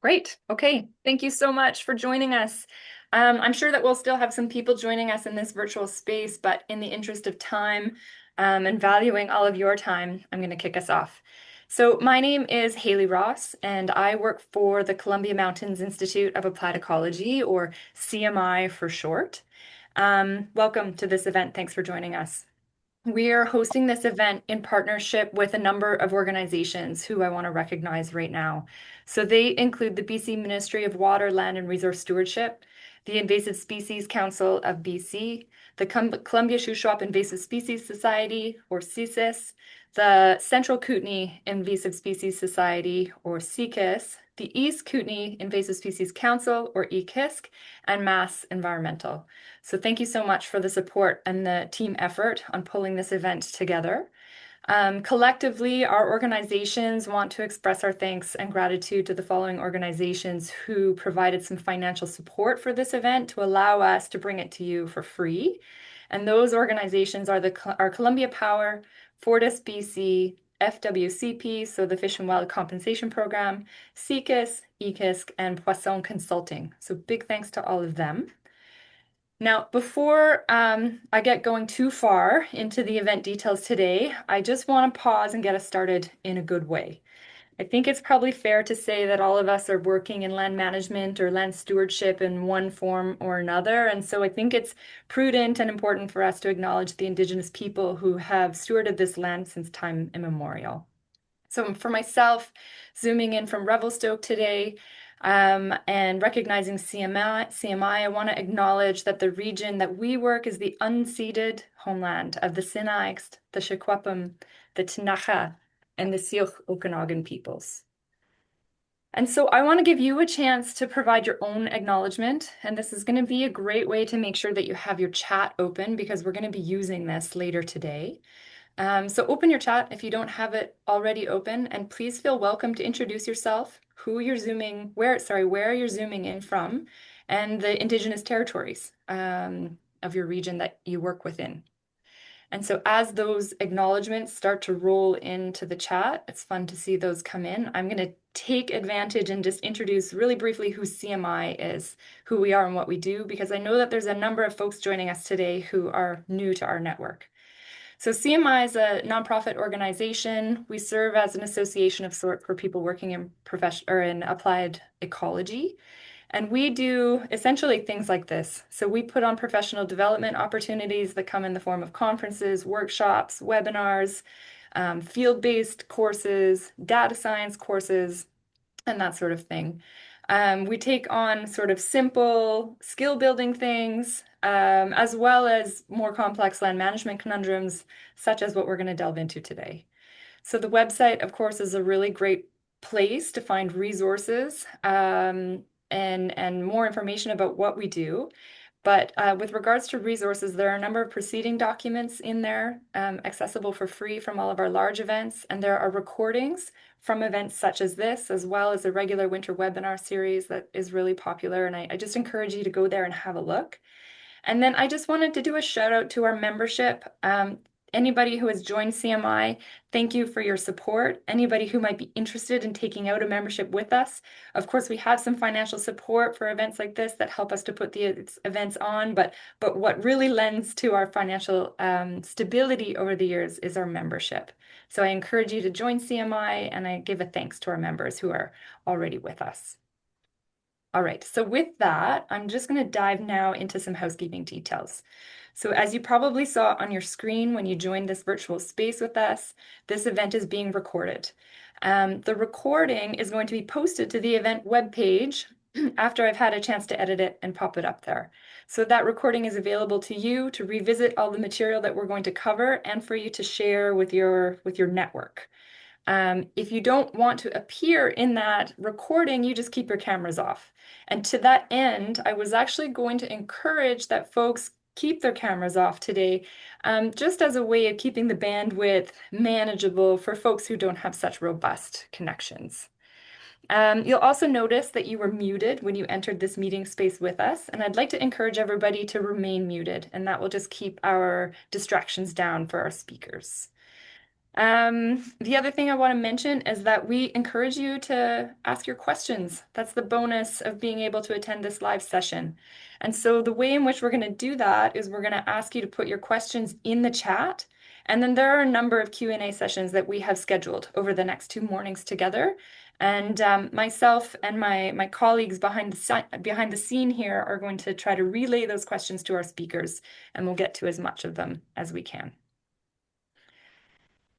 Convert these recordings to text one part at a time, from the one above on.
Great. Okay. Thank you so much for joining us. I'm sure that we'll still have some people joining us in this virtual space, but in the interest of time, and valuing all of your time, I'm going to kick us off. So my name is Haley Ross, and I work for the Columbia Mountains Institute of Applied Ecology, or CMI for short. Welcome to this event. Thanks for joining us. We are hosting this event in partnership with a number of organizations who I want to recognize right now. So they include the BC Ministry of Water, Land and Resource Stewardship, the Invasive Species Council of BC, the Columbia Shuswap Invasive Species Society, or CSIS, the Central Kootenay Invasive Species Society, or CKIS, the East Kootenay Invasive Species Council, or EKISC, and Mass Environmental. So thank you so much for the support and the team effort on pulling this event together. Collectively, our organizations want to express our thanks and gratitude to the following organizations who provided some financial support for this event to allow us to bring it to you for free. And those organizations are our Columbia Power, Fortis BC, FWCP, so the Fish and Wild Compensation Program, CICUS, EKISC, and Poisson Consulting. So big thanks to all of them. Now, before I get going too far into the event details today, I just want to pause and get us started in a good way. I think it's probably fair to say that all of us are working in land management or land stewardship in one form or another. And so I think it's prudent and important for us to acknowledge the Indigenous people who have stewarded this land since time immemorial. So for myself, zooming in from Revelstoke today, and recognizing CMI, I want to acknowledge that the region that we work is the unceded homeland of the Sinixt, the Shequapum, the Tinaja, and the Syilx Okanagan peoples. And so I want to give you a chance to provide your own acknowledgement, and this is going to be a great way to make sure that you have your chat open because we're going to be using this later today. So open your chat if you don't have it already open, and please feel welcome to introduce yourself, where you're zooming in from, and the Indigenous territories of your region that you work within. And so as those acknowledgements start to roll into the chat, it's fun to see those come in. I'm going to take advantage and just introduce really briefly who CMI is, who we are and what we do, because I know that there's a number of folks joining us today who are new to our network. So CMI is a nonprofit organization. We serve as an association of sort for people working in in applied ecology. And we do essentially things like this. So we put on professional development opportunities that come in the form of conferences, workshops, webinars, field-based courses, data science courses, and that sort of thing. We take on sort of simple skill building things, as well as more complex land management conundrums, such as what we're going to delve into today. So the website, of course, is a really great place to find resources and more information about what we do. But with regards to resources, there are a number of proceeding documents in there accessible for free from all of our large events. And there are recordings from events such as this, as well as a regular winter webinar series that is really popular. And I just encourage you to go there and have a look. And then I just wanted to do a shout out to our membership. Anybody who has joined CMI, thank you for your support. Anybody who might be interested in taking out a membership with us, of course, we have some financial support for events like this that help us to put the events on, but what really lends to our financial stability over the years is our membership. So I encourage you to join CMI, and I give a thanks to our members who are already with us. All right, so with that, I'm just going to dive now into some housekeeping details. So as you probably saw on your screen when you joined this virtual space with us, this event is being recorded. The recording is going to be posted to the event webpage after I've had a chance to edit it and pop it up there. So that recording is available to you to revisit all the material that we're going to cover and for you to share with your network. If you don't want to appear in that recording, you just keep your cameras off. And to that end, I was actually going to encourage that folks keep their cameras off today, just as a way of keeping the bandwidth manageable for folks who don't have such robust connections. You'll also notice that you were muted when you entered this meeting space with us, and I'd like to encourage everybody to remain muted, and that will just keep our distractions down for our speakers. The other thing I want to mention is that we encourage you to ask your questions. That's the bonus of being able to attend this live session. And so the way in which we're going to do that is we're going to ask you to put your questions in the chat. And then there are a number of Q&A sessions that we have scheduled over the next 2 mornings together. And myself and my colleagues behind the scene here are going to try to relay those questions to our speakers, and we'll get to as much of them as we can.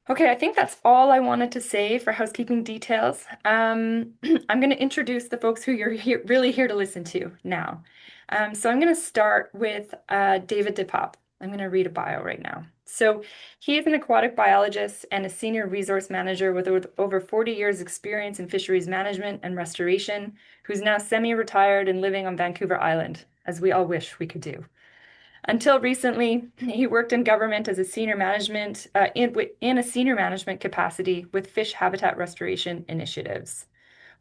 Okay, I think that's all I wanted to say for housekeeping details. I'm going to introduce the folks who you're really here to listen to now. So I'm going to start with David DePop. I'm going to read a bio right now. So he is an aquatic biologist and a senior resource manager with over 40 years experience in fisheries management and restoration, who's now semi-retired and living on Vancouver Island, as we all wish we could do. Until recently, he worked in government as a senior management in a senior management capacity with fish habitat restoration initiatives.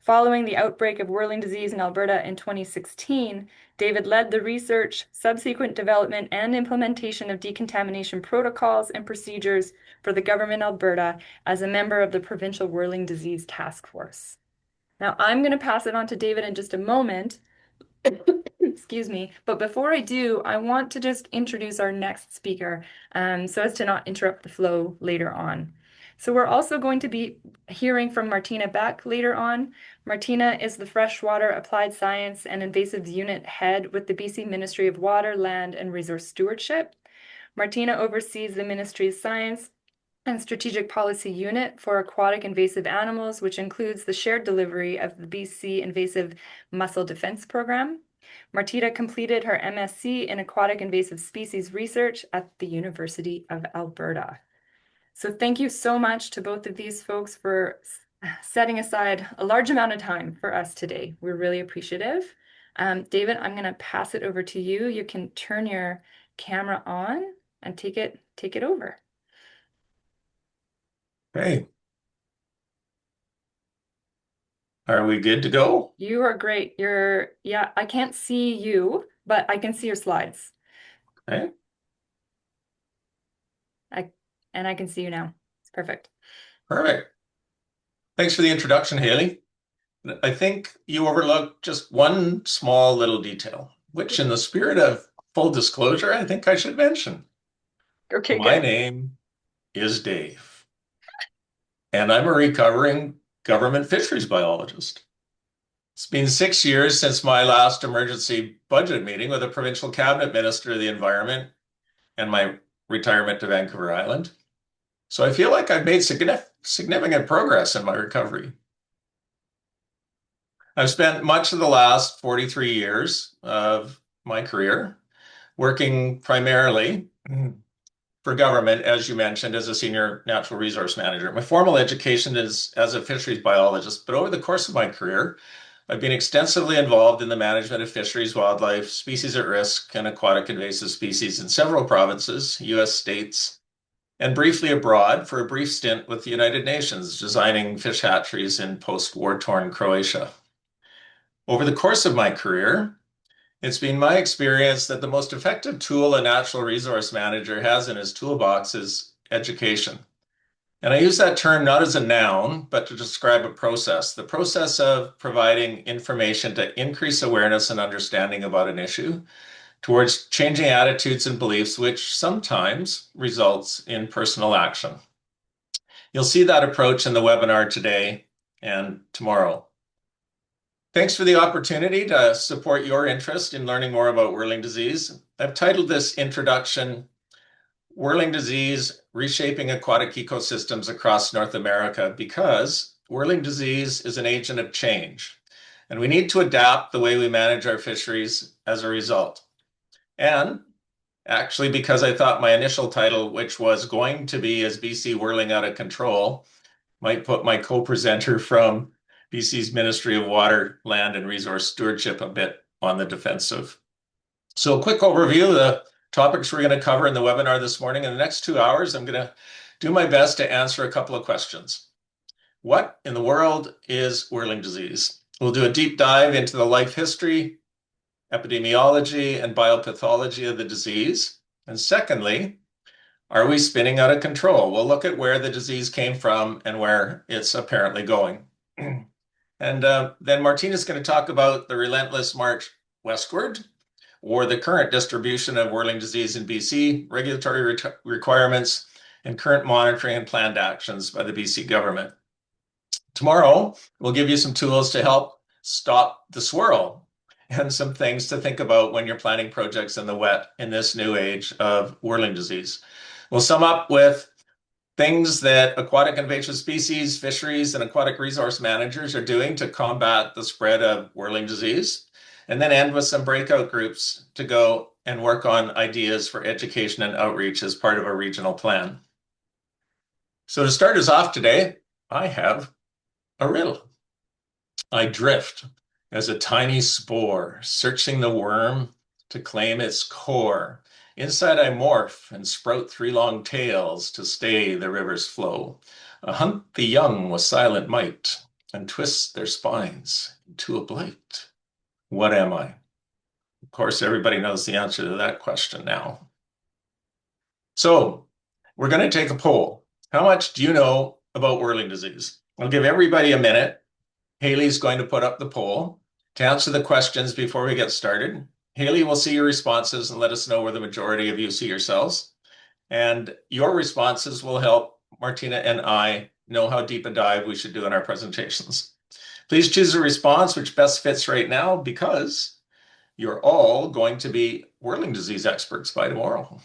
Following the outbreak of whirling disease in Alberta in 2016, David led the research, subsequent development, and implementation of decontamination protocols and procedures for the government of Alberta as a member of the Provincial Whirling Disease Task Force. Now, I'm going to pass it on to David in just a moment. Excuse me. But before I do, I want to just introduce our next speaker so as to not interrupt the flow later on. So we're also going to be hearing from Martina Beck later on. Martina is the Freshwater Applied Science and Invasives Unit Head with the BC Ministry of Water, Land and Resource Stewardship. Martina oversees the ministry's science and strategic policy unit for aquatic invasive animals, which includes the shared delivery of the BC Invasive Mussel Defense Program. Martina completed her MSc in aquatic invasive species research at the University of Alberta. So thank you so much to both of these folks for setting aside a large amount of time for us today. We're really appreciative. David, I'm going to pass it over to you. You can turn your camera on and take it over. Hey, are we good to go? You are great. Yeah, I can't see you, but I can see your slides. Okay, And I can see you now. It's perfect. perfect. Thanks for the introduction, Haley. I think you overlooked just one small little detail, which in the spirit of full disclosure, I think I should mention. Okay, My good. name is Dave, and I'm a recovering government fisheries biologist. It's been 6 years since my last emergency budget meeting with a provincial cabinet minister of the environment and my retirement to Vancouver Island. So I feel like I've made significant progress in my recovery. I've spent much of the last 43 years of my career working primarily for government, as you mentioned, as a senior natural resource manager. My formal education is as a fisheries biologist, but over the course of my career, I've been extensively involved in the management of fisheries, wildlife, species at risk, and aquatic invasive species in several provinces, US states, and briefly abroad for a brief stint with the United Nations, designing fish hatcheries in post-war-torn Croatia. Over the course of my career, it's been my experience that the most effective tool a natural resource manager has in his toolbox is education. And I use that term not as a noun, but to describe a process, the process of providing information to increase awareness and understanding about an issue towards changing attitudes and beliefs, which sometimes results in personal action. You'll see that approach in the webinar today and tomorrow. Thanks for the opportunity to support your interest in learning more about whirling disease. I've titled this introduction, Whirling Disease, Reshaping Aquatic Ecosystems Across North America, because whirling disease is an agent of change, and we need to adapt the way we manage our fisheries as a result. And actually, because I thought my initial title, which was going to be Is BC Whirling Out of Control, might put my co-presenter from BC's Ministry of Water, Land and Resource Stewardship a bit on the defensive. So a quick overview of the topics we're going to cover in the webinar this morning. In the next 2 hours, I'm going to do my best to answer a couple of questions. What in the world is whirling disease? We'll do a deep dive into the life history, epidemiology, and biopathology of the disease. And secondly, Are we spinning out of control? We'll look at where the disease came from and where it's apparently going. And then Martina's going to talk about the relentless march westward, or the current distribution of whirling disease in BC, regulatory requirements, and current monitoring and planned actions by the BC government. Tomorrow, we'll give you some tools to help stop the swirl and some things to think about when you're planning projects in the wet in this new age of whirling disease. We'll sum up with things that aquatic invasive species, fisheries, and aquatic resource managers are doing to combat the spread of whirling disease, and then end with some breakout groups to go and work on ideas for education and outreach as part of a regional plan. So to start us off today, I have a riddle. I drift as a tiny spore, searching the worm to claim its core. Inside I morph and sprout three long tails to stay the river's flow. I hunt the young with silent might and twist their spines into a blight. What am I? Of course, everybody knows the answer to that question now. So we're going to take a poll. How much do you know about whirling disease? I'll give everybody a minute. Haley's going to put up the poll to answer the questions before we get started. Haley will see your responses and let us know where the majority of you see yourselves. And your responses will help Martina and I know how deep a dive we should do in our presentations. Please choose a response which best fits right now, because you're all going to be whirling disease experts by tomorrow.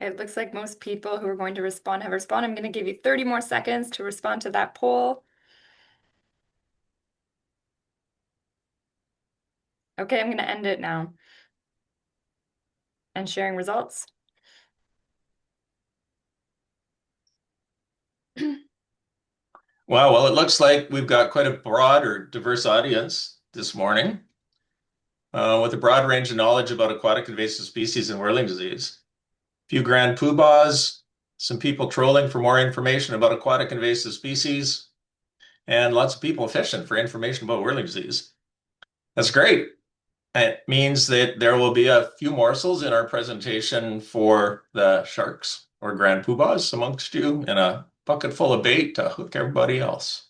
It looks like most people who are going to respond have responded. I'm going to give you 30 more seconds to respond to that poll. Okay, I'm going to end it now and sharing results. Wow, well, it looks like we've got quite a broad or diverse audience this morning with a broad range of knowledge about aquatic invasive species and whirling disease. A few grand poobahs, some people trolling for more information about aquatic invasive species, and lots of people fishing for information about whirling disease. That's great. It means that there will be a few morsels in our presentation for the sharks or grand poobahs amongst you, and a bucket full of bait to hook everybody else.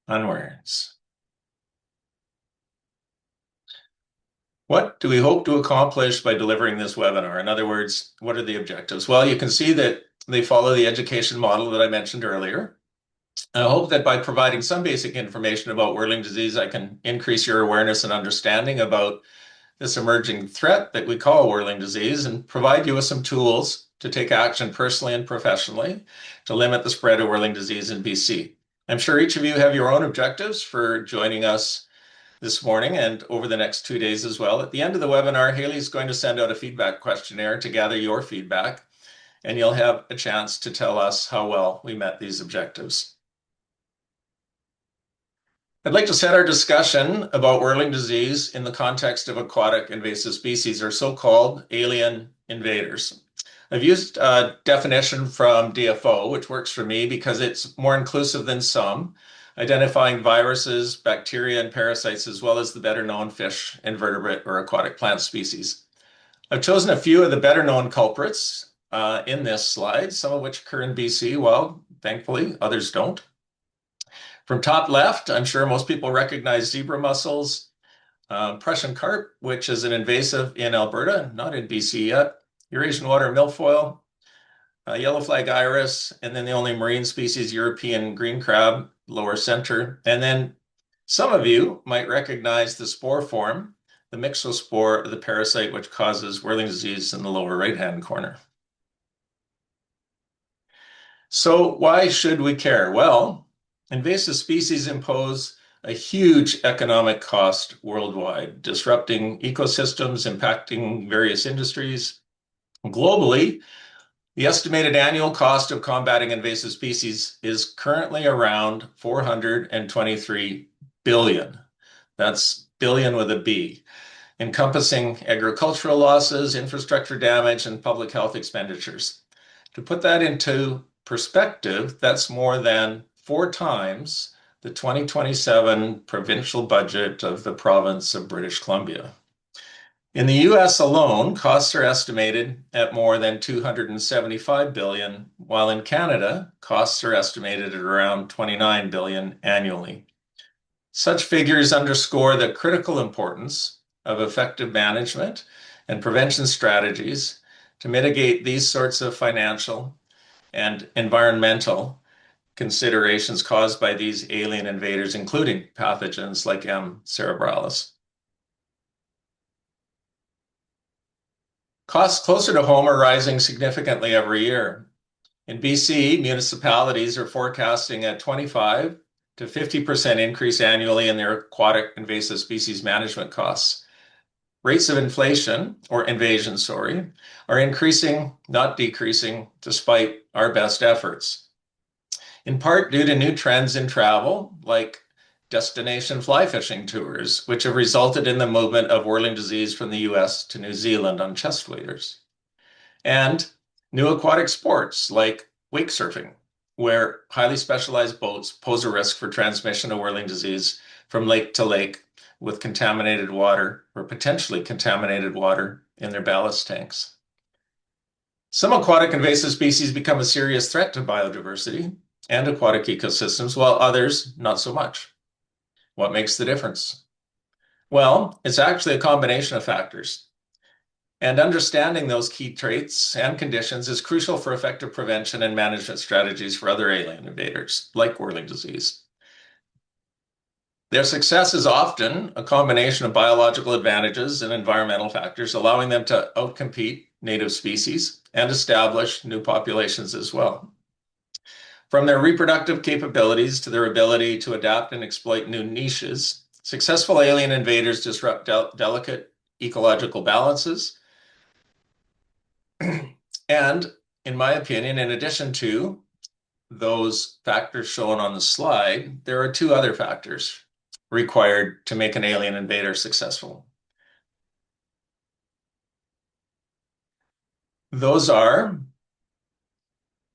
Onwards. What do we hope to accomplish by delivering this webinar? In other words, what are the objectives? Well, you can see that they follow the education model that I mentioned earlier. I hope that by providing some basic information about whirling disease, I can increase your awareness and understanding about this emerging threat that we call whirling disease, and provide you with some tools to take action personally and professionally to limit the spread of whirling disease in BC. I'm sure each of you have your own objectives for joining us this morning and over the next 2 days as well. At the end of the webinar, Haley's going to send out a feedback questionnaire to gather your feedback, and you'll have a chance to tell us how well we met these objectives. I'd like to set our discussion about whirling disease in the context of aquatic invasive species, or so-called alien invaders. I've used a definition from DFO, which works for me because it's more inclusive than some, identifying viruses, bacteria, and parasites, as well as the better-known fish, invertebrate, or aquatic plant species. I've chosen a few of the better-known culprits in this slide, some of which occur in BC, well, thankfully, others don't. From top left, I'm sure most people recognize zebra mussels, Prussian carp, which is an invasive in Alberta, not in BC yet, Eurasian water milfoil, yellow flag iris, and then the only marine species, European green crab, lower center. And then some of you might recognize the spore form, the myxospore of the parasite, which causes whirling disease in the lower right-hand corner. So why should we care? Well, invasive species impose a huge economic cost worldwide, disrupting ecosystems, impacting various industries. Globally, The estimated annual cost of combating invasive species is currently around 423 billion. That's billion with a B, encompassing agricultural losses, infrastructure damage, and public health expenditures. To put that into perspective, that's more than 4 times the 2027 provincial budget of the province of British Columbia. In the US alone, costs are estimated at more than 275 billion, while in Canada, costs are estimated at around 29 billion annually. Such figures underscore the critical importance of effective management and prevention strategies to mitigate these sorts of financial and environmental considerations caused by these alien invaders, including pathogens like M. cerebralis. Costs closer to home are rising significantly every year. In BC, municipalities are forecasting a 25 to 50% increase annually in their aquatic invasive species management costs. Rates of inflation, or invasion, sorry, are increasing, not decreasing, despite our best efforts. In part due to new trends in travel, like destination fly fishing tours, which have resulted in the movement of whirling disease from the US to New Zealand on chest waders, and new aquatic sports like wake surfing, where highly specialized boats pose a risk for transmission of whirling disease from lake to lake with contaminated water or potentially contaminated water in their ballast tanks. Some aquatic invasive species become a serious threat to biodiversity and aquatic ecosystems, while others not so much. What makes the difference? Well, it's actually a combination of factors. And understanding those key traits and conditions is crucial for effective prevention and management strategies for other alien invaders, like whirling disease. Their success is often a combination of biological advantages and environmental factors, allowing them to outcompete native species and establish new populations as well. From their reproductive capabilities to their ability to adapt and exploit new niches, successful alien invaders disrupt delicate ecological balances. And in my opinion, in addition to those factors shown on the slide, there are 2 other factors required to make an alien invader successful. Those are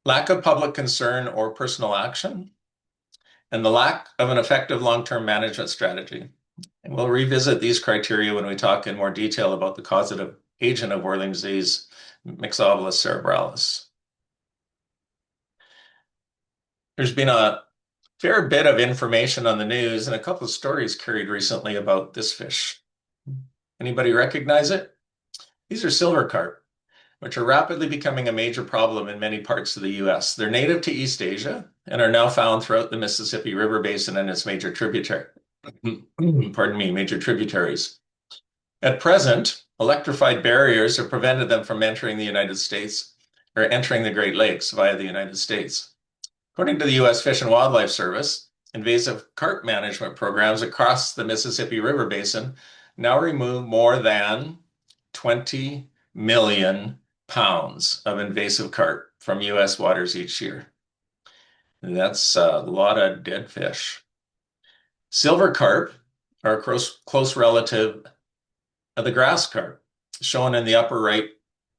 lack of public concern or personal action, and the lack of an effective long-term management strategy. And we'll revisit these criteria when we talk in more detail about the causative agent of whirling disease, Myxobolus cerebralis. There's been a fair bit of information on the news and a couple of stories carried recently about this fish. Anybody recognize it? These are silver carp, which are rapidly becoming a major problem in many parts of the US. They're native to East Asia and are now found throughout the Mississippi River Basin and its major major tributaries. At present, electrified barriers have prevented them from entering the United States or entering the Great Lakes via the United States. According to the U.S. Fish and Wildlife Service, invasive carp management programs across the Mississippi River Basin now remove more than 20 million pounds of invasive carp from U.S. waters each year. That's a lot of dead fish. Silver carp are a close relative of the grass carp, shown in the upper right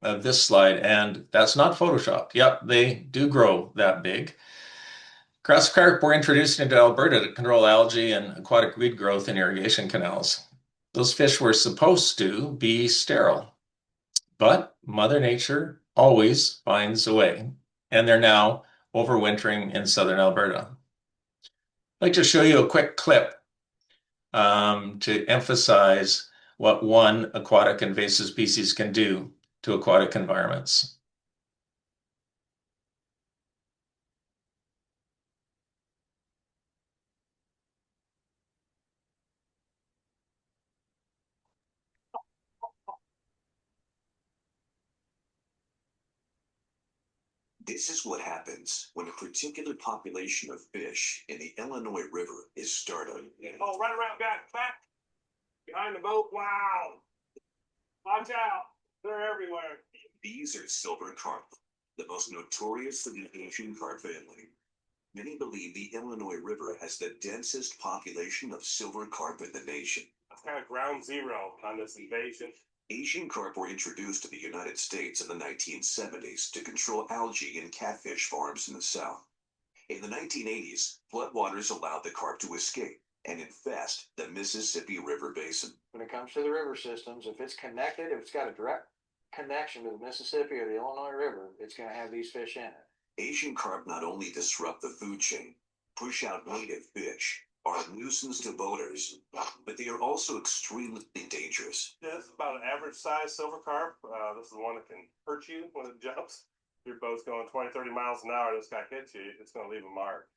of this slide, and that's not photoshopped. Yep, they do grow that big. Grass carp were introduced into Alberta to control algae and aquatic weed growth in irrigation canals. Those fish were supposed to be sterile, but Mother Nature always finds a way, and they're now overwintering in southern Alberta. I'd like to show you a quick clip to emphasize what one aquatic invasive species can do to aquatic environments. This is what happens when a particular population of fish in the Illinois River is startled. Oh, right around back, behind the boat. Wow. Watch out. They're everywhere. These are silver carp. the most notorious of the Asian carp family. Many believe the Illinois River has the densest population of silver carp in the nation. That's kind of ground zero on this invasion. Asian carp were introduced to the United States in the 1970s to control algae in catfish farms in the South. In the 1980s, floodwaters allowed the carp to escape and infest the Mississippi River basin. When it comes to the river systems, if it's connected, if it's got a direct connection to the Mississippi or the Illinois River, it's going to have these fish in it. Asian carp not only disrupt the food chain, push out native fish, are a nuisance to boaters, but they are also extremely dangerous. Yeah, this is about an average size silver carp. This is the one that can hurt you when it jumps. If your boat's going 20, 30 miles an hour, this guy hits you, it's going to leave a mark.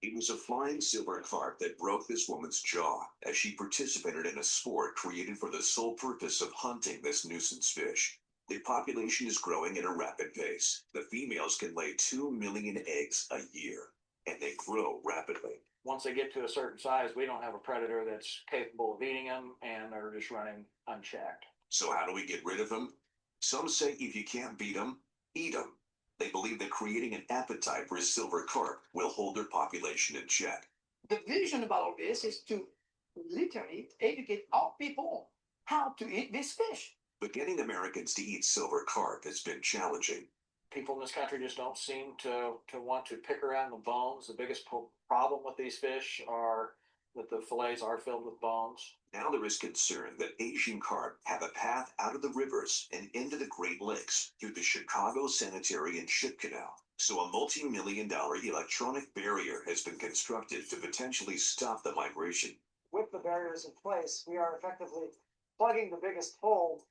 It was a flying silver carp that broke this woman's jaw as she participated in a sport created for the sole purpose of hunting this nuisance fish. The population is growing at a rapid pace. The females can lay 2 million eggs a year, and they grow rapidly. Once they get to a certain size, we don't have a predator that's capable of eating them, and they're just running unchecked. So how do we get rid of them? Some say if you can't beat them, eat them. They believe that creating an appetite for silver carp will hold their population in check. The vision about this is to literally educate our people how to eat this fish. But getting Americans to eat silver carp has been challenging. People in this country just don't seem to want to pick around the bones. The biggest problem with these fish are that the fillets are filled with bones. Now there is concern that Asian carp have a path out of the rivers and into the Great Lakes through the Chicago Sanitary and Ship Canal. So a multi-million-dollar electronic barrier has been constructed to potentially stop the migration. With the barriers in place, we are effectively plugging the biggest hole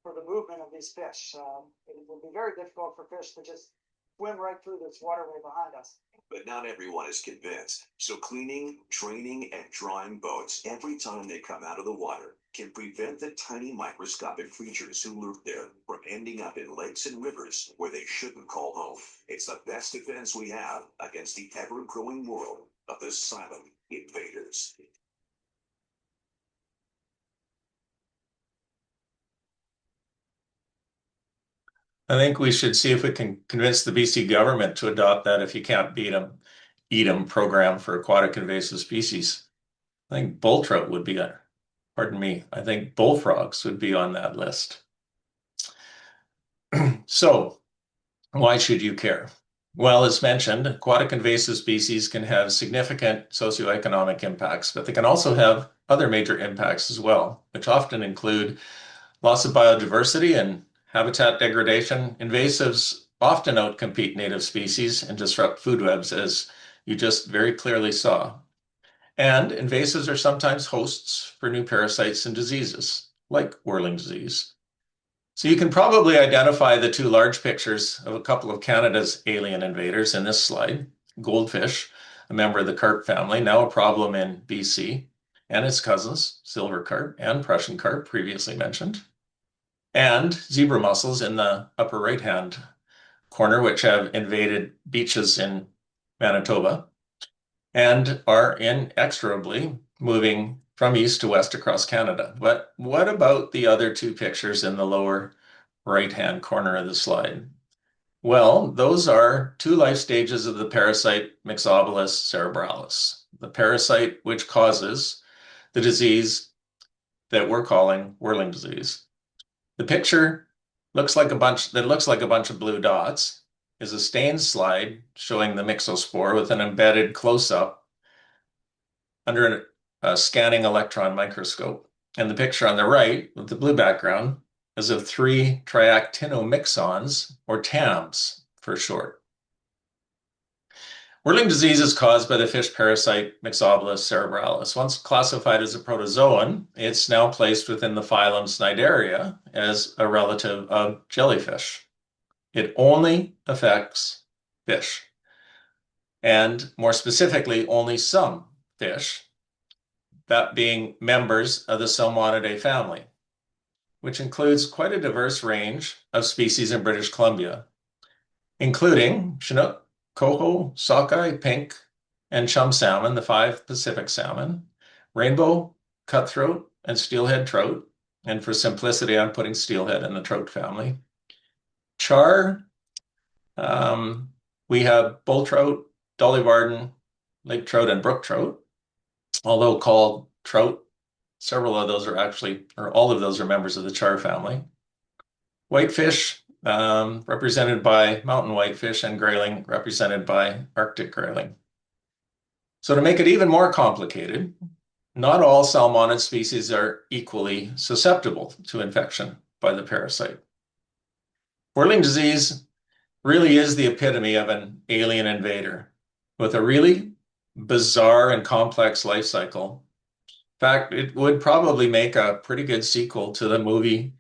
for the movement of these fish. It would be very difficult for fish to just swim right through this waterway behind us. But not everyone is convinced. So cleaning, training, and drying boats every time they come out of the water can prevent the tiny microscopic creatures who lurk there from ending up in lakes and rivers where they shouldn't call home. It's the best defense we have against the ever-growing world of the silent invaders. I think we should see if we can convince the BC government to adopt that if you can't beat them, eat them program for aquatic invasive species. I think bull trout would be, pardon me, I think bullfrogs would be on that list. So, why should you care? Well, as mentioned, aquatic invasive species can have significant socioeconomic impacts, but they can also have other major impacts as well, which often include loss of biodiversity and habitat degradation. Invasives often outcompete native species and disrupt food webs, as you just very clearly saw. And invasives are sometimes hosts for new parasites and diseases, like Whirling disease. So you can probably identify the two large pictures of a couple of Canada's alien invaders in this slide. Goldfish, a member of the carp family, now a problem in BC, and its cousins, silver carp and Prussian carp, previously mentioned. And zebra mussels in the upper right-hand corner, which have invaded beaches in Manitoba and are inexorably moving from east to west across Canada. But what about the other two pictures in the lower right-hand corner of the slide? Well, those are two life stages of the parasite Myxobolus cerebralis, the parasite which causes the disease that we're calling Whirling disease. The picture looks like a bunch of blue dots is a stained slide showing the myxospore with an embedded close-up under a scanning electron microscope. And the picture on the right with the blue background is of 3 triactinomyxons, or TAMs for short. Whirling disease is caused by the fish parasite Myxobolus cerebralis. Once classified as a protozoan, it's now placed within the phylum Cnidaria as a relative of jellyfish. It only affects fish, and more specifically, only some fish, that being members of the Salmonidae family, which includes quite a diverse range of species in British Columbia, including Chinook, coho, sockeye, pink, and chum salmon, the 5 Pacific salmon, rainbow, cutthroat, and steelhead trout, And for simplicity, I'm putting steelhead in the trout family. Char, we have bull trout, Dolly Varden, lake trout, and brook trout. Although called trout, several of those are actually, or all of those are members of the char family. Whitefish, represented by mountain whitefish, and grayling, represented by Arctic grayling. So to make it even more complicated, not all salmonid species are equally susceptible to infection by the parasite. Whirling disease really is the epitome of an alien invader with a really bizarre and complex life cycle. In fact, it would probably make a pretty good sequel to the movie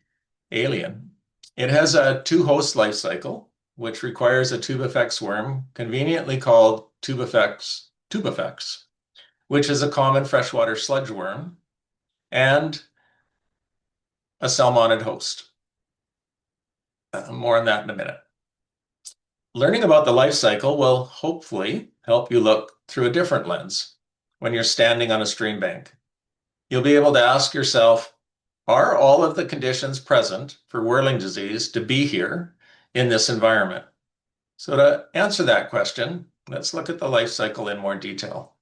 Alien. It has a two-host life cycle, which requires a tubifex worm, conveniently called tubifex, which is a common freshwater sludge worm, and a salmonid host. More on that in a minute. Learning about the life cycle will hopefully help you look through a different lens when you're standing on a stream bank. You'll be able to ask yourself, are all of the conditions present for whirling disease to be here in this environment? So to answer that question, let's look at the life cycle in more detail.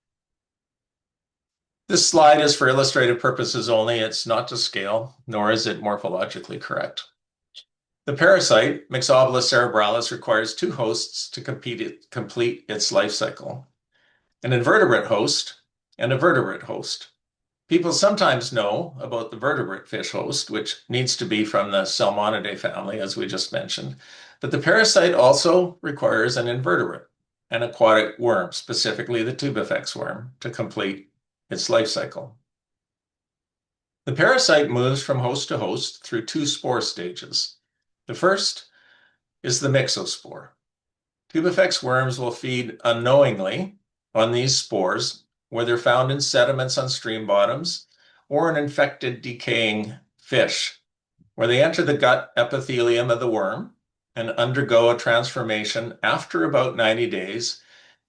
This slide is for illustrative purposes only. It's not to scale, nor is it morphologically correct. The parasite, Mixobolus cerebralis, requires two hosts to complete its life cycle, an invertebrate host and a vertebrate host. People sometimes know about the vertebrate fish host, which needs to be from the Salmonidae family, as we just mentioned. But the parasite also requires an invertebrate, an aquatic worm, specifically the tubifex worm, to complete its life cycle. The parasite moves from host to host through two spore stages. The first is the myxospore. Tubifex worms will feed unknowingly on these spores, where they're found in sediments on stream bottoms or in infected, decaying fish, where they enter the gut epithelium of the worm and undergo a transformation after about 90 days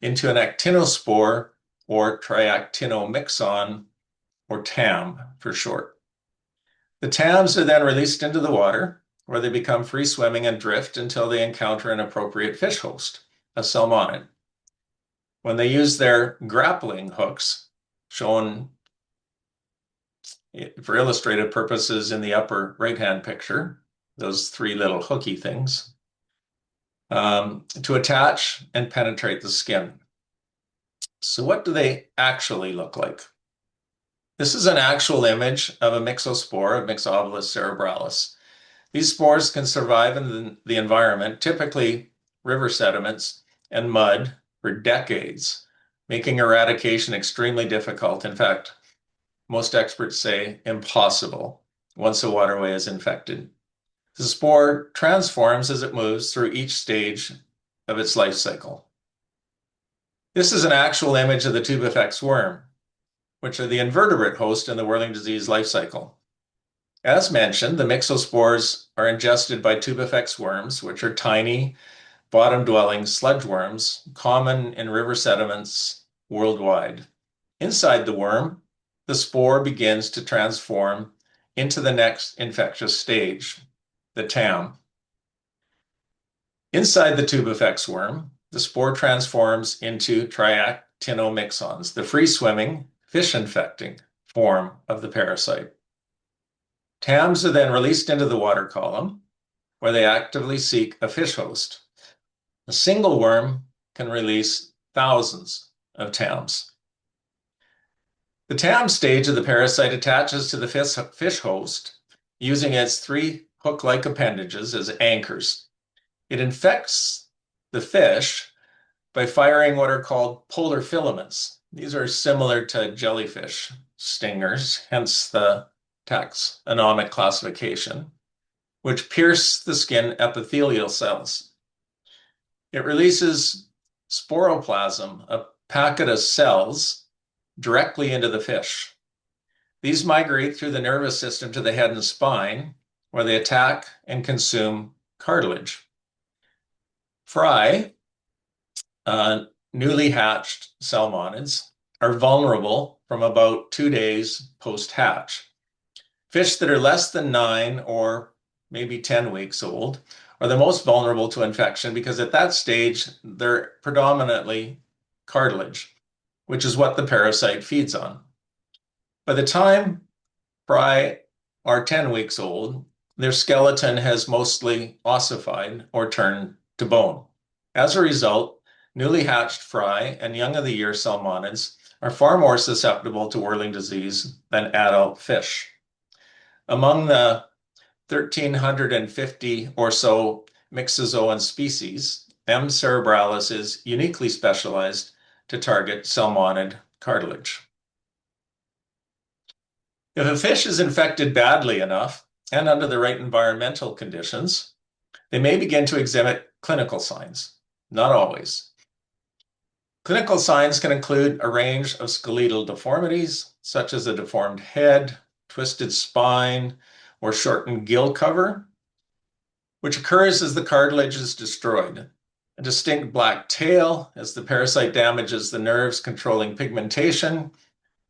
into an actinospore or triactinomyxon, or TAM for short. The TAMs are then released into the water, where they become free swimming and drift until they encounter an appropriate fish host, a salmonid. When they use their grappling hooks, shown for illustrative purposes in the upper right-hand picture, those three little hooky things, to attach and penetrate the skin. So what do they actually look like? This is an actual image of a myxospore of Mixobolus cerebralis. These spores can survive in the environment, typically river sediments and mud, for decades, making eradication extremely difficult. In fact, most experts say impossible once a waterway is infected. The spore transforms as it moves through each stage of its life cycle. This is an actual image of the tubifex worm, which are the invertebrate host in the whirling disease life cycle. As mentioned, the myxospores are ingested by tubifex worms, which are tiny, bottom-dwelling sludge worms common in river sediments worldwide. Inside the worm, the spore begins to transform into the next infectious stage, the TAM. Inside the tubifex worm, the spore transforms into triactinomyxons, the free-swimming, fish-infecting form of the parasite. TAMs are then released into the water column, where they actively seek a fish host. A single worm can release thousands of TAMs. The TAM stage of the parasite attaches to the fish host using its three hook-like appendages as anchors. It infects the fish by firing what are called polar filaments. These are similar to jellyfish stingers, hence the taxonomic classification, which pierce the skin epithelial cells. It releases sporoplasm, a packet of cells, directly into the fish. These migrate through the nervous system to the head and spine, where they attack and consume cartilage. Fry, newly hatched salmonids, are vulnerable from about 2 days post-hatch. Fish that are less than 9 or maybe 10 weeks old are the most vulnerable to infection because at that stage, they're predominantly cartilage, which is what the parasite feeds on. By the time fry are 10 weeks old, their skeleton has mostly ossified or turned to bone. As a result, newly hatched fry and young of the year salmonids are far more susceptible to whirling disease than adult fish. Among the 1,350 or so myxozoan species, M. cerebralis is uniquely specialized to target salmonid cartilage. If a fish is infected badly enough and under the right environmental conditions, they may begin to exhibit clinical signs. Not always. Clinical signs can include a range of skeletal deformities, such as a deformed head, twisted spine, or shortened gill cover, which occurs as the cartilage is destroyed. A distinct black tail as the parasite damages the nerves controlling pigmentation.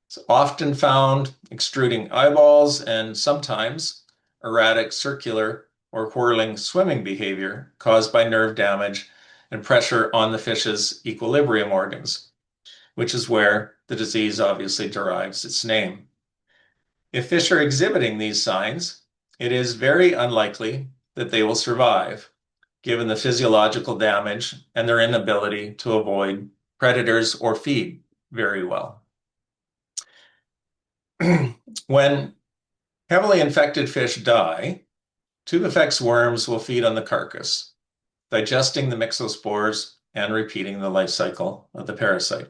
It's often found extruding eyeballs and sometimes erratic circular or whirling swimming behavior caused by nerve damage and pressure on the fish's equilibrium organs, which is where the disease obviously derives its name. If fish are exhibiting these signs, it is very unlikely that they will survive, given the physiological damage and their inability to avoid predators or feed very well. When heavily infected fish die, tubifex worms will feed on the carcass, digesting the myxospores and repeating the life cycle of the parasite.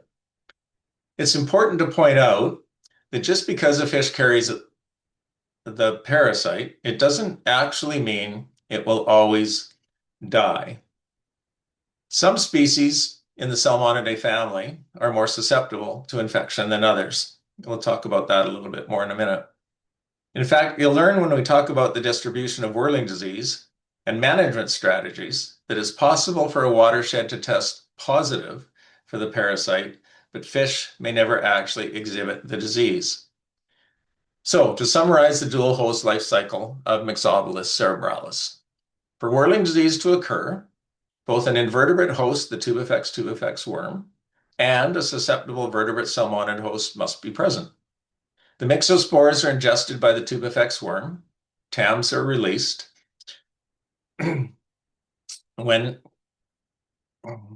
It's important to point out that just because a fish carries the parasite, it doesn't actually mean it will always die. Some species in the Salmonidae family are more susceptible to infection than others. We'll talk about that a little bit more in a minute. In fact, you'll learn when we talk about the distribution of whirling disease and management strategies that it's possible for a watershed to test positive for the parasite, but fish may never actually exhibit the disease. So, to summarize the dual host life cycle of Myxobolus cerebralis, for whirling disease to occur, both an invertebrate host, the tubifex worm, and a susceptible vertebrate salmonid host must be present. The myxospores are ingested by the tubifex worm. TAMs are released. When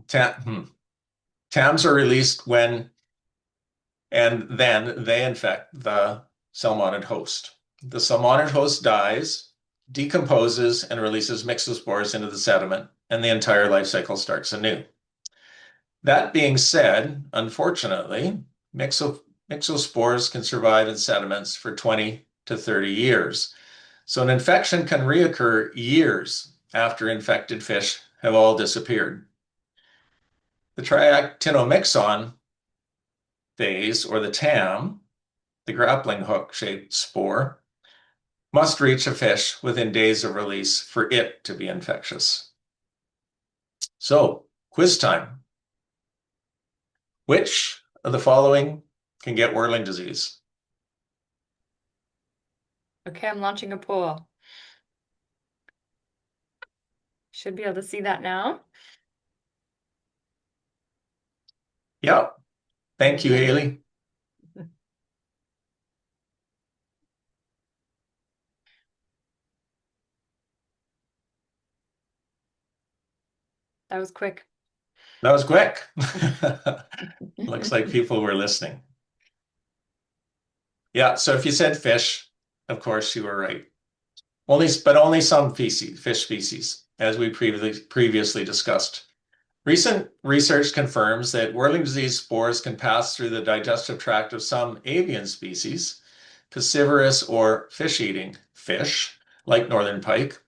TAMs are released when and then they infect the salmonid host. The salmonid host dies, decomposes, and releases myxospores into the sediment, and the entire life cycle starts anew. That being said, unfortunately, myxospores can survive in sediments for 20 to 30 years. So an infection can reoccur years after infected fish have all disappeared. The triactinomyxon phase, or the TAM, the grappling hook-shaped spore, must reach a fish within days of release for it to be infectious. So, quiz time. Which of the following can get whirling disease? Okay, I'm launching a poll. Should be able to see that now. Yeah. Thank you, Haley. That was quick. That was quick. Looks like people were listening. Yeah, so if you said fish, of course you were right. But only some fish species, as we previously discussed. Recent research confirms that whirling disease spores can pass through the digestive tract of some avian species, piscivorous or fish-eating fish, like northern pike,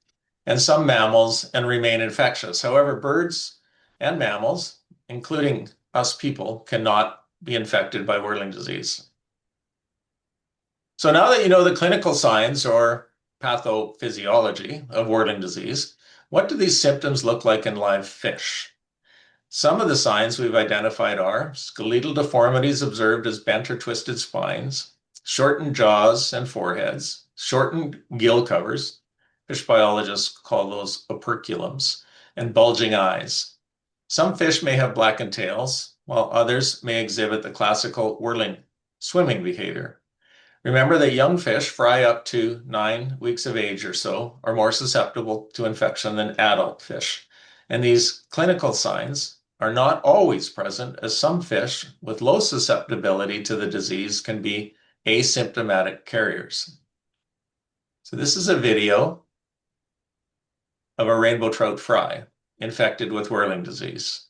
and some mammals, and remain infectious. However, birds and mammals, including us people, cannot be infected by whirling disease. So now that you know the clinical signs or pathophysiology of whirling disease, what do these symptoms look like in live fish? Some of the signs we've identified are skeletal deformities observed as bent or twisted spines, shortened jaws and foreheads, shortened gill covers, fish biologists call those operculums, and bulging eyes. Some fish may have blackened tails, while others may exhibit the classical whirling swimming behavior. Remember that young fish, fry up to 9 weeks of age or so, are more susceptible to infection than adult fish. And these clinical signs are not always present, as some fish with low susceptibility to the disease can be asymptomatic carriers. So this is a video of a rainbow trout fry infected with whirling disease.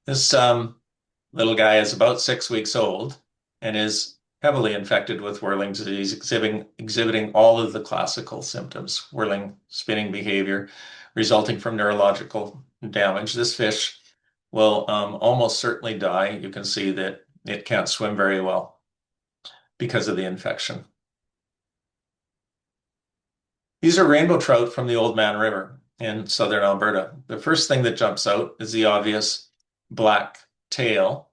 This little guy is about 6 weeks old and is heavily infected with whirling disease, exhibiting all of the classical symptoms, whirling, spinning behavior, resulting from neurological damage. This fish will almost certainly die. You can see that it can't swim very well because of the infection. These are rainbow trout from the Oldman River in southern Alberta. The first thing that jumps out is the obvious black tail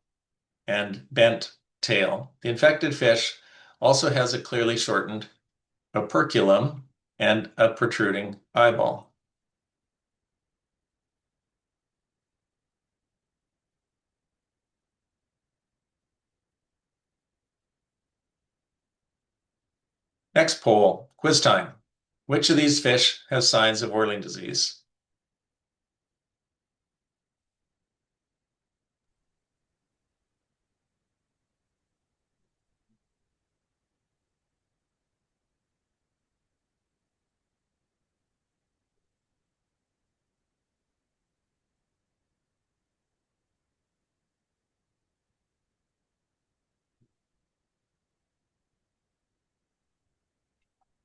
and bent tail. The infected fish also has a clearly shortened operculum and a protruding eyeball. Next poll, quiz time. Which of these fish has signs of whirling disease?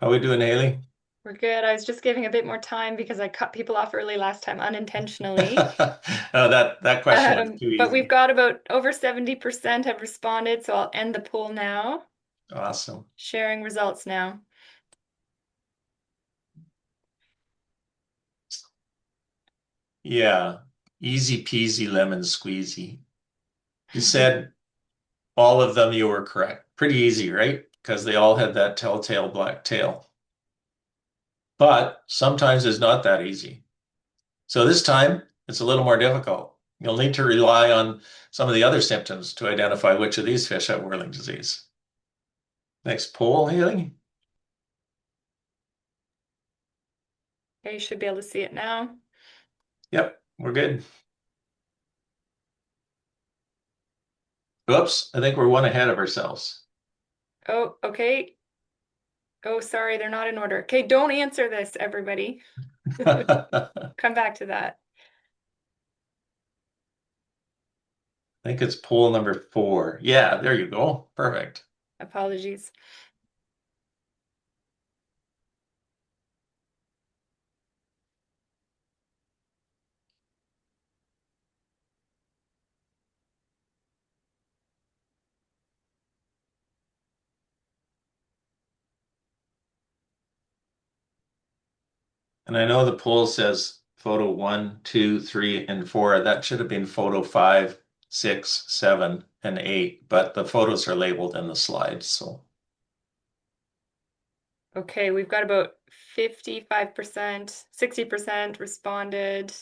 How are we doing, Haley? We're good. I was just giving a bit more time because I cut people off early last time unintentionally. Oh, that question was too But we've easy. got about over 70% have responded, so I'll end the poll now. Awesome. Sharing results now. Yeah, easy peasy lemon squeezy. You said all of them you were correct. Pretty easy, right? Because they all had that telltale black tail. But sometimes it's not that easy. So this time it's a little more difficult. You'll need to rely on some of the other symptoms to identify which of these fish have whirling disease. Next poll, Haley. Okay, you should be able to see it now. Yep, we're good. Oops, I think we're one ahead of ourselves. Oh, okay. Oh, sorry, they're not in order. Okay, don't answer this, everybody. I Come back to that. think it's poll number 4. Yeah, there you go. Perfect. Apologies. And I know the poll says photo 1, 2, 3, and 4. That should have been photo 5, 6, 7, and 8, but the photos are labeled in the slides. So Okay, we've got about 55%, 60% responded.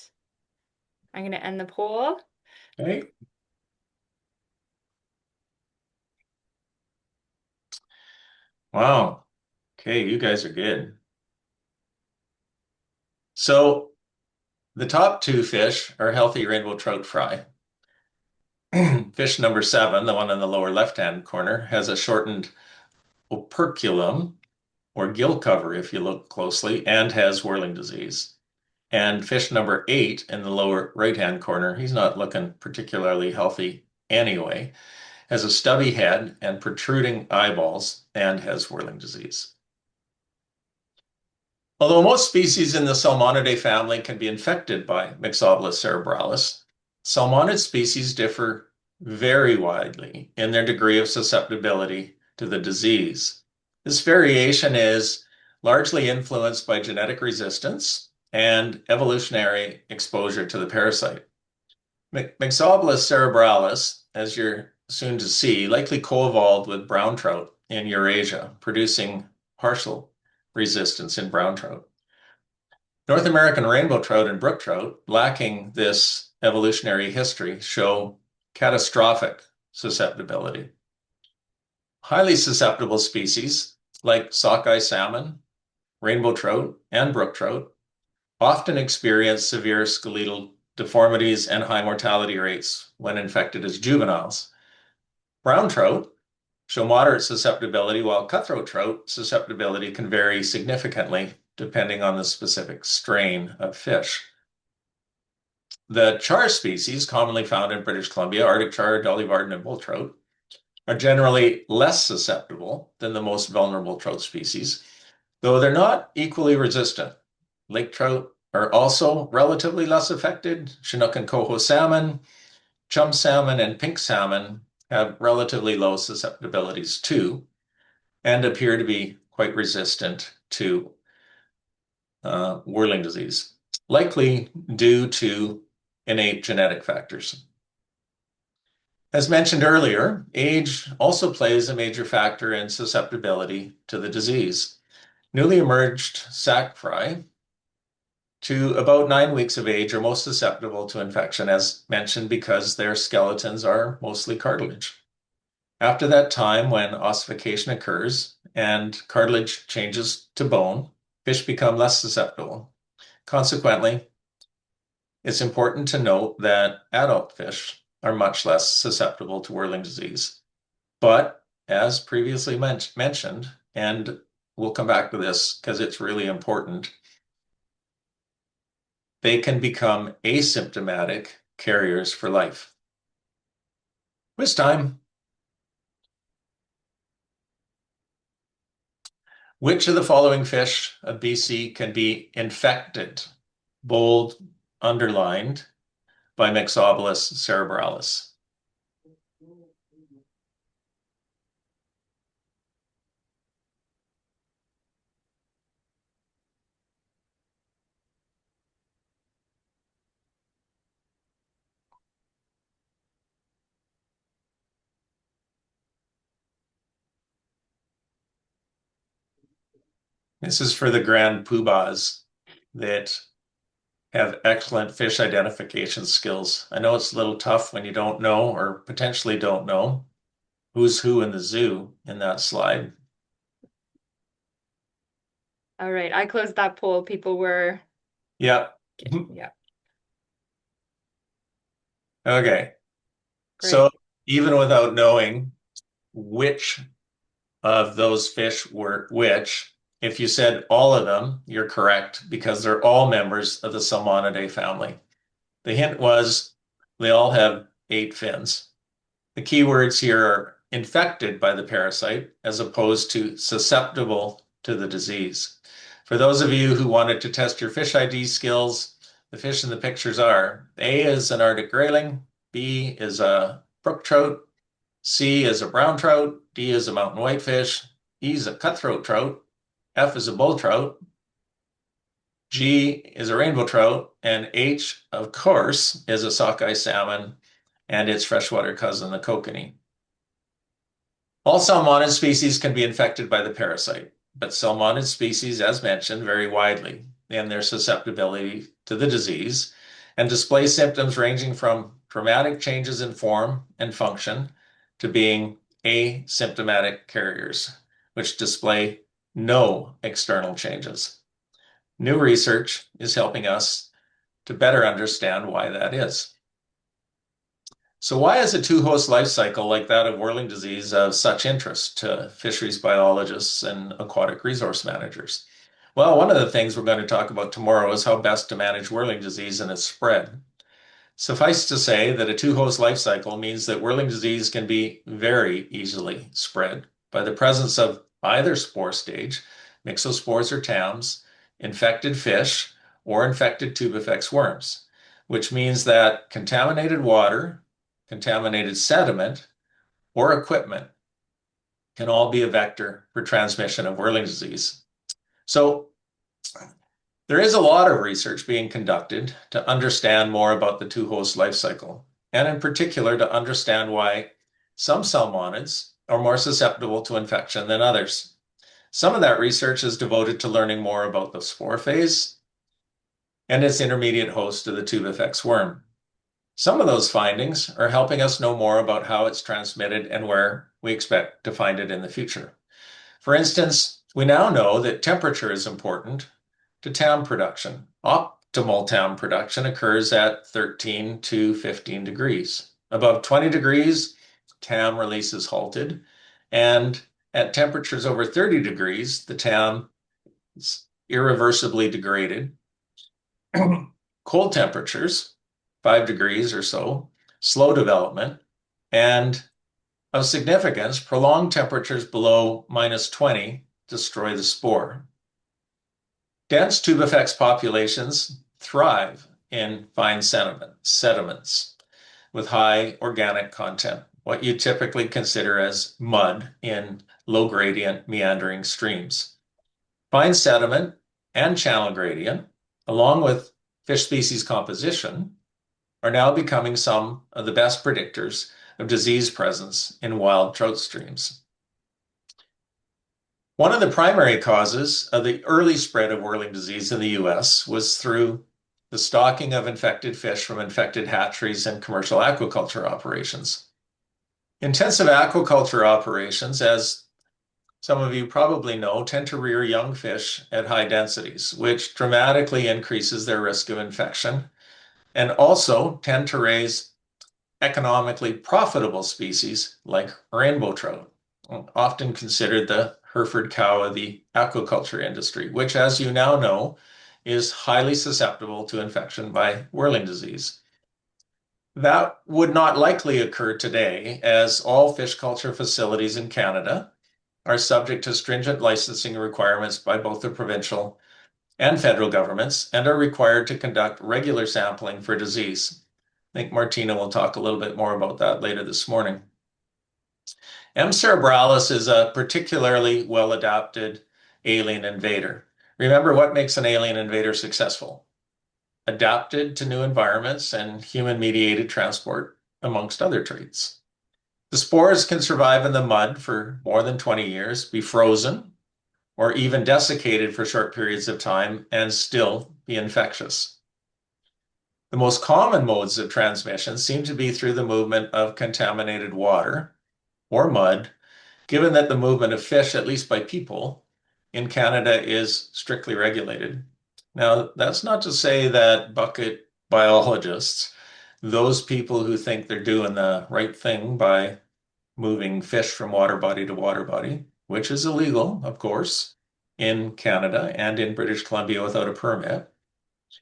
I'm going to end the poll. okay. Wow. Okay, you guys are good. So the top 2 fish are healthy rainbow trout fry. Fish number 7, the one in the lower left-hand corner, has a shortened operculum or gill cover if you look closely, and has whirling disease. And fish number 8 in the lower right-hand corner, he's not looking particularly healthy anyway, has a stubby head and protruding eyeballs and has whirling disease. Although most species in the Salmonidae family can be infected by Mixobolus cerebralis, salmonid species differ very widely in their degree of susceptibility to the disease. This variation is largely influenced by genetic resistance and evolutionary exposure to the parasite. Mixobolus cerebralis, as you're soon to see, likely co-evolved with brown trout in Eurasia, producing partial resistance in brown trout. North American rainbow trout and brook trout, lacking this evolutionary history, show catastrophic susceptibility. Highly susceptible species like sockeye salmon, rainbow trout, and brook trout often experience severe skeletal deformities and high mortality rates when infected as juveniles. Brown trout show moderate susceptibility, while cutthroat trout susceptibility can vary significantly depending on the specific strain of fish. The char species, commonly found in British Columbia, Arctic char, Dolly Varden, and bull trout, are generally less susceptible than the most vulnerable trout species, though they're not equally resistant. Lake trout are also relatively less affected. Chinook and coho salmon, chum salmon, and pink salmon have relatively low susceptibilities too, and appear to be quite resistant to whirling disease, likely due to innate genetic factors. As mentioned earlier, age also plays a major factor in susceptibility to the disease. Newly emerged sac fry to about 9 weeks of age are most susceptible to infection, as mentioned, because their skeletons are mostly cartilage. After that time, when ossification occurs and cartilage changes to bone, fish become less susceptible. Consequently, it's important to note that adult fish are much less susceptible to whirling disease. But as previously mentioned, and we'll come back to this because it's really important, they can become asymptomatic carriers for life. Quiz time. Which of the following fish of BC can be infected, bold, underlined, by Mixobolus cerebralis? This is for the grand poobahs that have excellent fish identification skills. I know it's a little tough when you don't know or potentially don't know who's who in the zoo in that slide. All right, I closed that poll. People were, Yeah. yeah, Okay. great. So even without knowing which of those fish were which, if you said all of them, you're correct because they're all members of the Salmonidae family. The hint was they all have 8 fins. The key words here are infected by the parasite as opposed to susceptible to the disease. For those of you who wanted to test your fish ID skills, the fish in the pictures are A is an Arctic grayling, B is a brook trout, C is a brown trout, D is a mountain whitefish, E is a cutthroat trout, F is a bull trout, G is a rainbow trout, and H, of course, is a sockeye salmon and its freshwater cousin, the kokanee. All salmonid species can be infected by the parasite, but salmonid species, as mentioned, vary widely in their susceptibility to the disease and display symptoms ranging from dramatic changes in form and function to being asymptomatic carriers, which display no external changes. New research is helping us to better understand why that is. So why is a two-host life cycle like that of whirling disease of such interest to fisheries biologists and aquatic resource managers? Well, one of the things we're going to talk about tomorrow is how best to manage whirling disease and its spread. Suffice to say that a two-host life cycle means that whirling disease can be very easily spread by the presence of either spore stage, myxospores or TAMs, infected fish, or infected tubifex worms, which means that contaminated water, contaminated sediment, or equipment can all be a vector for transmission of whirling disease. So there is a lot of research being conducted to understand more about the two-host life cycle, and in particular to understand why some salmonids are more susceptible to infection than others. Some of that research is devoted to learning more about the spore phase and its intermediate host of the tubifex worm. Some of those findings are helping us know more about how it's transmitted and where we expect to find it in the future. For instance, we now know that temperature is important to TAM production. Optimal TAM production occurs at 13 to 15 degrees. Above 20 degrees, TAM release is halted, and at temperatures over 30 degrees, the TAM is irreversibly degraded. Cold temperatures, 5 degrees or so, slow development, and of significance, prolonged temperatures below -20 destroy the spore. Dense tubifex populations thrive in fine sediments with high organic content, what you typically consider as mud in low gradient meandering streams. Fine sediment and channel gradient, along with fish species composition, are now becoming some of the best predictors of disease presence in wild trout streams. One of the primary causes of the early spread of whirling disease in the US was through the stocking of infected fish from infected hatcheries and commercial aquaculture operations. Intensive aquaculture operations, as some of you probably know, tend to rear young fish at high densities, which dramatically increases their risk of infection, and also tend to raise economically profitable species like rainbow trout, often considered the Hereford cow of the aquaculture industry, which, as you now know, is highly susceptible to infection by whirling disease. That would not likely occur today, as all fish culture facilities in Canada are subject to stringent licensing requirements by both the provincial and federal governments and are required to conduct regular sampling for disease. I think Martina will talk a little bit more about that later this morning. M. cerebralis is a particularly well-adapted alien invader. Remember, what makes an alien invader successful? Adapted to new environments and human-mediated transport, amongst other traits. The spores can survive in the mud for more than 20 years, be frozen, or even desiccated for short periods of time, and still be infectious. The most common modes of transmission seem to be through the movement of contaminated water or mud, given that the movement of fish, at least by people, in Canada is strictly regulated. Now, that's not to say that bucket biologists, those people who think they're doing the right thing by moving fish from water body to water body, which is illegal, of course, in Canada and in British Columbia without a permit,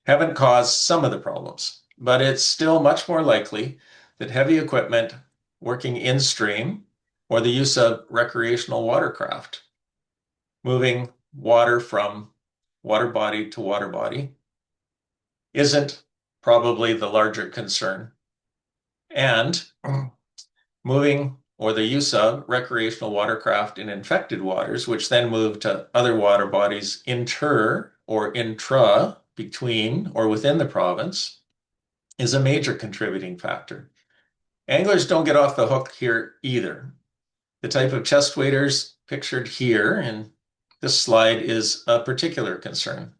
haven't caused some of the problems. But it's still much more likely that heavy equipment working in stream or the use of recreational watercraft, moving water from water body to water body, isn't probably the larger concern. And moving or the use of recreational watercraft in infected waters, which then move to other water bodies inter or intra, between or within the province, is a major contributing factor. Anglers don't get off the hook here either. The type of chest waders pictured here in this slide is a particular concern.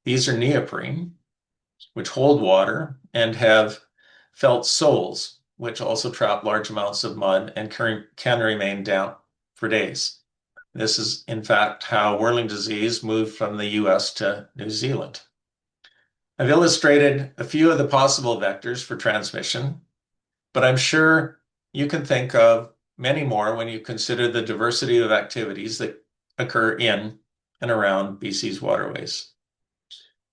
These are neoprene, which hold water and have felt soles, which also trap large amounts of mud and can remain damp for days. This is, in fact, how whirling disease moved from the US to New Zealand. I've illustrated a few of the possible vectors for transmission, but I'm sure you can think of many more when you consider the diversity of activities that occur in and around BC's waterways.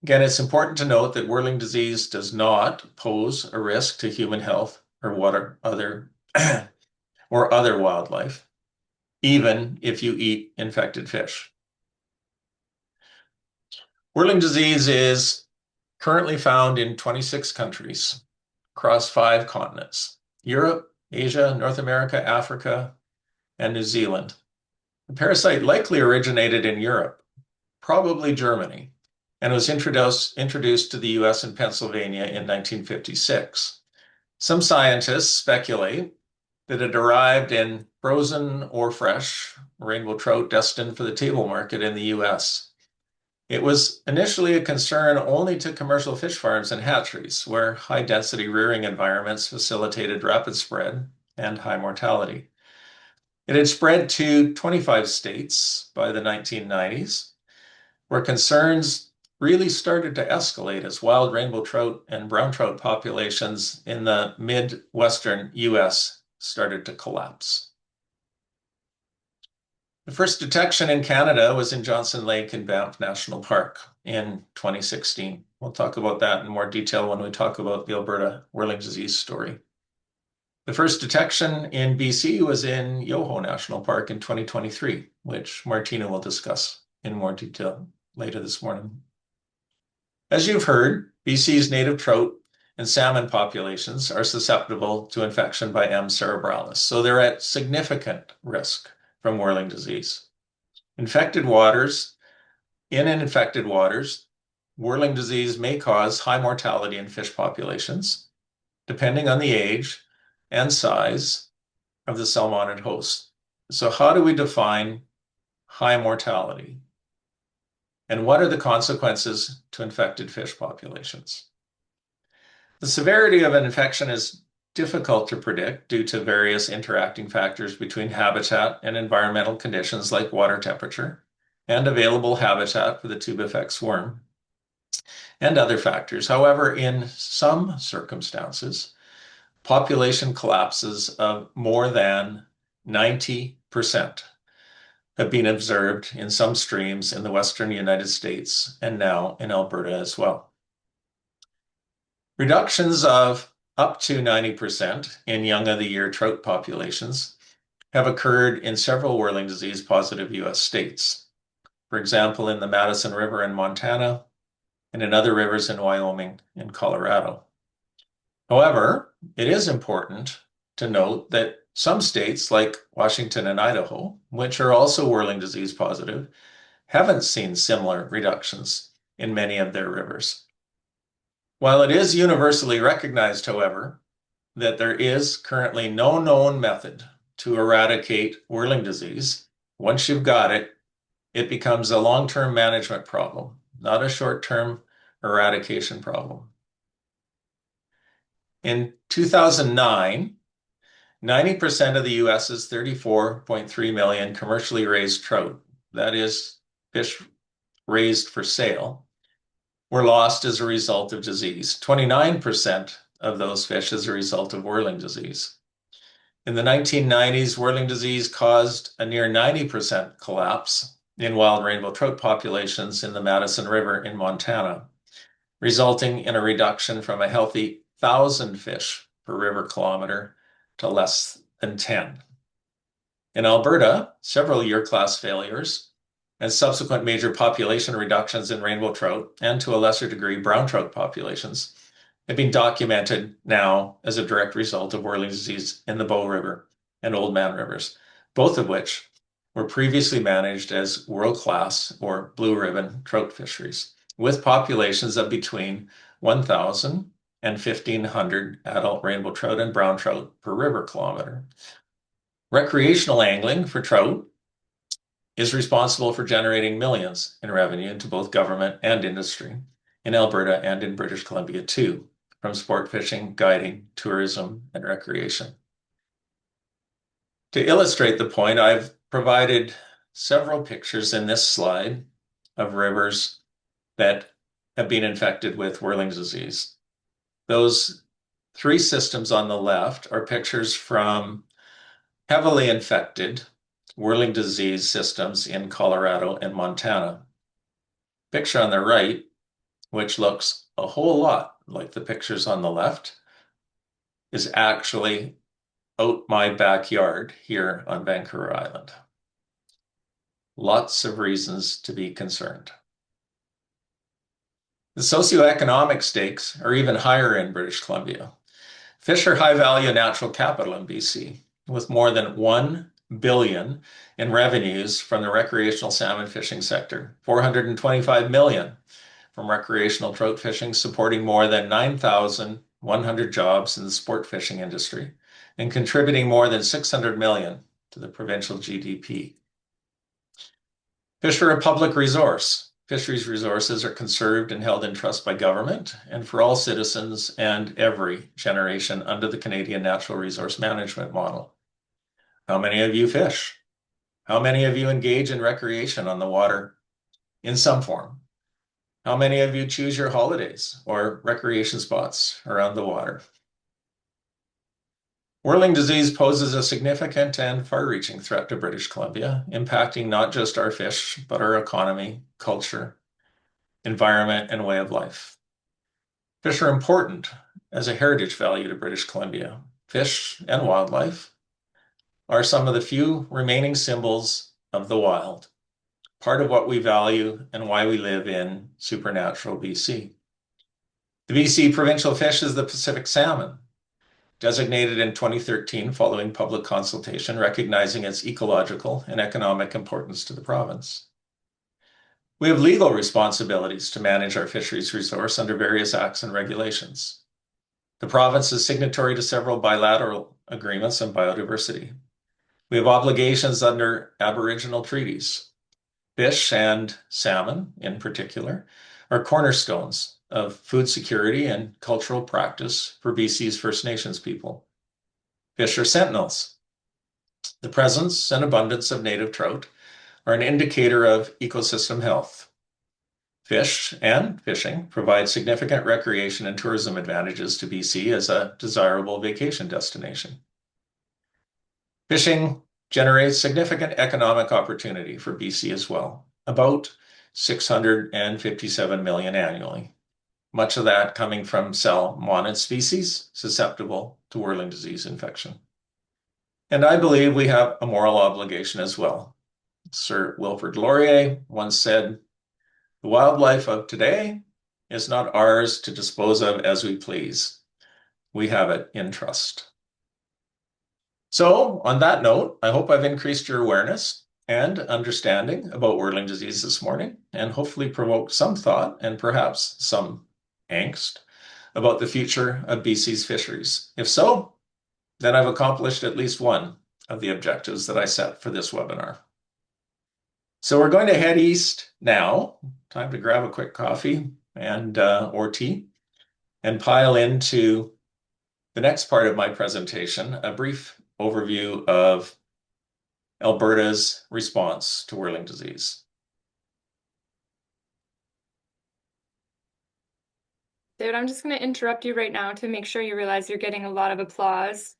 Again, it's important to note that whirling disease does not pose a risk to human health or other wildlife, even if you eat infected fish. Whirling disease is currently found in 26 countries across 5 continents: Europe, Asia, North America, Africa, and New Zealand. The parasite likely originated in Europe, probably Germany, and was introduced to the US and Pennsylvania in 1956. Some scientists speculate that it arrived in frozen or fresh rainbow trout destined for the table market in the US. It was initially a concern only to commercial fish farms and hatcheries, where high-density rearing environments facilitated rapid spread and high mortality. It had spread to 25 states by the 1990s, where concerns really started to escalate as wild rainbow trout and brown trout populations in the Midwestern US started to collapse. The first detection in Canada was in Johnson Lake in Banff National Park in 2016. We'll talk about that in more detail when we talk about the Alberta whirling disease story. The first detection in BC was in Yoho National Park in 2023, which Martina will discuss in more detail later this morning. As you've heard, BC's native trout and salmon populations are susceptible to infection by M. cerebralis, so they're at significant risk from whirling disease. In infected waters, whirling disease may cause high mortality in fish populations, depending on the age and size of the salmonid host. So how do we define high mortality? And what are the consequences to infected fish populations? The severity of an infection is difficult to predict due to various interacting factors between habitat and environmental conditions like water temperature and available habitat for the tubifex worm and other factors. However, in some circumstances, population collapses of more than 90% have been observed in some streams in the western United States and now in Alberta as well. Reductions of up to 90% in young of the year trout populations have occurred in several whirling disease positive US states. For example, in the Madison River in Montana and in other rivers in Wyoming and Colorado. However, it is important to note that some states like Washington and Idaho, which are also whirling disease positive, haven't seen similar reductions in many of their rivers. While it is universally recognized, however, that there is currently no known method to eradicate whirling disease, once you've got it, it becomes a long-term management problem, not a short-term eradication problem. In 2009, 90% of the US's 34.3 million commercially raised trout, that is, fish raised for sale, were lost as a result of disease. 29% of those fish as a result of whirling disease. In the 1990s, whirling disease caused a near 90% collapse in wild rainbow trout populations in the Madison River in Montana, resulting in a reduction from a healthy 1,000 fish per river kilometer to less than 10. In Alberta, several year class failures and subsequent major population reductions in rainbow trout, and to a lesser degree brown trout populations, have been documented now as a direct result of whirling disease in the Bow River and Old Man Rivers, both of which were previously managed as world-class or blue ribbon trout fisheries, with populations of between 1,000 and 1,500 adult rainbow trout and brown trout per river kilometer. Recreational angling for trout is responsible for generating millions in revenue to both government and industry in Alberta and in British Columbia too, from sport fishing, guiding, tourism, and recreation. To illustrate the point, I've provided several pictures in this slide of rivers that have been infected with whirling disease. Those three systems on the left are pictures from heavily infected whirling disease systems in Colorado and Montana. Picture on the right, which looks a whole lot like the pictures on the left, is actually out my backyard here on Vancouver Island. Lots of reasons to be concerned. The socioeconomic stakes are even higher in British Columbia. Fish are high-value natural capital in BC, with more than $1 billion in revenues from the recreational salmon fishing sector, $425 million from recreational trout fishing, supporting more than 9,100 jobs in the sport fishing industry, and contributing more than $600 million to the provincial GDP. Fish are a public resource. Fisheries resources are conserved and held in trust by government and for all citizens and every generation under the Canadian Natural Resource Management Model. How many of you fish? How many of you engage in recreation on the water in some form? How many of you choose your holidays or recreation spots around the water? Whirling disease poses a significant and far-reaching threat to British Columbia, impacting not just our fish, but our economy, culture, environment, and way of life. Fish are important as a heritage value to British Columbia. Fish and wildlife are some of the few remaining symbols of the wild, part of what we value and why we live in supernatural BC. The BC provincial fish is the Pacific salmon, designated in 2013 following public consultation, recognizing its ecological and economic importance to the province. We have legal responsibilities to manage our fisheries resource under various acts and regulations. The province is signatory to several bilateral agreements on biodiversity. We have obligations under Aboriginal treaties. Fish and salmon, in particular, are cornerstones of food security and cultural practice for BC's First Nations people. Fish are sentinels. The presence and abundance of native trout are an indicator of ecosystem health. Fish and fishing provide significant recreation and tourism advantages to BC as a desirable vacation destination. Fishing generates significant economic opportunity for BC as well, about 657 million annually. Much of that coming from salmonid species susceptible to whirling disease infection. And I believe we have a moral obligation as well. Sir Wilfrid Laurier once said, "The wildlife of today is not ours to dispose of as we please. We have it in trust." So, on that note, I hope I've increased your awareness and understanding about whirling disease this morning, and hopefully provoked some thought and perhaps some angst about the future of BC's fisheries. If so, then I've accomplished at least one of the objectives that I set for this webinar. So we're going to head east now. Time to grab a quick coffee and or tea and pile into the next part of my presentation, a brief overview of Alberta's response to whirling disease. David, I'm just going to interrupt you right now to make sure you realize you're getting a lot of applause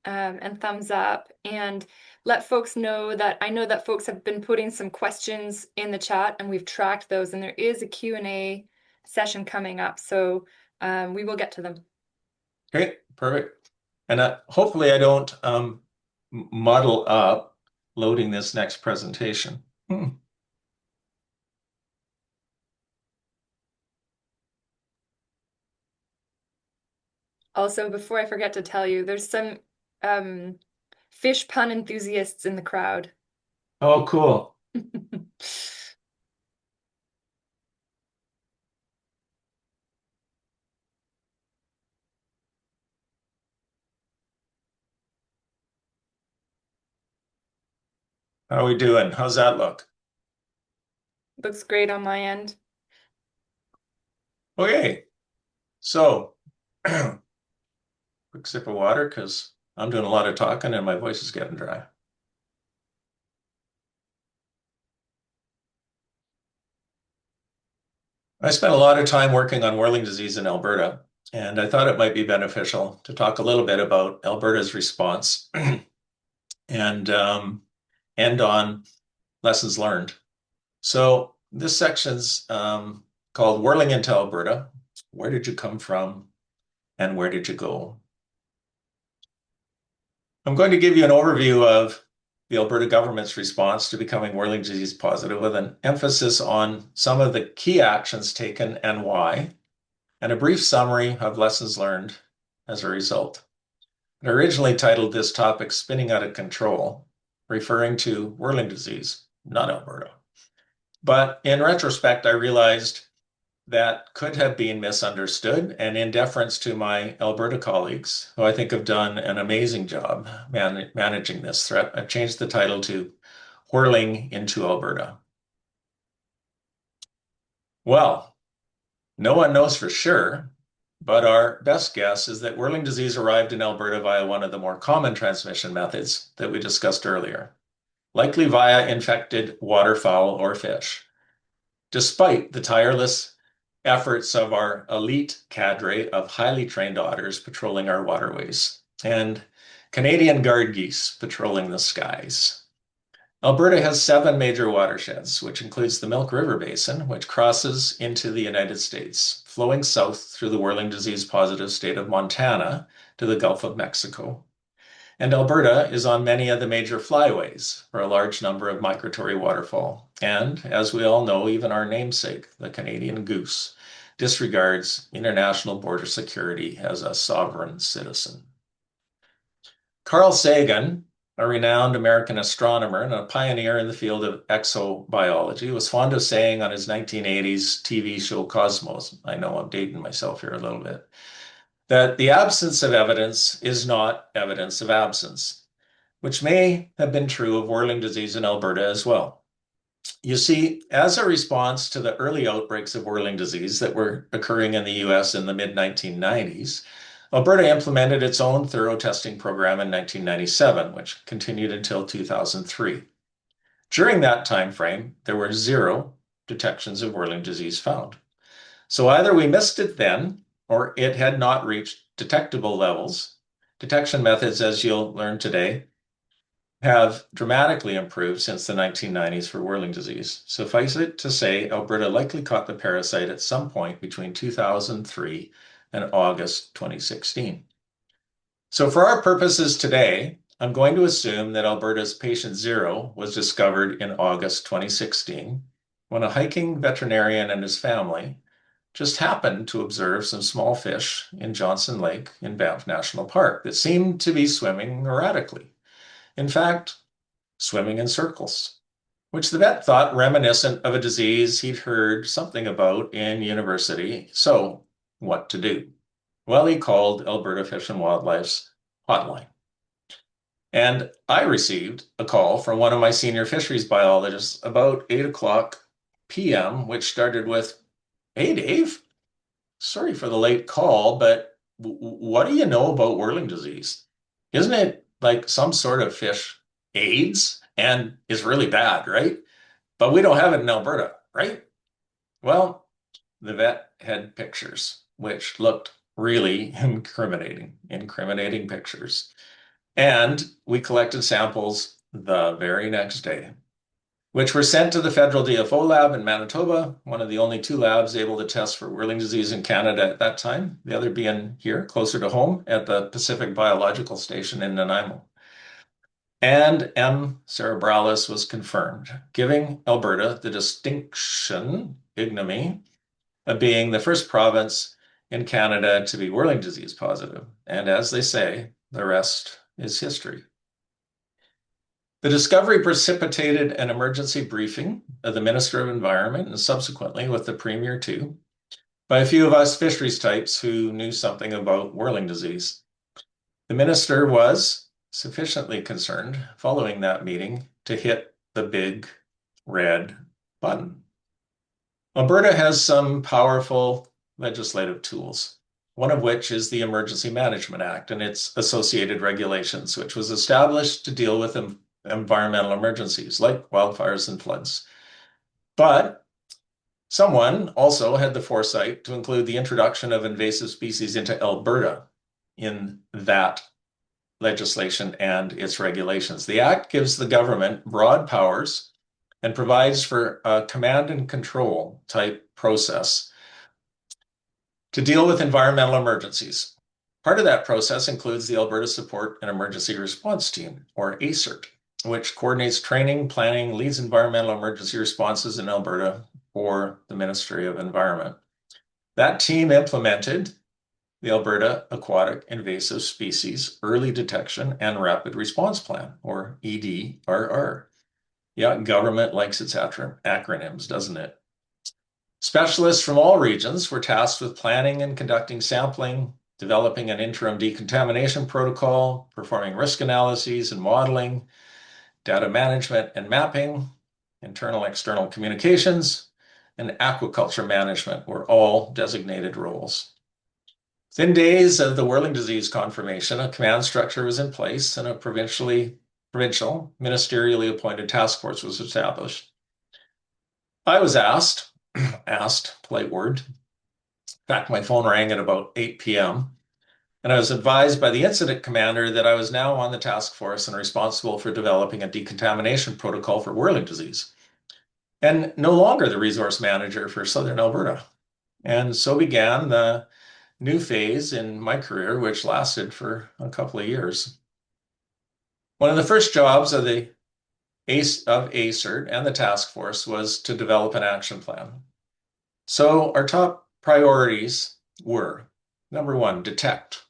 and thumbs up, and let folks know that I know that folks have been putting some questions in the chat, and we've tracked those, and there is a Q&A session coming up, so we will get to them. Great, perfect. And hopefully I don't muddle up loading this next presentation. Also, before I forget to tell you, there's some fish pun enthusiasts in the crowd. Oh, cool. How are we doing? How's that look? Looks great on my end. Okay, so quick sip of water because I'm doing a lot of talking and my voice is getting dry. I spent a lot of time working on whirling disease in Alberta, and I thought it might be beneficial to talk a little bit about Alberta's response and end on lessons learned. So this section's called Whirling into Alberta. Where did you come from and where did you go? I'm going to give you an overview of the Alberta government's response to becoming whirling disease positive with an emphasis on some of the key actions taken and why, and a brief summary of lessons learned as a result. I originally titled this topic Spinning Out of Control, referring to whirling disease, not Alberta. But in retrospect, I realized that could have been misunderstood, and in deference to my Alberta colleagues, who I think have done an amazing job managing this threat, I've changed the title to Whirling into Alberta. Well, no one knows for sure, but our best guess is that whirling disease arrived in Alberta via one of the more common transmission methods that we discussed earlier, likely via infected waterfowl or fish. Despite the tireless efforts of our elite cadre of highly trained otters patrolling our waterways and Canadian guard geese patrolling the skies. Alberta has 7 major watersheds, which includes the Milk River Basin, which crosses into the United States, flowing south through the whirling disease positive state of Montana to the Gulf of Mexico. And Alberta is on many of the major flyways for a large number of migratory waterfowl. And as we all know, even our namesake, the Canadian goose, disregards international border security as a sovereign citizen. Carl Sagan, a renowned American astronomer and a pioneer in the field of exobiology, was fond of saying on his 1980s TV show Cosmos, I know I'm dating myself here a little bit, that the absence of evidence is not evidence of absence, which may have been true of whirling disease in Alberta as well. You see, as a response to the early outbreaks of whirling disease that were occurring in the US in the mid-1990s, Alberta implemented its own thorough testing program in 1997, which continued until 2003. During that time frame, there were 0 detections of whirling disease found. So either we missed it then, or it had not reached detectable levels. Detection methods, as you'll learn today, have dramatically improved since the 1990s for whirling disease. Suffice it to say, Alberta likely caught the parasite at some point between 2003 and August 2016. So for our purposes today, I'm going to assume that Alberta's patient 0 was discovered in August 2016 when a hiking veterinarian and his family just happened to observe some small fish in Johnson Lake in Banff National Park that seemed to be swimming erratically. In fact, swimming in circles, which the vet thought reminiscent of a disease he'd heard something about in university. So, what to do? Well, he called Alberta Fish and Wildlife's hotline. And I received a call from one of my senior fisheries biologists about 8 p.m., which started with, "Hey, Dave, sorry for the late call, but what do you know about whirling disease? Isn't it like some sort of fish AIDS and is really bad, right? But we don't have it in Alberta, right?" Well, the vet had pictures, which looked really incriminating pictures. And we collected samples the very next day, which were sent to the federal DFO lab in Manitoba, one of the only 2 labs able to test for whirling disease in Canada at that time, the other being here, closer to home, at the Pacific Biological Station in Nanaimo. And M. cerebralis was confirmed, giving Alberta the ignominy, of being the first province in Canada to be whirling disease positive. And as they say, the rest is history. The discovery precipitated an emergency briefing of the Minister of Environment and subsequently with the Premier too, by a few of us fisheries types who knew something about whirling disease. The Minister was sufficiently concerned following that meeting to hit the big red button. Alberta has some powerful legislative tools, one of which is the Emergency Management Act and its associated regulations, which was established to deal with environmental emergencies like wildfires and floods. But someone also had the foresight to include the introduction of invasive species into Alberta in that legislation and its regulations. The Act gives the government broad powers and provides for a command and control type process to deal with environmental emergencies. Part of that process includes the Alberta Support and Emergency Response Team, or ASERT, which coordinates training, planning, leads environmental emergency responses in Alberta for the Ministry of Environment. That team implemented the Alberta Aquatic Invasive Species Early Detection and Rapid Response Plan, or EDRR. Yeah, government likes its acronyms, doesn't it? Specialists from all regions were tasked with planning and conducting sampling, developing an interim decontamination protocol, performing risk analyses and modeling, data management and mapping, internal external communications, and aquaculture management were all designated roles. Within days of the Whirling disease confirmation, a command structure was in place and a provincial ministerially appointed task force was established. I was asked, polite word. In fact, my phone rang at about 8 p.m. and I was advised by the incident commander that I was now on the task force and responsible for developing a decontamination protocol for Whirling disease, and no longer the resource manager for Southern Alberta. And so began the new phase in my career, which lasted for a couple of years. One of the first jobs of ACERT and the task force was to develop an action plan. So our top priorities were, number one, detect.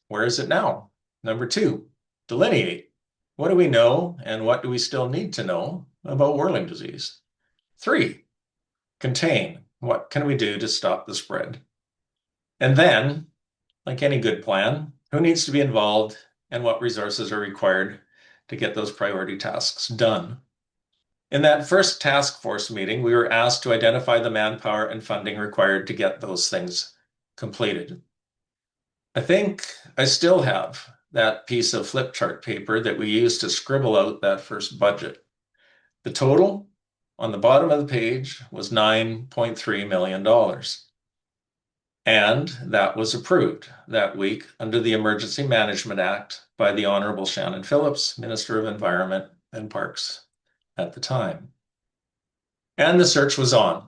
Where is it now? Number two, delineate. What do we know and what do we still need to know about Whirling disease? Three, contain. What can we do to stop the spread? And then, like any good plan, who needs to be involved and what resources are required to get those priority tasks done? In that first task force meeting, we were asked to identify the manpower and funding required to get those things completed. I think I still have that piece of flip chart paper that we used to scribble out that first budget. The total on the bottom of the page was $9.3 million. And that was approved that week under the Emergency Management Act by the Honorable Shannon Phillips, Minister of Environment and Parks at the time. And the search was on.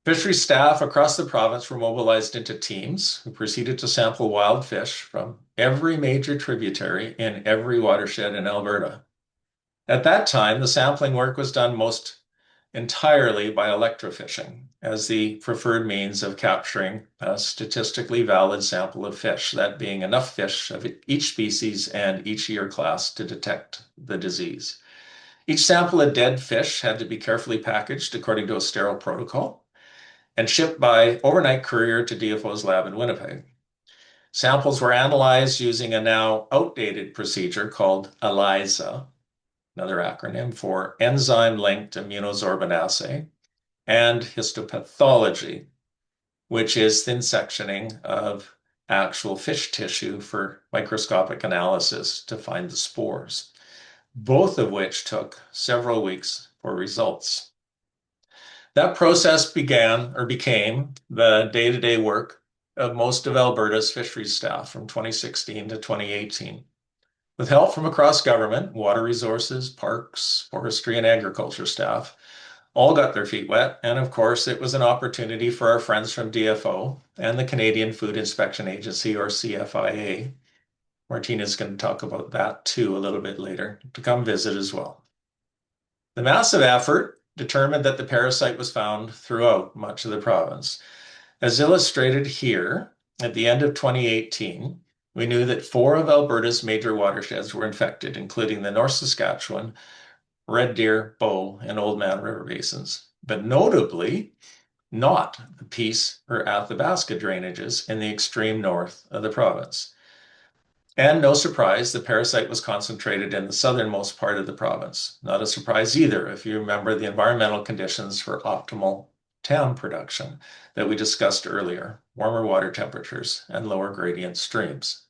Fisheries staff across the province were mobilized into teams who proceeded to sample wild fish from every major tributary in every watershed in Alberta. At that time, the sampling work was done most entirely by electrofishing as the preferred means of capturing a statistically valid sample of fish, that being enough fish of each species and each year class to detect the disease. Each sample of dead fish had to be carefully packaged according to a sterile protocol and shipped by overnight courier to DFO's lab in Winnipeg. Samples were analyzed using a now outdated procedure called ELISA, another acronym for enzyme-linked immunosorbent assay, and histopathology, which is thin sectioning of actual fish tissue for microscopic analysis to find the spores, both of which took several weeks for results. That process became the day-to-day work of most of Alberta's fisheries staff from 2016 to 2018. With help from across government, water resources, parks, forestry, and agriculture staff, all got their feet wet. And of course, it was an opportunity for our friends from DFO and the Canadian Food Inspection Agency, or CFIA. Martina's going to talk about that too a little bit later, to come visit as well. The massive effort determined that the parasite was found throughout much of the province. As illustrated here, at the end of 2018, we knew that 4 of Alberta's major watersheds were infected, including the North Saskatchewan, Red Deer, Bow, and Oldman River basins, but notably not the Peace or Athabasca drainages in the extreme north of the province. And no surprise, the parasite was concentrated in the southernmost part of the province. Not a surprise either, if you remember the environmental conditions for optimal TAM production that we discussed earlier, warmer water temperatures and lower gradient streams,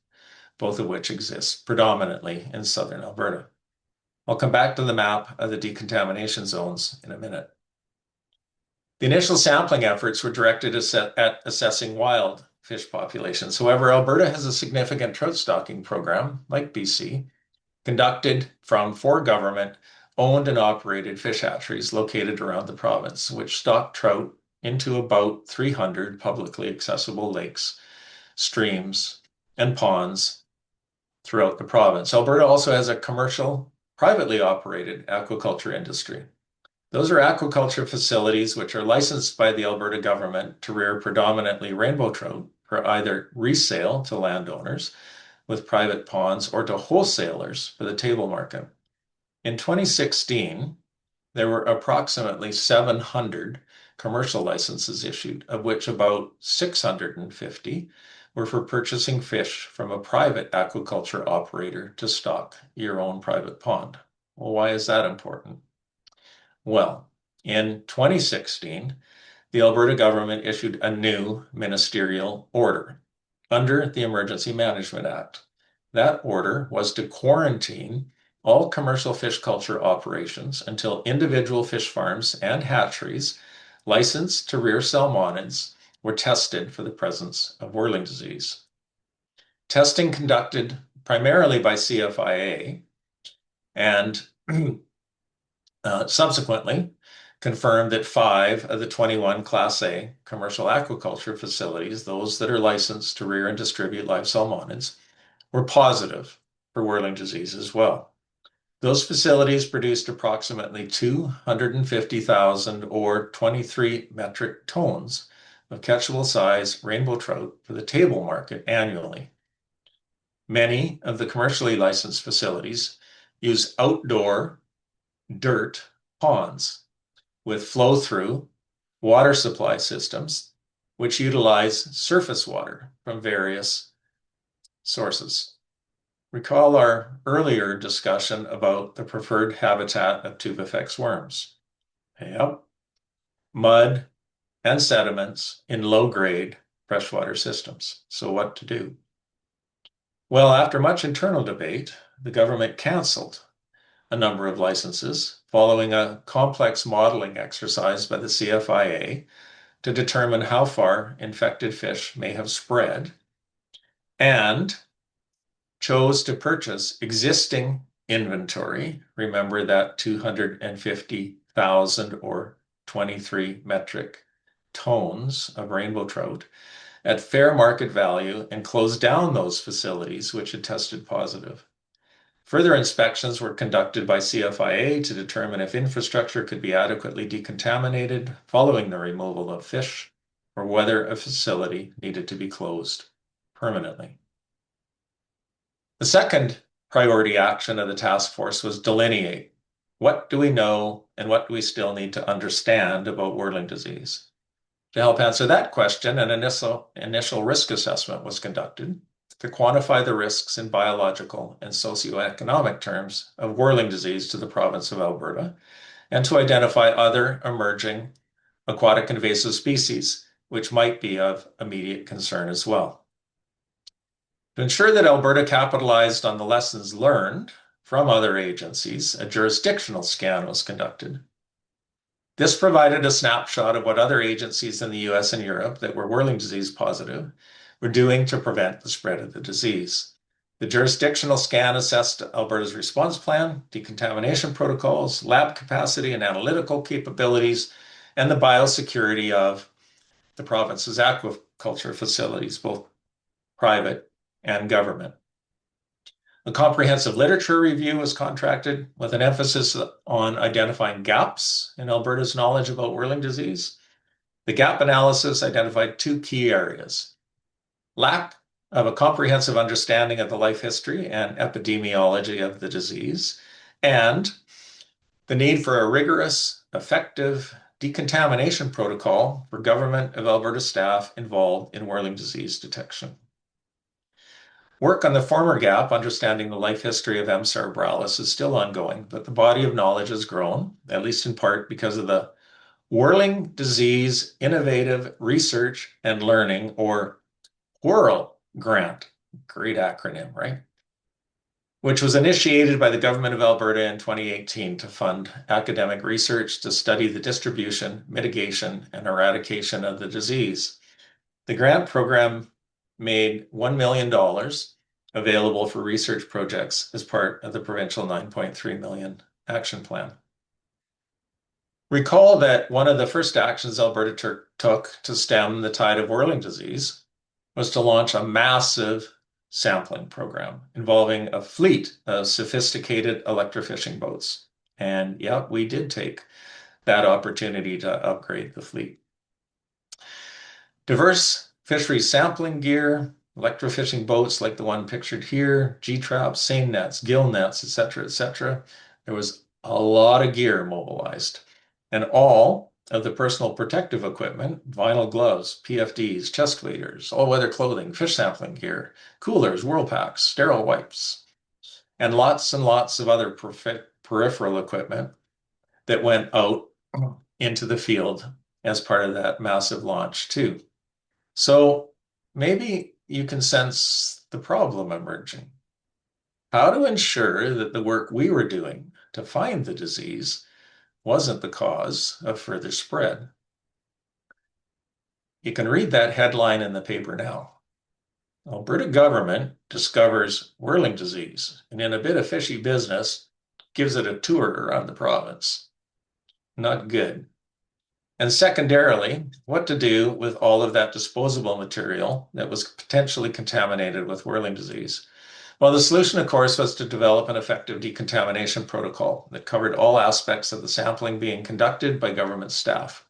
both of which exist predominantly in southern Alberta. I'll come back to the map of the decontamination zones in a minute. The initial sampling efforts were directed at assessing wild fish populations. However, Alberta has a significant trout stocking program, like BC, conducted from 4 government-owned and operated fish hatcheries located around the province, which stock trout into about 300 publicly accessible lakes, streams, and ponds throughout the province. Alberta also has a commercial, privately operated aquaculture industry. Those are aquaculture facilities which are licensed by the Alberta government to rear predominantly rainbow trout for either resale to landowners with private ponds or to wholesalers for the table market. In 2016, there were approximately 700 commercial licenses issued, of which about 650 were for purchasing fish from a private aquaculture operator to stock your own private pond. Well, why is that important? Well, in 2016, the Alberta government issued a new ministerial order under the Emergency Management Act. That order was to quarantine all commercial fish culture operations until individual fish farms and hatcheries licensed to rear salmonids were tested for the presence of whirling disease. Testing conducted primarily by CFIA and subsequently confirmed that 5 of the 21 Class A commercial aquaculture facilities, those that are licensed to rear and distribute live salmonids, were positive for whirling disease as well. Those facilities produced approximately 250,000 or 23 metric tons of catchable size rainbow trout for the table market annually. Many of the commercially licensed facilities use outdoor dirt ponds with flow-through water supply systems, which utilize surface water from various sources. Recall our earlier discussion about the preferred habitat of tubifex worms. Yep. Mud and sediments in low-grade freshwater systems. So what to do? Well, after much internal debate, the government canceled a number of licenses following a complex modeling exercise by the CFIA to determine how far infected fish may have spread, and chose to purchase existing inventory. Remember that 250,000 or 23 metric tons of rainbow trout at fair market value and close down those facilities which had tested positive. Further inspections were conducted by CFIA to determine if infrastructure could be adequately decontaminated following the removal of fish, or whether a facility needed to be closed permanently. The second priority action of the task force was delineate what do we know and what do we still need to understand about whirling disease. To help answer that question, an initial risk assessment was conducted to quantify the risks in biological and socioeconomic terms of whirling disease to the province of Alberta, and to identify other emerging aquatic invasive species, which might be of immediate concern as well. To ensure that Alberta capitalized on the lessons learned from other agencies, a jurisdictional scan was conducted. This provided a snapshot of what other agencies in the US and Europe that were whirling disease positive were doing to prevent the spread of the disease. The jurisdictional scan assessed Alberta's response plan, decontamination protocols, lab capacity and analytical capabilities, and the biosecurity of the province's aquaculture facilities, both private and government. A comprehensive literature review was contracted with an emphasis on identifying gaps in Alberta's knowledge about whirling disease. The gap analysis identified 2 key areas: lack of a comprehensive understanding of the life history and epidemiology of the disease, and the need for a rigorous, effective decontamination protocol for Government of Alberta staff involved in whirling disease detection. Work on the former gap, understanding the life history of M. cerebralis, is still ongoing, but the body of knowledge has grown, at least in part because of the Whirling Disease Innovative Research and Learning, or Whirl grant, great acronym, right? Which was initiated by the Government of Alberta in 2018 to fund academic research to study the distribution, mitigation, and eradication of the disease. The grant program made $1 million available for research projects as part of the provincial $9.3 million action plan. Recall that one of the first actions Alberta took to stem the tide of whirling disease was to launch a massive sampling program involving a fleet of sophisticated electrofishing boats. And yeah, we did take that opportunity to upgrade the fleet. Diverse fisheries sampling gear, electrofishing boats like the one pictured here, G-traps, seine nets, gill nets, etc., etc. There was a lot of gear mobilized, and all of the personal protective equipment, vinyl gloves, PFDs, chest waders, all-weather clothing, fish sampling gear, coolers, whirl packs, sterile wipes, and lots of other peripheral equipment that went out into the field as part of that massive launch too. So maybe you can sense the problem emerging. How to ensure that the work we were doing to find the disease wasn't the cause of further spread. You can read that headline in the paper now. Alberta government discovers whirling disease and in a bit of fishy business gives it a tour around the province. Not good. And secondarily, what to do with all of that disposable material that was potentially contaminated with whirling disease. Well, the solution, of course, was to develop an effective decontamination protocol that covered all aspects of the sampling being conducted by government staff.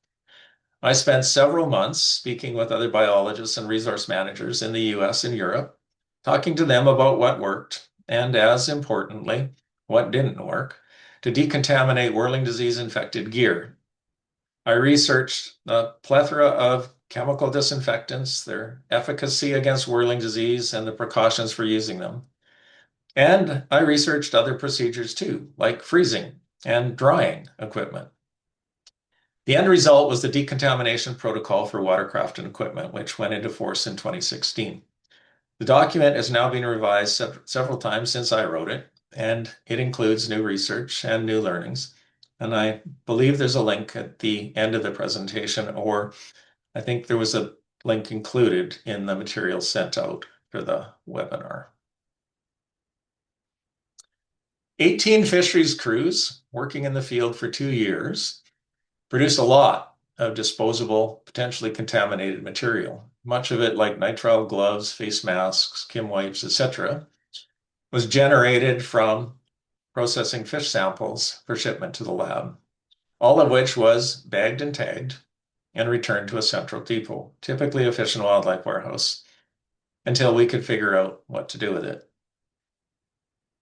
I spent several months speaking with other biologists and resource managers in the US and Europe, talking to them about what worked, and as importantly, what didn't work, to decontaminate whirling disease-infected gear. I researched a plethora of chemical disinfectants, their efficacy against whirling disease, and the precautions for using them. And I researched other procedures too, like freezing and drying equipment. The end result was the decontamination protocol for watercraft and equipment, which went into force in 2016. The document has now been revised several times since I wrote it, and it includes new research and new learnings. And I believe there's a link at the end of the presentation, or I think there was a link included in the material sent out for the webinar. 18 fisheries crews working in the field for 2 years produce a lot of disposable, potentially contaminated material. Much of it, like nitrile gloves, face masks, Kim wipes, etc., was generated from processing fish samples for shipment to the lab, all of which was bagged and tagged and returned to a central depot, typically a fish and wildlife warehouse, until we could figure out what to do with it.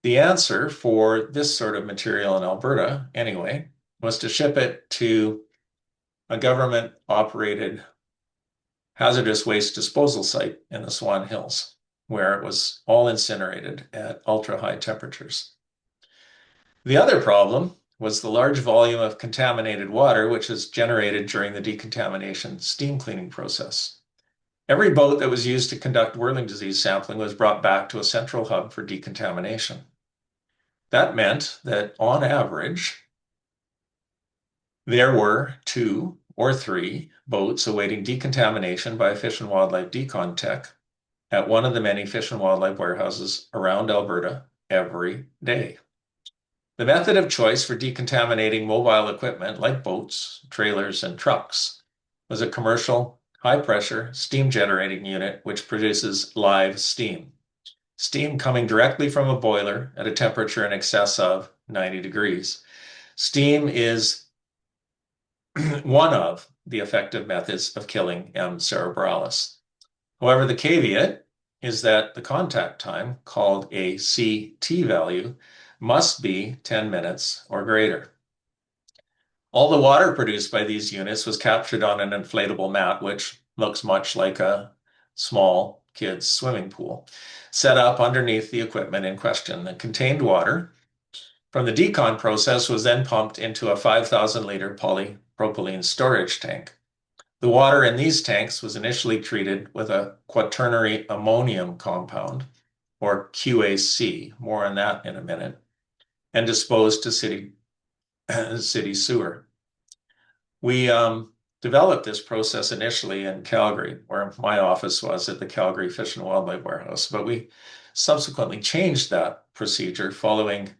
The answer for this sort of material in Alberta, anyway, was to ship it to a government-operated hazardous waste disposal site in the Swan Hills, where it was all incinerated at ultra-high temperatures. The other problem was the large volume of contaminated water which is generated during the decontamination steam cleaning process. Every boat that was used to conduct whirling disease sampling was brought back to a central hub for decontamination. That meant that, on average, there were 2 or 3 boats awaiting decontamination by a Fish and Wildlife decon tech at one of the many fish and wildlife warehouses around Alberta every day. The method of choice for decontaminating mobile equipment like boats, trailers, and trucks was a commercial, high-pressure steam generating unit which produces live steam. Steam coming directly from a boiler at a temperature in excess of 90 degrees. Steam is one of the effective methods of killing M. cerebralis. However, the caveat is that the contact time, called a CT value, must be 10 minutes or greater. All the water produced by these units was captured on an inflatable mat, which looks much like a small kid's swimming pool, set up underneath the equipment in question. The contained water from the decon process was then pumped into a 5,000-liter polypropylene storage tank. The water in these tanks was initially treated with a quaternary ammonium compound, or QAC, more on that in a minute, and disposed to city sewer. We developed this process initially in Calgary, where my office was at the Calgary Fish and Wildlife Warehouse, but we subsequently changed that procedure following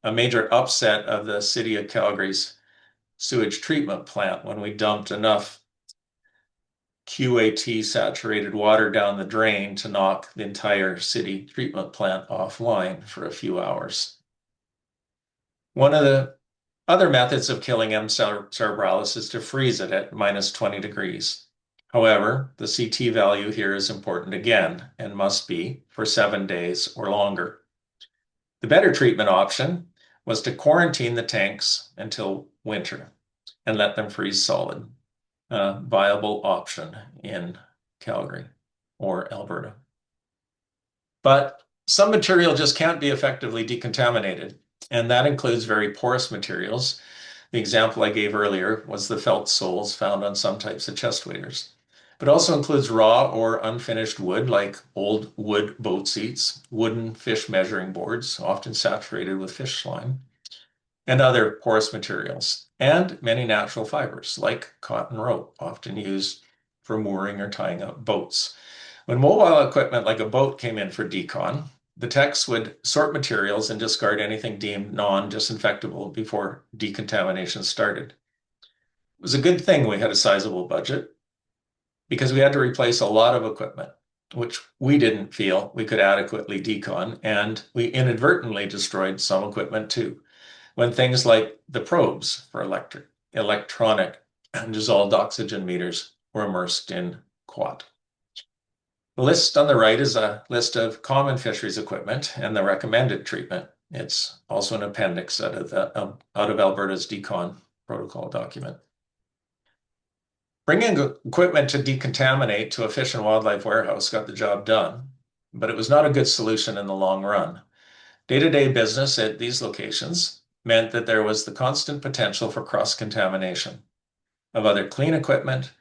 a major upset of the city of Calgary's sewage treatment plant when we dumped enough QAT saturated water down the drain to knock the entire city treatment plant offline for a few hours. One of the other methods of killing M. cerebralis is to freeze it at minus 20 degrees. However, the CT value here is important again and must be for 7 days or longer. The better treatment option was to quarantine the tanks until winter. and let them freeze solid. A viable option in Calgary or Alberta. But some material just can't be effectively decontaminated, and that includes very porous materials. The example I gave earlier was the felt soles found on some types of chest waders. But also includes raw or unfinished wood like old wood boat seats, wooden fish measuring boards, often saturated with fish slime, and other porous materials, and many natural fibers like cotton rope, often used for mooring or tying up boats. When mobile equipment like a boat came in for decon, the techs would sort materials and discard anything deemed non-disinfectable before decontamination started. It was a good thing we had a sizable budget because we had to replace a lot of equipment, which we didn't feel we could adequately decon, and we inadvertently destroyed some equipment too. When things like the probes for electronic dissolved oxygen meters were immersed in quat. The list on the right is a list of common fisheries equipment and the recommended treatment. It's also an appendix out of Alberta's decon protocol document. Bringing equipment to decontaminate to a fish and wildlife warehouse got the job done, but it was not a good solution in the long run. Day-to-day business at these locations meant that there was the constant potential for cross-contamination of other clean equipment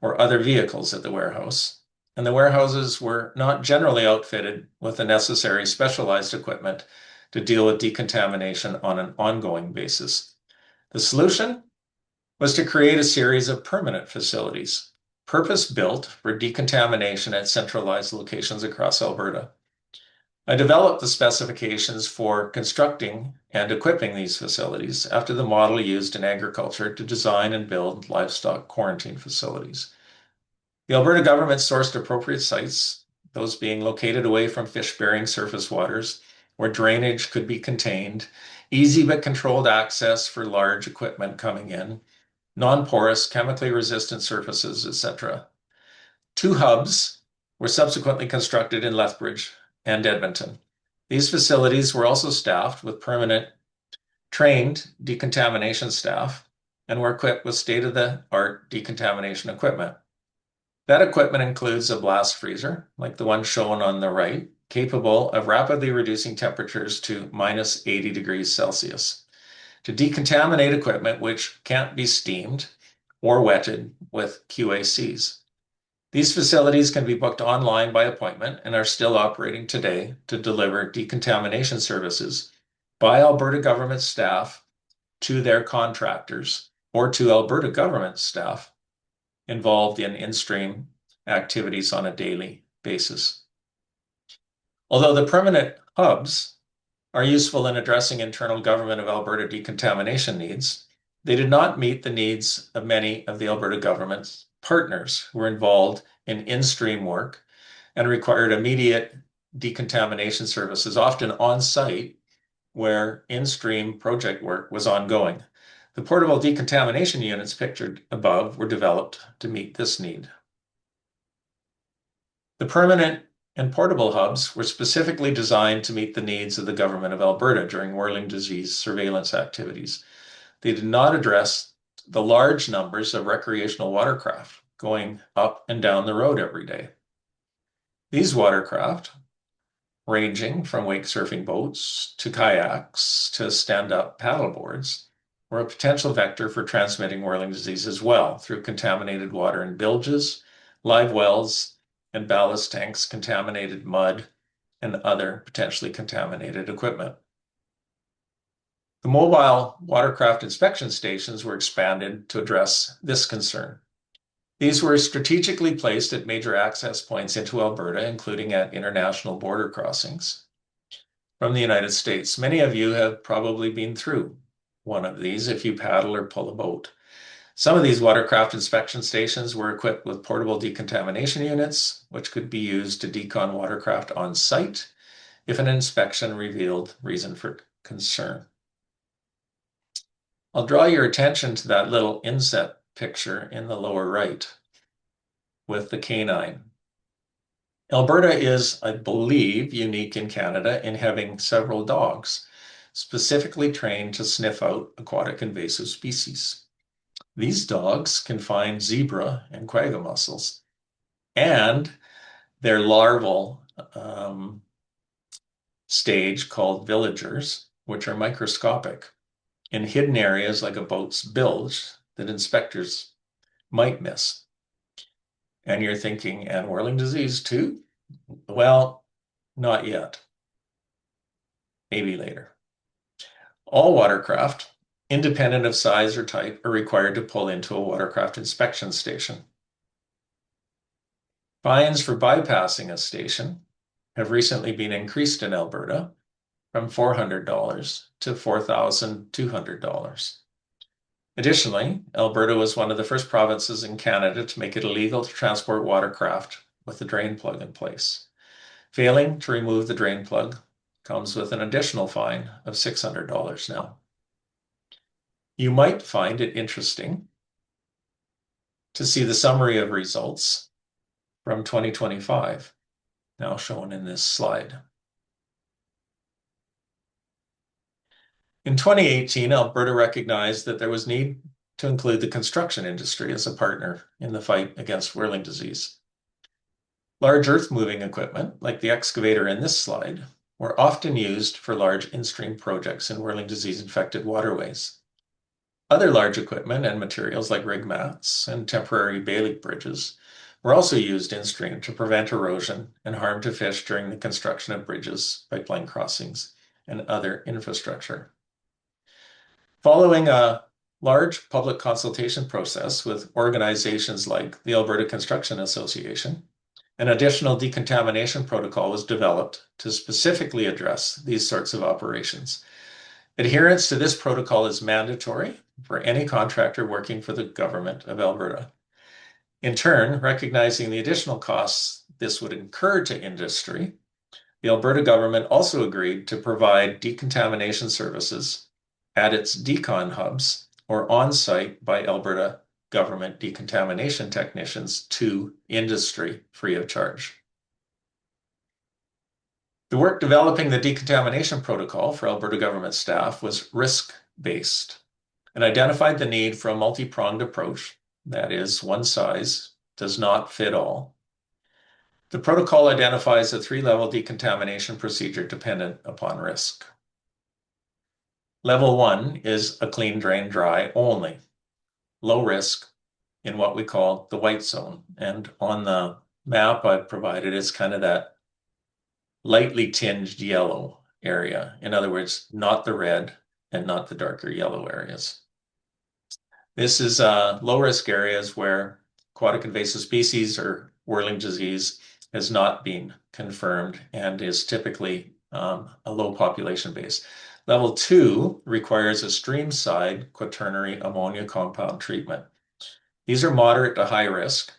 or other vehicles at the warehouse, and the warehouses were not generally outfitted with the necessary specialized equipment to deal with decontamination on an ongoing basis. The solution was to create a series of permanent facilities, purpose-built for decontamination at centralized locations across Alberta. I developed the specifications for constructing and equipping these facilities after the model used in agriculture to design and build livestock quarantine facilities. The Alberta government sourced appropriate sites, those being located away from fish-bearing surface waters, where drainage could be contained, easy but controlled access for large equipment coming in, non-porous, chemically resistant surfaces, etc. 2 hubs were subsequently constructed in Lethbridge and Edmonton. These facilities were also staffed with permanent trained decontamination staff and were equipped with state-of-the-art decontamination equipment. That equipment includes a blast freezer, like the one shown on the right, capable of rapidly reducing temperatures to minus 80 degrees Celsius, to decontaminate equipment which can't be steamed or wetted with QACs. These facilities can be booked online by appointment and are still operating today to deliver decontamination services by Alberta government staff to their contractors or to Alberta government staff involved in in-stream activities on a daily basis. Although the permanent hubs are useful in addressing internal government of Alberta decontamination needs, they did not meet the needs of many of the Alberta government's partners who were involved in-stream work and required immediate decontamination services, often on site where in-stream project work was ongoing. The portable decontamination units pictured above were developed to meet this need. The permanent and portable hubs were specifically designed to meet the needs of the government of Alberta during whirling disease surveillance activities. They did not address the large numbers of recreational watercraft going up and down the road every day. These watercraft, ranging from wake surfing boats to kayaks to stand-up paddleboards, were a potential vector for transmitting whirling disease as well through contaminated water in bilges, live wells, and ballast tanks, contaminated mud, and other potentially contaminated equipment. The mobile watercraft inspection stations were expanded to address this concern. These were strategically placed at major access points into Alberta, including at international border crossings from the United States. Many of you have probably been through one of these if you paddle or pull a boat. Some of these watercraft inspection stations were equipped with portable decontamination units, which could be used to decon watercraft on site if an inspection revealed reason for concern. I'll draw your attention to that little inset picture in the lower right with the canine. Alberta is, I believe, unique in Canada in having several dogs specifically trained to sniff out aquatic invasive species. These dogs can find zebra and quagga mussels, and their larval stage called villagers, which are microscopic in hidden areas like a boat's bilge that inspectors might miss. And you're thinking, and whirling disease too? Well, not yet. Maybe later. All watercraft, independent of size or type, are required to pull into a watercraft inspection station. Fines for bypassing a station have recently been increased in Alberta from $400 to $4,200. Additionally, Alberta was one of the first provinces in Canada to make it illegal to transport watercraft with the drain plug in place. Failing to remove the drain plug comes with an additional fine of $600 now. You might find it interesting to see the summary of results from 2025, now shown in this slide. In 2018, Alberta recognized that there was need to include the construction industry as a partner in the fight against whirling disease. Large earth-moving equipment, like the excavator in this slide, were often used for large in-stream projects in whirling disease-infected waterways. Other large equipment and materials like rig mats and temporary bailey bridges were also used in-stream to prevent erosion and harm to fish during the construction of bridges, pipeline crossings, and other infrastructure. Following a large public consultation process with organizations like the Alberta Construction Association, an additional decontamination protocol was developed to specifically address these sorts of operations. Adherence to this protocol is mandatory for any contractor working for the government of Alberta. In turn, recognizing the additional costs this would incur to industry, the Alberta government also agreed to provide decontamination services at its decon hubs or on-site by Alberta government decontamination technicians to industry free of charge. The work developing the decontamination protocol for Alberta government staff was risk-based and identified the need for a multi-pronged approach, that is, one size does not fit all. The protocol identifies a three-level decontamination procedure dependent upon risk. Level 1 is a clean drain dry only, low risk in what we call the white zone. And on the map I've provided, it's kind of that lightly tinged yellow area. In other words, not the red and not the darker yellow areas. This is low risk areas where aquatic invasive species or whirling disease has not been confirmed and is typically a low population base. Level 2 requires a stream-side quaternary ammonia compound treatment. These are moderate to high risk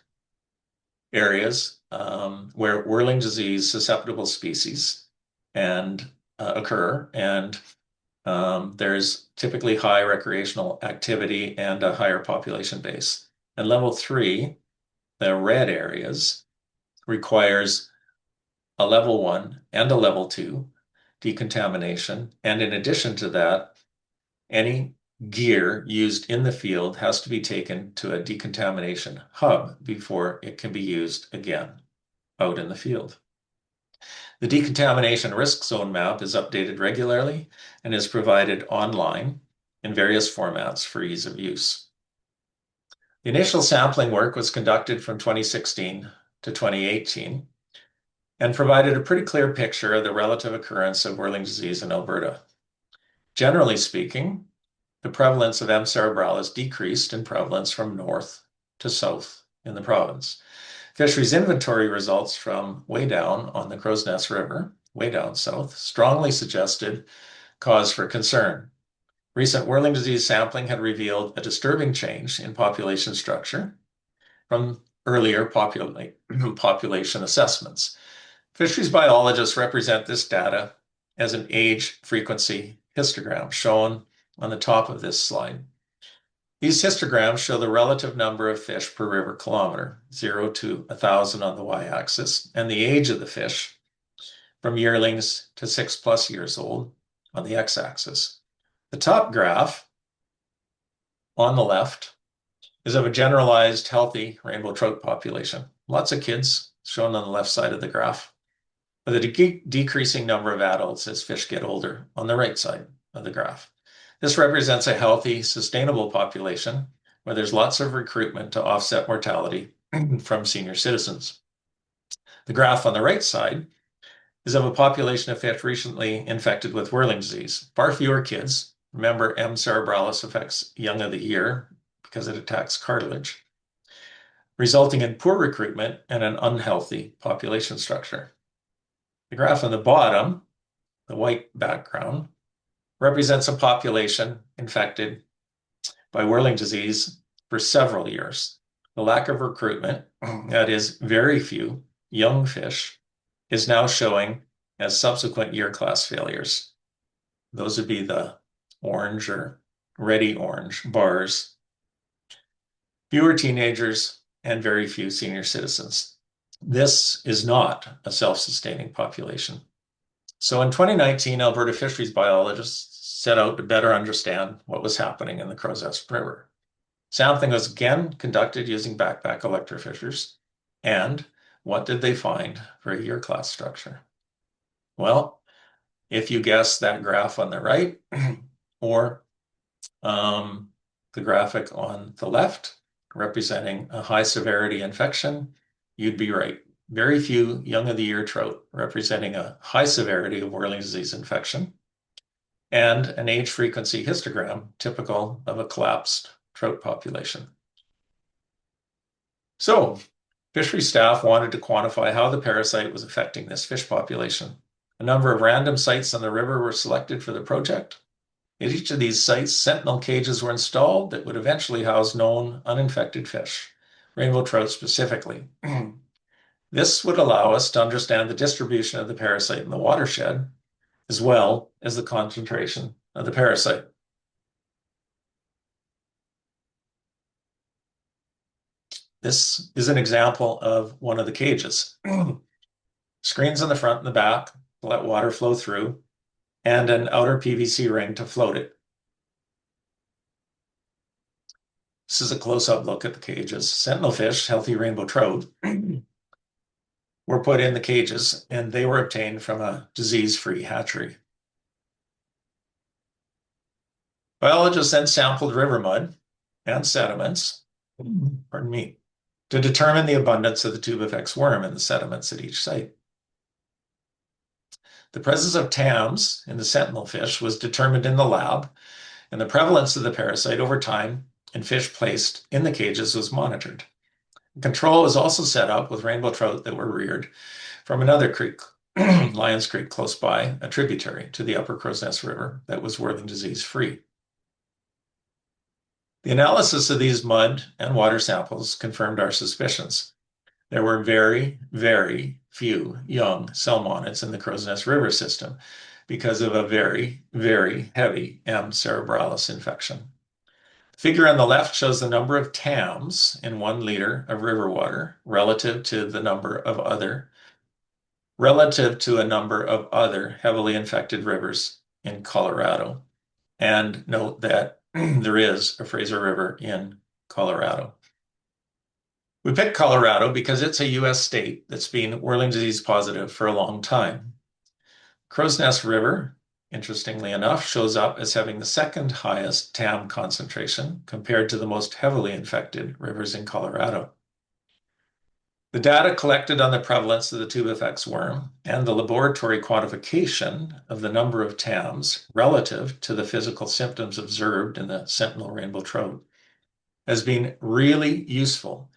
areas where whirling disease susceptible species occur, and there's typically high recreational activity and a higher population base. And level 3, the red areas, requires a level 1 and a level 2 decontamination. And in addition to that, any gear used in the field has to be taken to a decontamination hub before it can be used again out in the field. The decontamination risk zone map is updated regularly and is provided online in various formats for ease of use. The initial sampling work was conducted from 2016 to 2018 and provided a pretty clear picture of the relative occurrence of whirling disease in Alberta. Generally speaking, the prevalence of M. cerebralis decreased in prevalence from north to south in the province. Fisheries inventory results from way down on the Crow's Nest River, way down south, strongly suggested cause for concern. Recent whirling disease sampling had revealed a disturbing change in population structure from earlier population assessments. Fisheries biologists represent this data as an age frequency histogram shown on the top of this slide. These histograms show the relative number of fish per river kilometer, 0 to 1,000 on the y-axis, and the age of the fish from yearlings to 6+ years old on the x-axis. The top graph on the left is of a generalized, healthy rainbow trout population. Lots of kids, shown on the left side of the graph, with a decreasing number of adults as fish get older on the right side of the graph. This represents a healthy, sustainable population where there's lots of recruitment to offset mortality from senior citizens. The graph on the right side is of a population of fish recently infected with whirling disease. Far fewer kids. Remember, M. cerebralis affects young of the year because it attacks cartilage, resulting in poor recruitment and an unhealthy population structure. The graph on the bottom, the white background, represents a population infected by whirling disease for several years. The lack of recruitment, that is, very few young fish, is now showing as subsequent year class failures. Those would be the orange or reddy orange bars. Fewer teenagers and very few senior citizens. This is not a self-sustaining population. So in 2019, Alberta fisheries biologists set out to better understand what was happening in the Crozet River. Sampling was again conducted using backpack electrofishers. And what did they find for a year class structure? Well, if you guess that graph on the right or the graphic on the left representing a high severity infection, you'd be right. Very few young of the year trout representing a high severity of whirling disease infection, and an age frequency histogram typical of a collapsed trout population. So, fishery staff wanted to quantify how the parasite was affecting this fish population. A number of random sites on the river were selected for the project. At each of these sites, sentinel cages were installed that would eventually house known uninfected fish, rainbow trout specifically. This would allow us to understand the distribution of the parasite in the watershed, as well as the concentration of the parasite. This is an example of one of the cages. Screens on the front and the back to let water flow through, and an outer PVC ring to float it. This is a close-up look at the cages. Sentinel fish, healthy rainbow trout, were put in the cages, and they were obtained from a disease-free hatchery. Biologists then sampled river mud and sediments, pardon me, to determine the abundance of the tubifex worm in the sediments at each site. The presence of TAMs in the sentinel fish was determined in the lab, and the prevalence of the parasite over time in fish placed in the cages was monitored. Control was also set up with rainbow trout that were reared from another creek, Lions Creek, close by, a tributary to the Upper Crow's River that was whirling disease free. The analysis of these mud and water samples confirmed our suspicions. There were very, very few young salmonids in the Crow's River system because of a very, very heavy M. cerebralis infection. The figure on the left shows the number of TAMs in 1 liter of river water relative to a number of other heavily infected rivers in Colorado. And note that there is a Fraser River in Colorado. We picked Colorado because it's a U.S. state that's been whirling disease positive for a long time. Crow's Nest River, interestingly enough, shows up as having the second highest TAM concentration compared to the most heavily infected rivers in Colorado. The data collected on the prevalence of the tubifex worm and the laboratory quantification of the number of TAMs relative to the physical symptoms observed in the sentinel rainbow trout has been really useful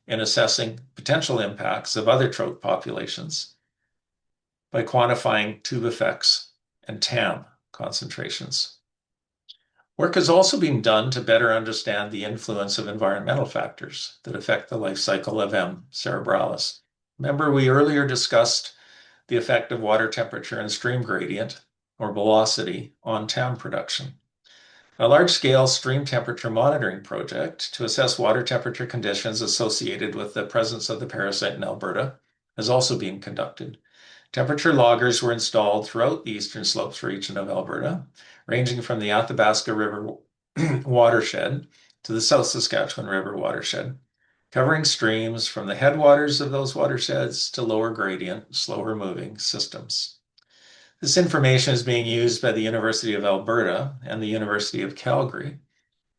in assessing potential impacts of other trout populations by quantifying tubifex and TAM concentrations. Work has also been done to better understand the influence of environmental factors that affect the life cycle of M. cerebralis. Remember, we earlier discussed the effect of water temperature and stream gradient, or velocity, on TAM production. A large-scale stream temperature monitoring project to assess water temperature conditions associated with the presence of the parasite in Alberta has also been conducted. Temperature loggers were installed throughout the eastern slopes region of Alberta, ranging from the Athabasca River watershed to the South Saskatchewan River watershed, covering streams from the headwaters of those watersheds to lower gradient, slower moving systems. This information is being used by the University of Alberta and the University of Calgary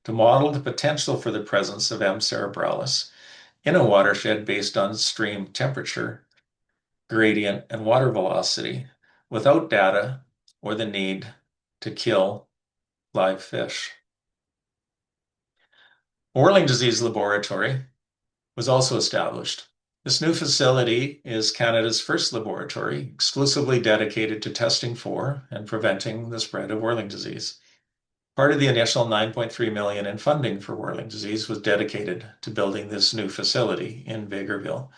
to model the potential for the presence of M. cerebralis in a watershed based on stream temperature, gradient, and water velocity without data or the need to kill live fish. A Whirling disease laboratory was also established. This new facility is Canada's first laboratory exclusively dedicated to testing for and preventing the spread of Whirling disease. Part of the initial $9.3 million in funding for Whirling disease was dedicated to building this new facility in Vegreville,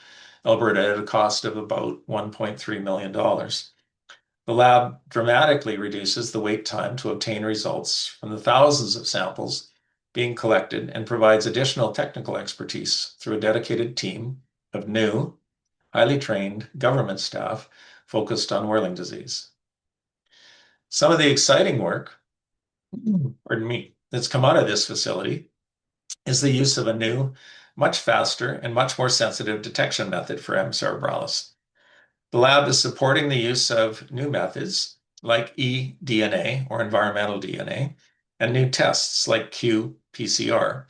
Alberta, at a cost of about $1.3 million. The lab dramatically reduces the wait time to obtain results from the thousands of samples being collected and provides additional technical expertise through a dedicated team of new, highly trained government staff focused on Whirling disease. Some of the exciting work, that's come out of this facility is the use of a new, much faster and much more sensitive detection method for M. cerebralis. The lab is supporting the use of new methods like eDNA or environmental DNA and new tests like qPCR,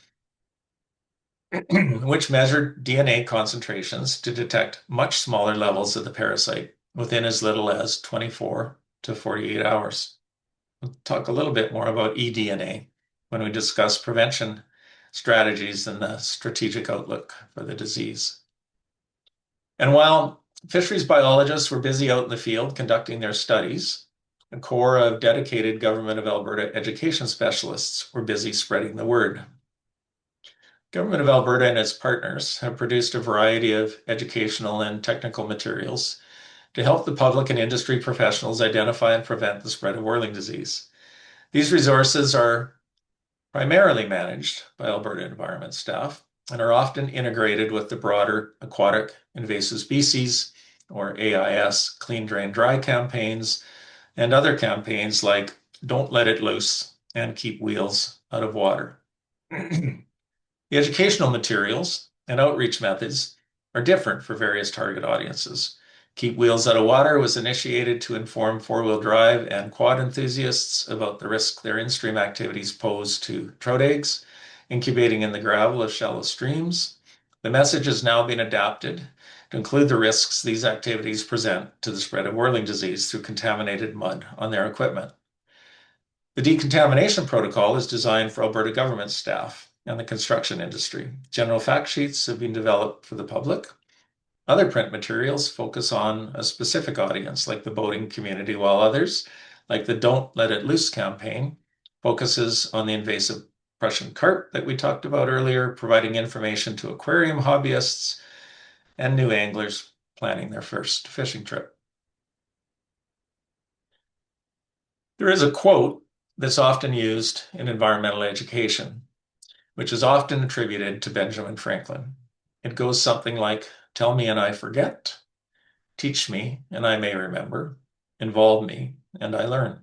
which measure DNA concentrations to detect much smaller levels of the parasite within as little as 24 to 48 hours. We'll talk a little bit more about eDNA when we discuss prevention strategies and the strategic outlook for the disease. And while fisheries biologists were busy out in the field conducting their studies, a core of dedicated Government of Alberta education specialists were busy spreading the word. Government of Alberta and its partners have produced a variety of educational and technical materials to help the public and industry professionals identify and prevent the spread of Whirling disease. These resources are primarily managed by Alberta Environment staff and are often integrated with the broader Aquatic Invasive Species, or AIS, Clean Drain Dry campaigns, and other campaigns like Don't Let It Loose and Keep Wheels Out of Water. The educational materials and outreach methods are different for various target audiences. Keep Wheels Out of Water was initiated to inform four-wheel drive and quad enthusiasts about the risk their in-stream activities pose to trout eggs, incubating in the gravel of shallow streams. The message has now been adapted to include the risks these activities present to the spread of Whirling disease through contaminated mud on their equipment. The decontamination protocol is designed for Alberta government staff and the construction industry. General fact sheets have been developed for the public. Other print materials focus on a specific audience, like the boating community, while others, like the Don't Let It Loose campaign, focuses on the invasive Prussian carp that we talked about earlier, providing information to aquarium hobbyists and new anglers planning their first fishing trip. There is a quote that's often used in environmental education, which is often attributed to Benjamin Franklin. It goes something like, "Tell me and I forget, teach me and I may remember, involve me and I learn."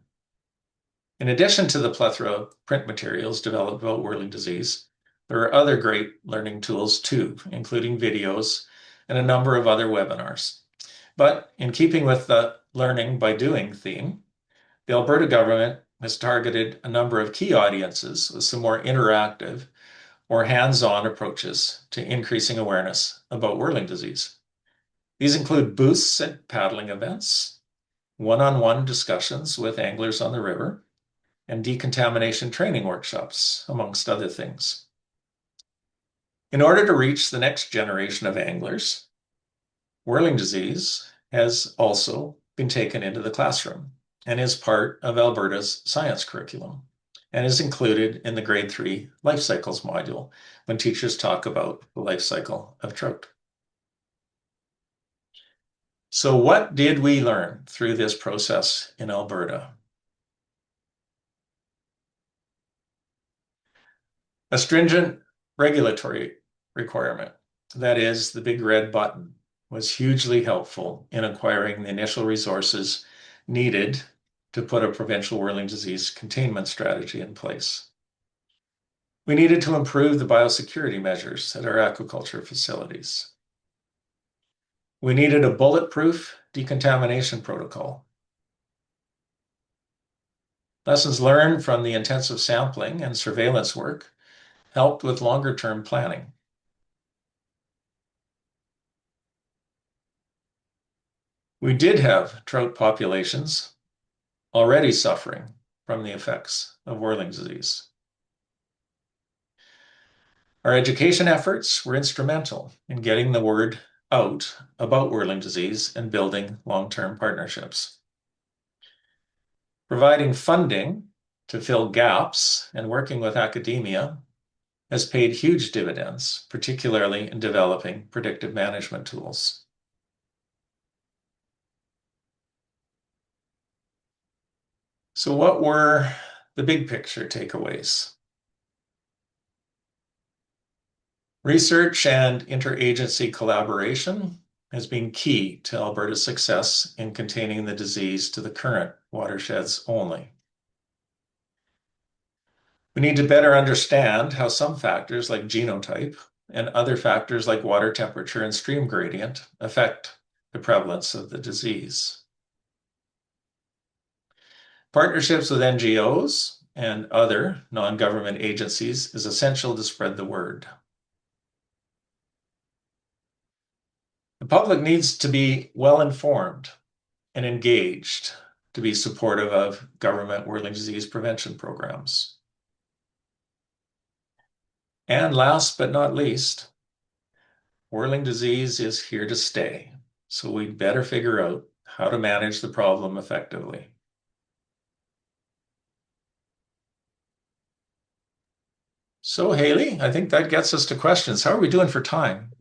In addition to the plethora of print materials developed about Whirling disease, there are other great learning tools too, including videos and a number of other webinars. But in keeping with the learning by doing theme, the Alberta government has targeted a number of key audiences with some more interactive or hands-on approaches to increasing awareness about Whirling disease. These include booths at paddling events, one-on-one discussions with anglers on the river, and decontamination training workshops, amongst other things. In order to reach the next generation of anglers, Whirling disease has also been taken into the classroom and is part of Alberta's science curriculum and is included in the grade 3 life cycles module when teachers talk about the life cycle of trout. So what did we learn through this process in Alberta? A stringent regulatory requirement, that is the big red button, was hugely helpful in acquiring the initial resources needed to put a provincial Whirling disease containment strategy in place. We needed to improve the biosecurity measures at our aquaculture facilities. We needed a bulletproof decontamination protocol. Lessons learned from the intensive sampling and surveillance work helped with longer-term planning. We did have trout populations already suffering from the effects of whirling disease. Our education efforts were instrumental in getting the word out about whirling disease and building long-term partnerships. Providing funding to fill gaps and working with academia has paid huge dividends, particularly in developing predictive management tools. So what were the big picture takeaways? Research and interagency collaboration has been key to Alberta's success in containing the disease to the current watersheds only. We need to better understand how some factors like genotype and other factors like water temperature and stream gradient affect the prevalence of the disease. Partnerships with NGOs and other non-government agencies is essential to spread the word. The public needs to be well informed and engaged to be supportive of government whirling disease prevention programs. And last but not least, whirling disease is here to stay, so we'd better figure out how to manage the problem effectively. So Haley, I think that gets us to questions. How are we doing for time?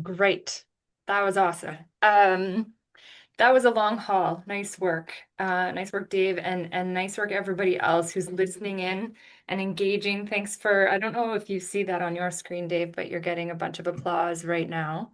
Great. That was awesome. That was a long haul. Nice work. Nice work, Dave, and nice work everybody else who's listening in and engaging. Thanks for, I don't know if you see that on your screen, Dave, but you're getting a bunch of applause right now.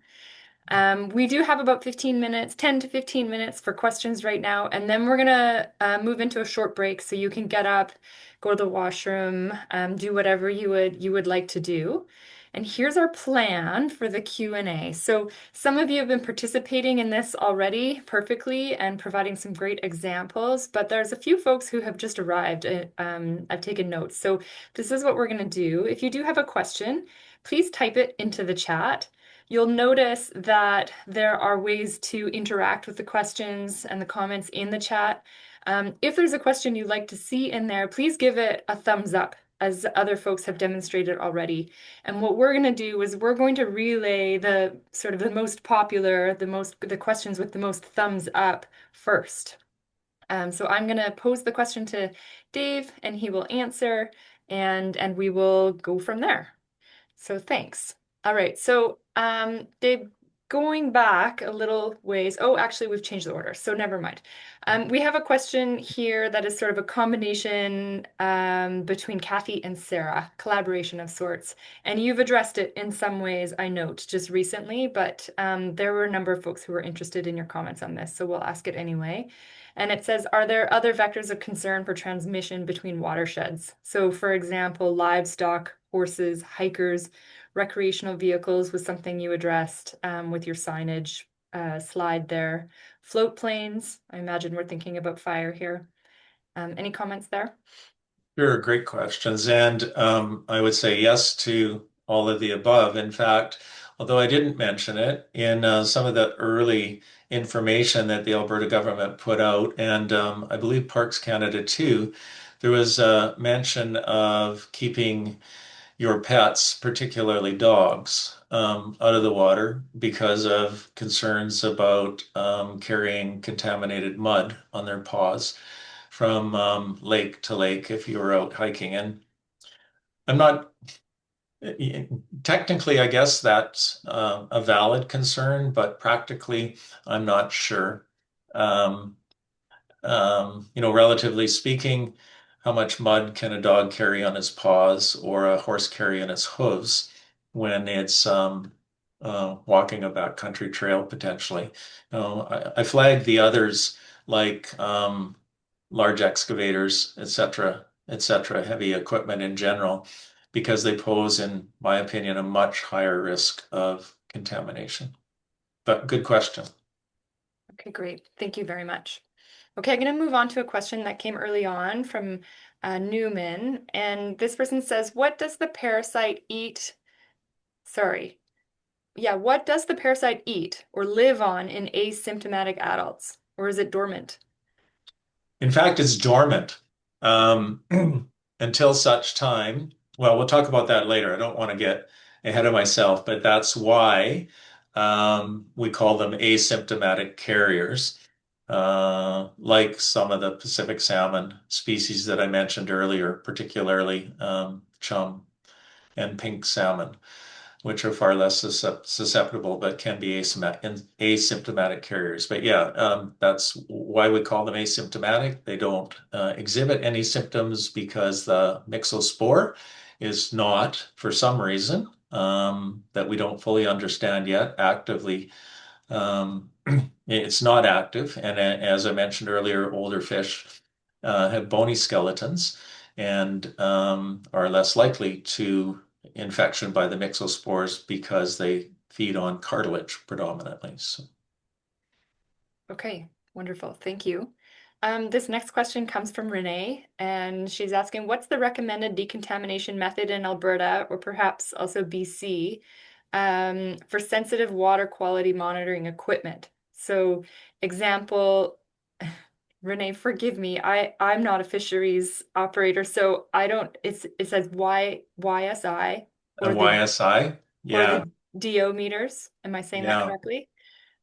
We do have about 15 minutes, 10 to 15 minutes for questions right now, and then we're gonna move into a short break so you can get up, go to the washroom, do whatever you would like to do. And here's our plan for the Q&A. So some of you have been participating in this already perfectly and providing some great examples, but there's a few folks who have just arrived. I've taken notes. So this is what we're gonna do. If you do have a question, please type it into the chat. You'll notice that there are ways to interact with the questions and the comments in the chat. If there's a question you'd like to see in there, please give it a thumbs up, as other folks have demonstrated already. And what we're going to do is we're going to relay the sort of the most popular, the questions with the most thumbs up first. So I'm going to pose the question to Dave, and he will answer, and we will go from there. So thanks. All right, so Dave, going back a little ways. Oh, actually, we've changed the order, so never mind. We have a question here that is sort of a combination between Kathy and Sarah, collaboration of sorts. And you've addressed it in some ways, I note, just recently, but there were a number of folks who were interested in your comments on this, so we'll ask it anyway. And it says, are there other vectors of concern for transmission between watersheds? So for example, livestock, horses, hikers, recreational vehicles was something you addressed with your signage slide there. Float planes, I imagine we're thinking about fire here. Any comments there? Sure, great questions. And I would say yes to all of the above. In fact, although I didn't mention it, in some of the early information that the Alberta government put out, and I believe Parks Canada too, there was a mention of keeping your pets, particularly dogs, out of the water because of concerns about carrying contaminated mud on their paws from lake to lake if you were out hiking. And I'm not, technically, I guess that's a valid concern, but practically, I'm not sure. Relatively speaking, how much mud can a dog carry on its paws or a horse carry on its hooves when it's walking a backcountry trail potentially? I flagged the others like large excavators, etc., heavy equipment in general. because they pose, in my opinion, a much higher risk of contamination. But good question. Okay, great. Thank you very much. Okay, I'm going to move on to a question that came early on from Newman. And this person says, what does the parasite eat? Sorry. Yeah, what does the parasite eat or live on in asymptomatic adults? Or is it dormant? In fact, it's dormant um, until such time. Well, we'll talk about that later. I don't want to get ahead of myself, but that's why we call them asymptomatic carriers, like some of the Pacific salmon species that I mentioned earlier, particularly chum and pink salmon, which are far less susceptible but can be asymptomatic carriers. But yeah, that's why we call them asymptomatic. They don't exhibit any symptoms because the myxospore is not, for some reason, that we don't fully understand yet, actively. It's not active. And as I mentioned earlier, older fish have bony skeletons and are less likely to infection by the myxospores because they feed on cartilage predominantly. So, Okay, wonderful. Thank you. This next question comes from Renee, and she's asking, what's the recommended decontamination method in Alberta, or perhaps also BC, for sensitive water quality monitoring equipment? So, example, Renee, forgive me, I'm not a fisheries operator, so I don't, it says YSI a YSI, or yeah, the DO meters. Am I saying that yeah, correctly?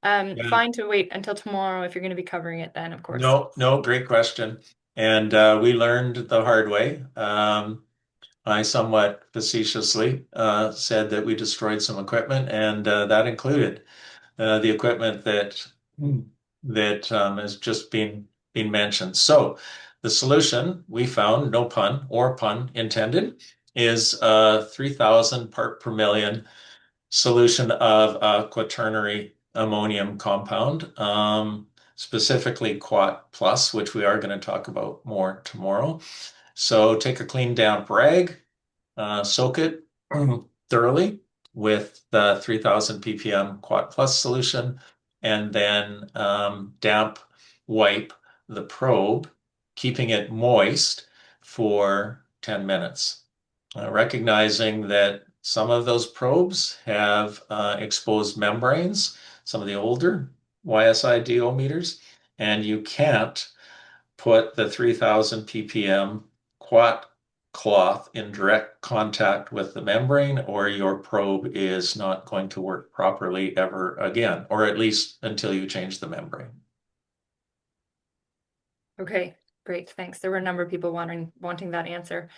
yeah. Fine to wait until tomorrow if you're going to be covering it then, of course. No, no, great question. And we learned the hard way. I somewhat facetiously said that we destroyed some equipment, and that included the equipment that has just been mentioned. So the solution we found, no pun or pun intended, is a 3,000 part per million solution of a quaternary ammonium compound, specifically Quat Plus, which we are going to talk about more tomorrow. So take a clean damp rag, soak it thoroughly with the 3000 ppm Quat Plus solution, and then damp wipe the probe, keeping it moist for 10 minutes. Recognizing that some of those probes have exposed membranes, some of the older YSI-DO meters, and you can't put the 3000 ppm quat cloth in direct contact with the membrane, or your probe is not going to work properly ever again, or at least until you change the membrane. Okay, great. Thanks. There were a number of people wanting that answer.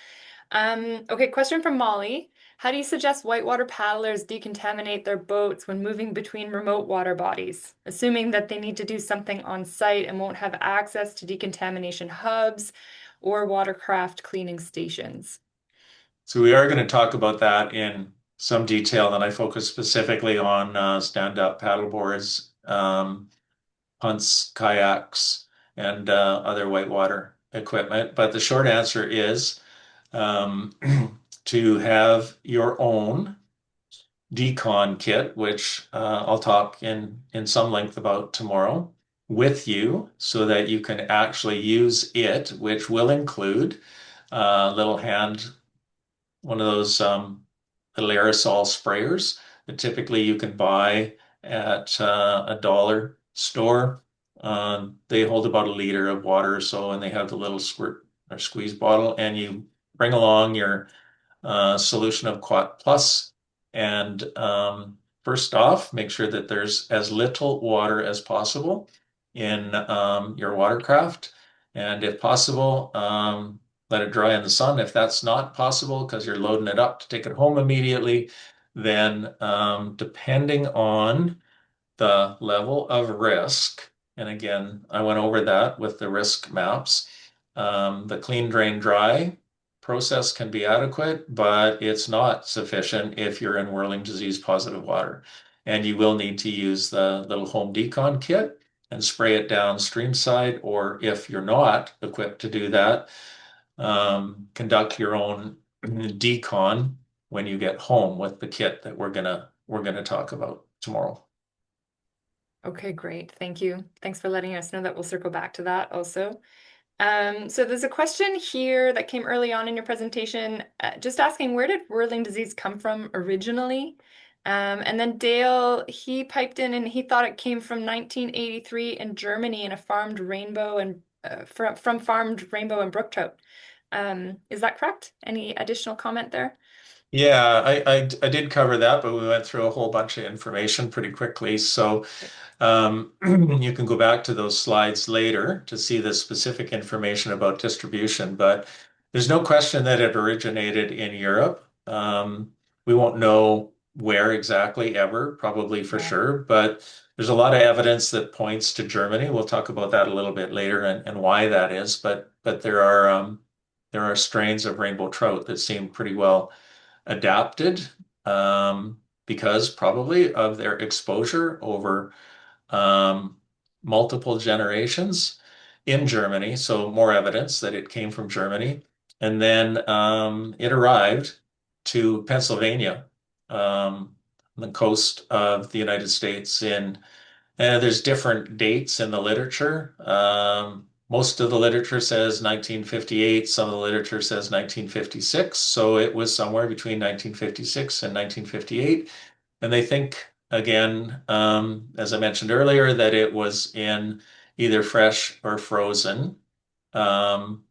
Okay, question from Molly. How do you suggest whitewater paddlers decontaminate their boats when moving between remote water bodies, assuming that they need to do something on site and won't have access to decontamination hubs or watercraft cleaning stations? So we are going to talk about that in some detail, and I focus specifically on stand-up paddleboards, punts, kayaks, and other whitewater equipment. But the short answer is um, to have your own decon kit, which I'll talk in some length about tomorrow, with you so that you can actually use it, which will include little one of those little aerosol sprayers that typically you can buy at a dollar store. They hold about a liter of water or so, and they have the little squirt or squeeze bottle, and you bring along your solution of Quat Plus. And first off, make sure that there's as little water as possible in your watercraft. And if possible, let it dry in the sun. If that's not possible because you're loading it up to take it home immediately, then depending on the level of risk, and again, I went over that with the risk maps, the clean, drain, dry process can be adequate, but it's not sufficient if you're in whirling disease positive water. And you will need to use the little home decon kit and spray it down stream side, or if you're not equipped to do that, conduct your own decon when you get home with the kit that we're gonna talk about tomorrow. Okay, great. Thank you. Thanks for letting us know that. We'll circle back to that also. So there's a question here that came early on in your presentation, just asking where did whirling disease come from originally? And then Dale, he piped in and he thought it came from 1983 in Germany in a farmed rainbow and from farmed rainbow and brook trout. Is that correct? Any additional comment there? Yeah, I did cover that, but we went through a whole bunch of information pretty quickly. So you can go back to those slides later to see the specific information about distribution, but there's no question that it originated in Europe. We won't know where exactly ever, probably for Yeah. sure, but there's a lot of evidence that points to Germany. We'll talk about that a little bit later and why that is, but there are strains of rainbow trout that seem pretty well adapted because probably of their exposure over um, multiple generations in Germany. So more evidence that it came from Germany. And then it arrived to Pennsylvania, on the coast of the United States in there's different dates in the literature. Most of the literature says 1958, some of the literature says 1956. So it was somewhere between 1956 and 1958. And they think, again, as I mentioned earlier, that it was in either fresh or frozen um,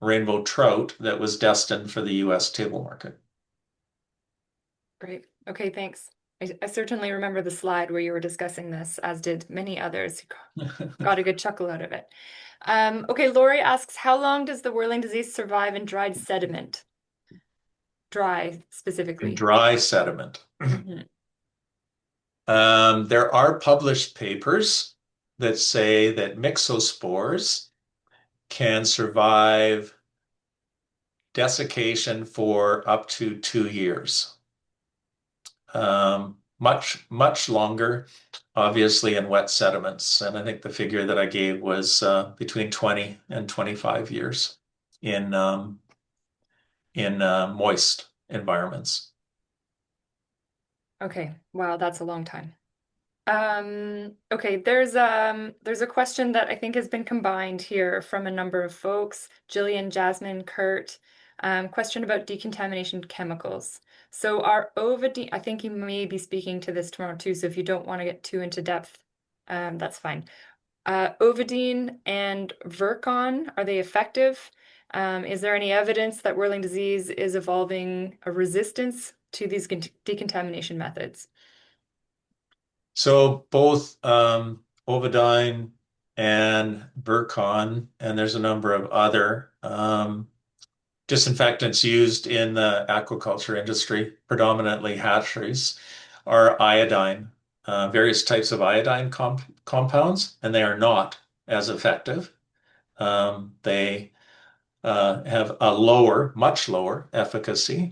rainbow trout that was destined for the US table market. Great. Okay, thanks. I certainly remember the slide where you were discussing this, as did many others. Got a good chuckle out of it. Okay, Lori asks, how long does the whirling disease survive in dried sediment? Dry In specifically. dry sediment. Mhm. There are published papers that say that myxospores can survive desiccation for up to 2 years. Much longer, obviously, in wet sediments. And I think the figure that I gave was between 20 and 25 years in moist environments. Okay, wow, that's a long time. Okay, there's a question that I think has been combined here from a number of folks, Jillian, Jasmine, Kurt. Question about decontamination chemicals. So our Ovidine, I think you may be speaking to this tomorrow too, so if you don't want to get too into depth, that's fine. Ovidine and Virkon, are they effective? Is there any evidence that whirling disease is evolving a resistance to these decontamination methods? So both Ovidine and Virkon, and there's a number of other disinfectants used in the aquaculture industry, predominantly hatcheries, are iodine, various types of iodine compounds, and they are not as effective. They have a much lower efficacy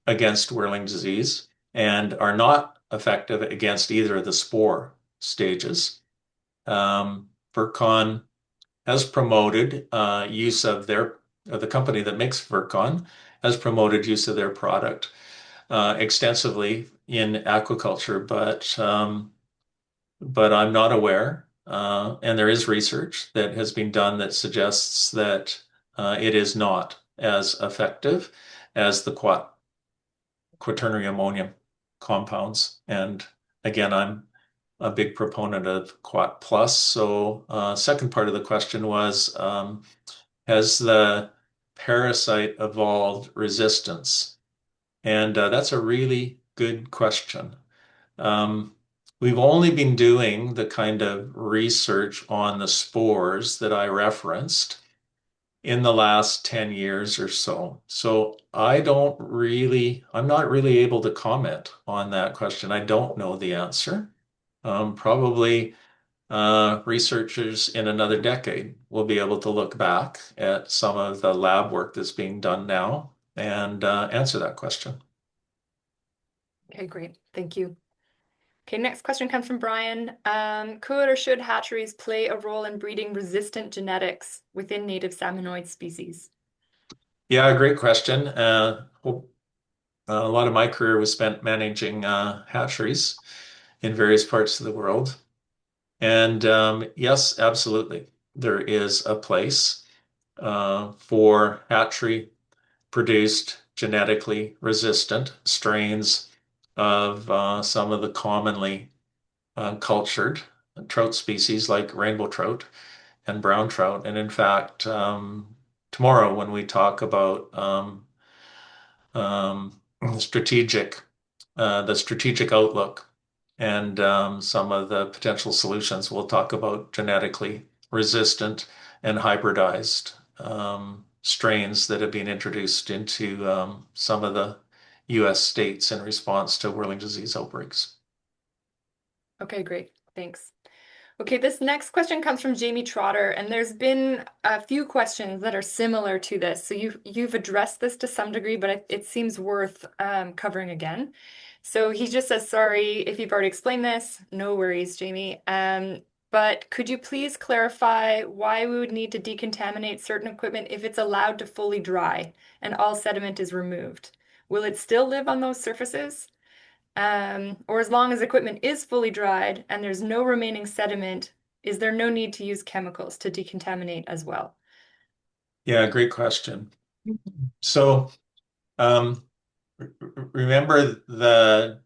against whirling disease and are not effective against either of the spore stages. Virkon has promoted use of the company that makes Virkon has promoted use of their product extensively in aquaculture, but I'm not aware. And there is research that has been done that suggests that it is not as effective as the quaternary ammonium compounds. And again, I'm a big proponent of Quat Plus. So, second part of the question was, has the parasite evolved resistance? And that's a really good question. Um, we've only been doing the kind of research on the spores that I referenced in the last 10 years or so. So I'm not really able to comment on that question. I don't know the answer. Probably researchers in another decade will be able to look back at some of the lab work that's being done now and answer that question. Okay, great. Thank you. Okay, next question comes from Brian. Could or should hatcheries play a role in breeding resistant genetics within native salmonoid species? Yeah, great question. A lot of my career was spent managing hatcheries in various parts of the world. And yes, absolutely. There is a place for hatchery produced genetically resistant strains of some of the commonly cultured trout species like rainbow trout and brown trout. And in fact, tomorrow when we talk about um, strategic, the strategic outlook and some of the potential solutions, we'll talk about genetically resistant and hybridized strains that have been introduced into some of the U.S. states in response to whirling disease outbreaks. Okay, great. Thanks. Okay, this next question comes from Jamie Trotter, and there's been a few questions that are similar to this. So you've addressed this to some degree, but it seems worth covering again. So he just says, sorry if you've already explained this. No worries, Jamie. But could you please clarify why we would need to decontaminate certain equipment if it's allowed to fully dry and all sediment is removed? Will it still live on those surfaces? Or as long as equipment is fully dried and there's no remaining sediment, is there no need to use chemicals to decontaminate as well? Yeah, great question. So um, remember the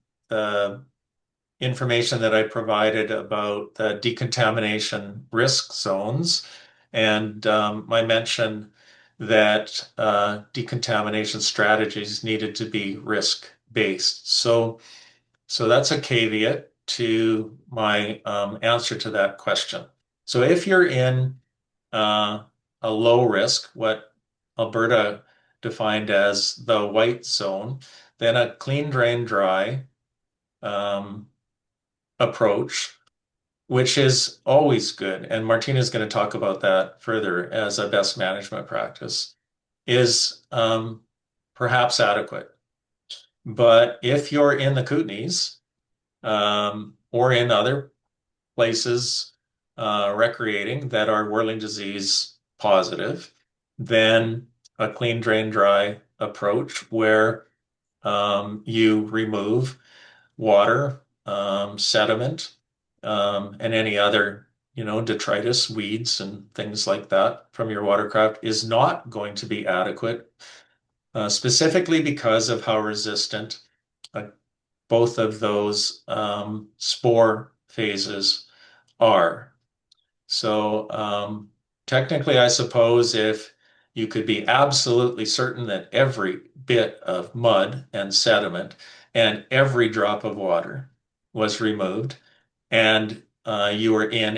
information that I provided about the decontamination risk zones and my mention that decontamination strategies needed to be risk-based. So that's a caveat to my answer to that question. So if you're in a low risk, what Alberta defined as the white zone, then a clean, drain, dry um, approach, which is always good, and Martina is going to talk about that further as a best management practice, is perhaps adequate. But if you're in the Kootenays or in other places recreating that are whirling disease positive, then a clean, drain, dry approach where you remove water, sediment, and any other, detritus, weeds, and things like that from your watercraft is not going to be adequate, specifically because of how resistant uh, both of those spore phases are. So technically, I suppose if you could be absolutely certain that every bit of mud and sediment and every drop of water was removed, and you were in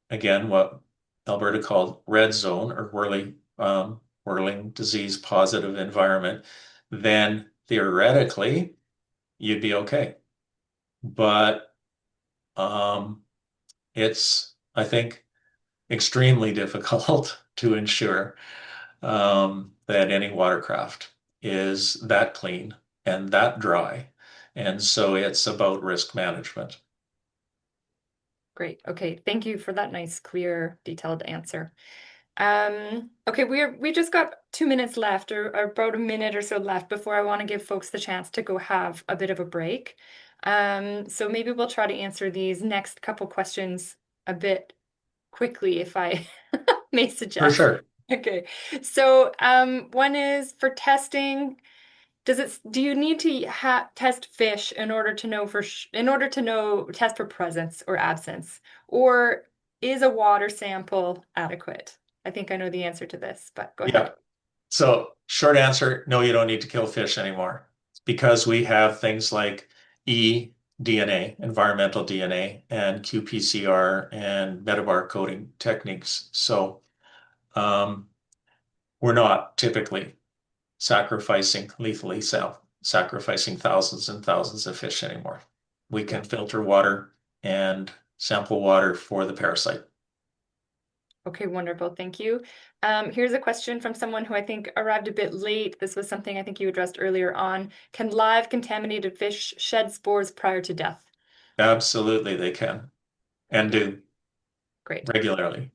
again, what Alberta called red zone or whirling disease positive environment, then theoretically you'd be okay. But um, it's, I think, extremely difficult to ensure that any watercraft is that clean and that dry. And so it's about risk management. Great. Okay. Thank you for that nice, clear, detailed answer. Okay, we just got 2 minutes left, or about a minute or so left before I want to give folks the chance to go have a bit of a break. So maybe we'll try to answer these next couple questions a bit quickly, if I may For suggest. sure. Okay, so one is for testing. Do you need to test fish in order to know test for presence or absence, or is a water sample adequate? I think I know the answer to this, but go ahead. Yeah. So short answer, no, you don't need to kill fish anymore because we have things like eDNA, environmental DNA, and qPCR and metabar coding techniques. So um, we're not typically lethally sacrificing thousands and thousands of fish anymore. We Yeah. can filter water and sample water for the parasite. Okay, wonderful. Thank you. Here's a question from someone who I think arrived a bit late. This was something I think you addressed earlier on. Can live contaminated fish shed spores prior to death? Absolutely, they can and Okay, do great. regularly.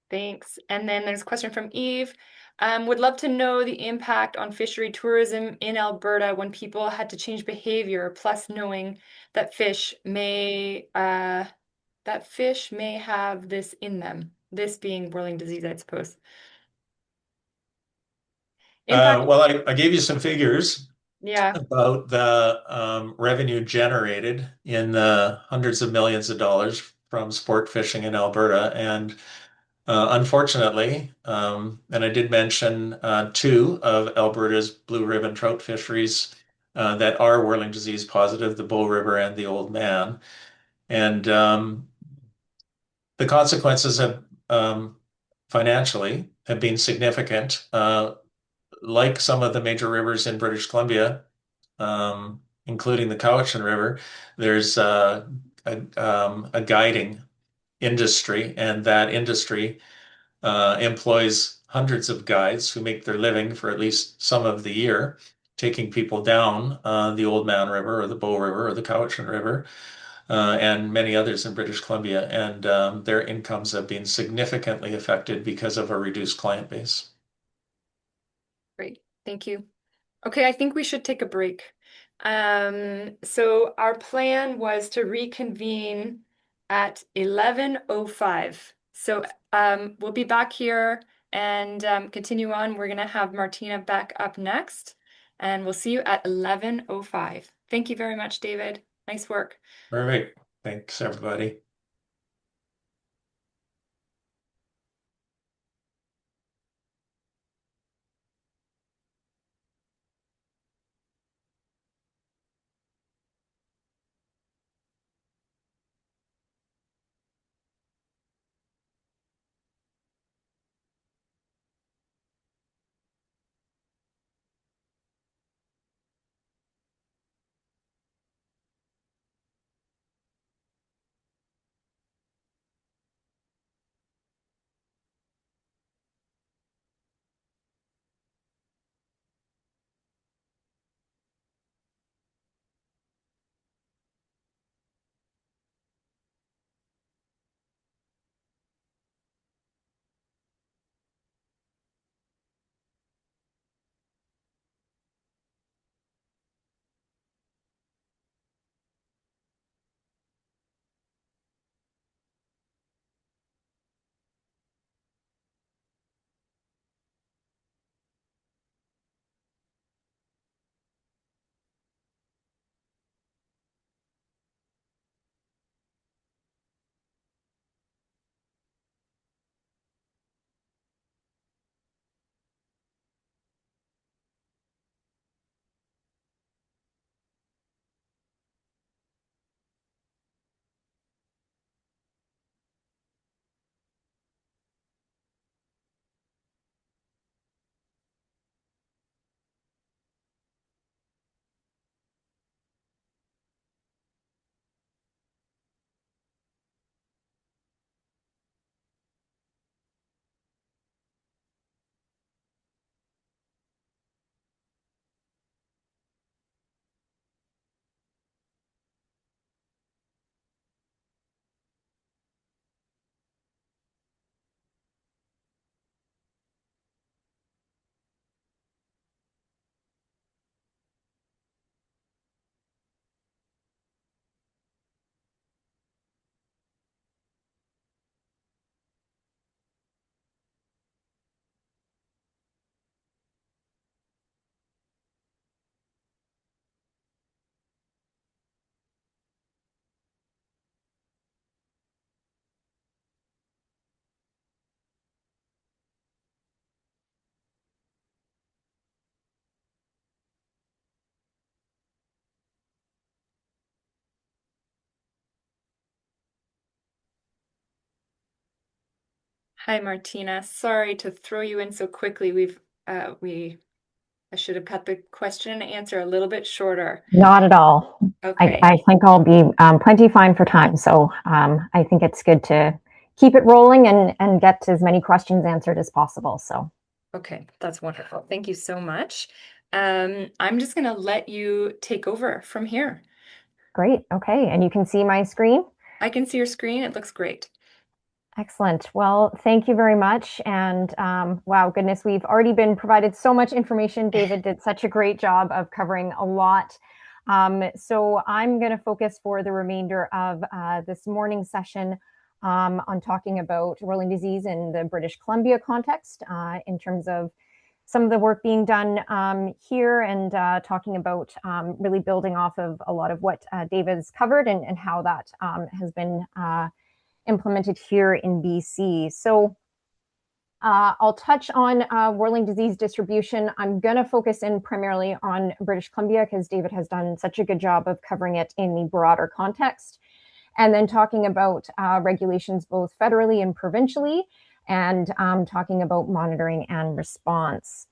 Thanks. And then there's a question from Eve. Would love to know the impact on fishery tourism in Alberta when people had to change behavior, plus knowing that fish may have this in them. This being whirling disease, I suppose. Impact, Well, I gave you some figures yeah, about the revenue generated in the hundreds of millions of dollars from sport fishing in Alberta. And unfortunately, and I did mention two of Alberta's blue ribbon trout fisheries that are whirling disease positive, the Bow River and the Old Man. And the consequences have financially have been significant. Like some of the major rivers in British Columbia, including the Cowichan River, there's a guiding industry, and that industry employs hundreds of guides who make their living for at least some of the year, taking people down the Old Man River or the Bow River or the Cowichan River, and many others in British Columbia. And their incomes have been significantly affected because of a reduced client base. great. Thank you. Okay, I think we should take a break. So our plan was to reconvene at 11:05. So we'll be back here and continue on. We're going to have Martina back up next, and we'll see you at 11:05. Thank you very much, David. Nice work. Perfect. Thanks, everybody. Hi, Martina. Sorry to throw you in so quickly. I should have cut the question and answer a little bit shorter. Not at all. Okay. I think I'll be plenty fine for time. So I think it's good to keep it rolling and get as many questions answered as possible. So Okay, that's wonderful. Thank you so much. I'm just going to let you take over from here. great. Okay. And you can see my screen? I can see your screen. It looks great. Excellent. Well, thank you very much. And wow, goodness, we've already been provided so much information. David did such a great job of covering a lot. So I'm going to focus for the remainder of this morning session on talking about whirling disease in the British Columbia context in terms of some of the work being done here and talking about really building off of a lot of what David's covered and how that has been implemented here in BC. So I'll touch on whirling disease distribution. I'm going to focus in primarily on British Columbia because David has done such a good job of covering it in the broader context. And then talking about regulations both federally and provincially, and talking about monitoring and response.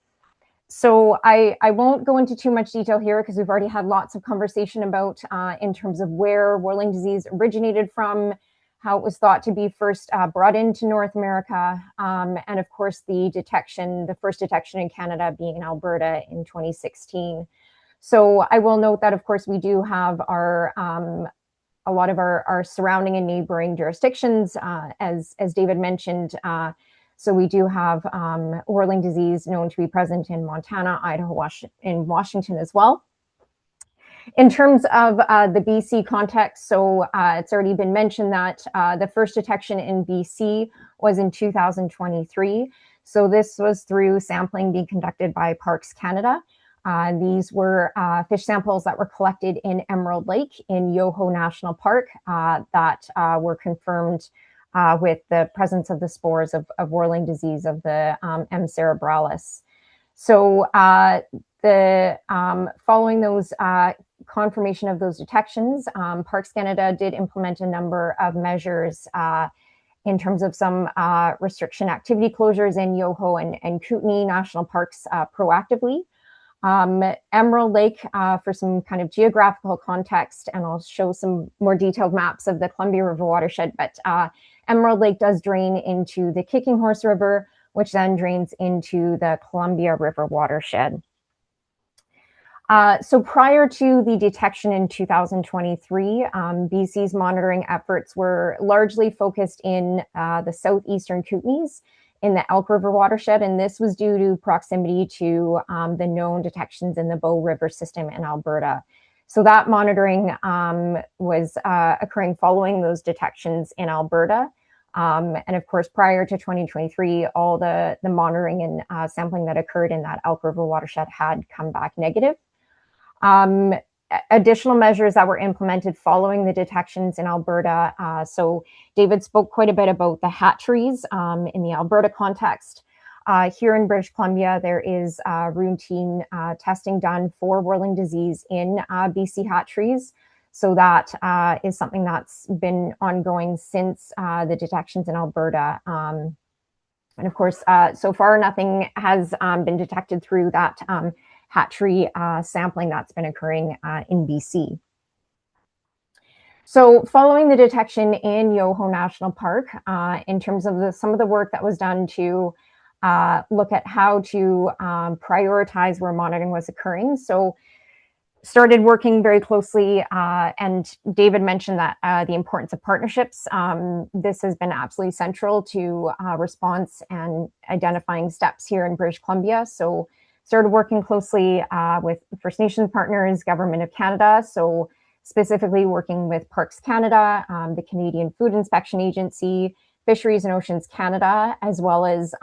So I won't go into too much detail here because we've already had lots of conversation about in terms of where whirling disease originated from, how it was thought to be first brought into North America, and of course the first detection in Canada being in Alberta in 2016. So I will note that, of course, we do have a lot of our surrounding and neighboring jurisdictions, as David mentioned. So we do have whirling disease known to be present in Montana, Idaho, in Washington as well. In terms of the BC context, so it's already been mentioned that the first detection in BC was in 2023. So this was through sampling being conducted by Parks Canada. These were fish samples that were collected in Emerald Lake in Yoho National Park that were confirmed with the presence of the spores of whirling disease of the M. cerebralis. So following those confirmation of those detections, Parks Canada did implement a number of measures in terms of some restriction activity closures in Yoho and Kootenay National Parks proactively. Emerald Lake, for some kind of geographical context, and I'll show some more detailed maps of the Columbia River watershed, but Emerald Lake does drain into the Kicking Horse River, which then drains into the Columbia River watershed. So prior to the detection in 2023, BC's monitoring efforts were largely focused in the southeastern Kootenays in the Elk River watershed, and this was due to proximity to the known detections in the Bow River system in Alberta. So that monitoring was occurring following those detections in Alberta. And of course, prior to 2023, all the monitoring and sampling that occurred in that Elk River watershed had come back negative. Additional measures that were implemented following the detections in Alberta. So David spoke quite a bit about the hatcheries in the Alberta context. Here in British Columbia, there is routine testing done for whirling disease in BC hatcheries. So that is something that's been ongoing since the detections in Alberta. And of course, so far, nothing has been detected through that hatchery sampling that's been occurring in BC. So following the detection in Yoho National Park, in terms of some of the work that was done to look at how to prioritize where monitoring was occurring. So started working very closely, and David mentioned that the importance of partnerships. This has been absolutely central to response and identifying steps here in British Columbia. So started working closely with First Nations partners, Government of Canada, so specifically working with Parks Canada, the Canadian Food Inspection Agency, Fisheries and Oceans Canada, as well as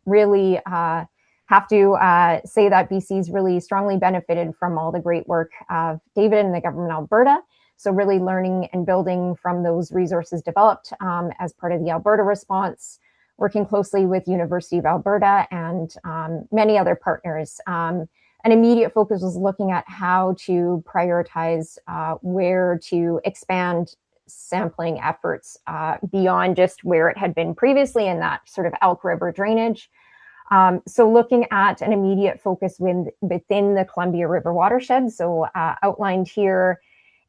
really have to say that BC's really strongly benefited from all the great work of David and the government of Alberta. So really learning and building from those resources developed as part of the Alberta response, working closely with University of Alberta and many other partners. An immediate focus was looking at how to prioritize where to expand sampling efforts beyond just where it had been previously in that sort of Elk River drainage. So looking at an immediate focus within the Columbia River watershed. So outlined here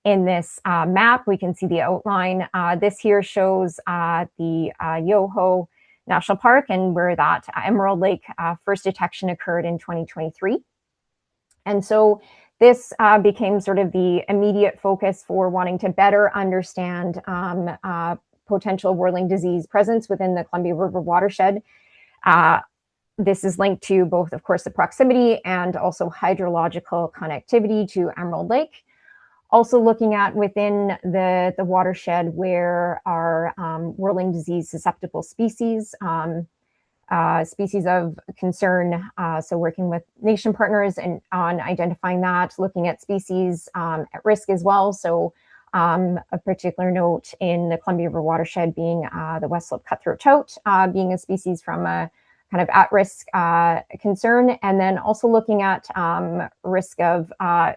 in this map, we can see the outline. This here shows the Yoho National Park and where that Emerald Lake first detection occurred in 2023. And so this became sort of the immediate focus for wanting to better understand potential whirling disease presence within the Columbia River watershed. This is linked to both, of course, the proximity and also hydrological connectivity to Emerald Lake. Also looking at within the watershed where are whirling disease susceptible species, species of concern. So working with nation partners and on identifying that, looking at species at risk as well. So a particular note in the Columbia River watershed being the West Slope cutthroat trout, being a species from a kind of at-risk concern, and then also looking at risk of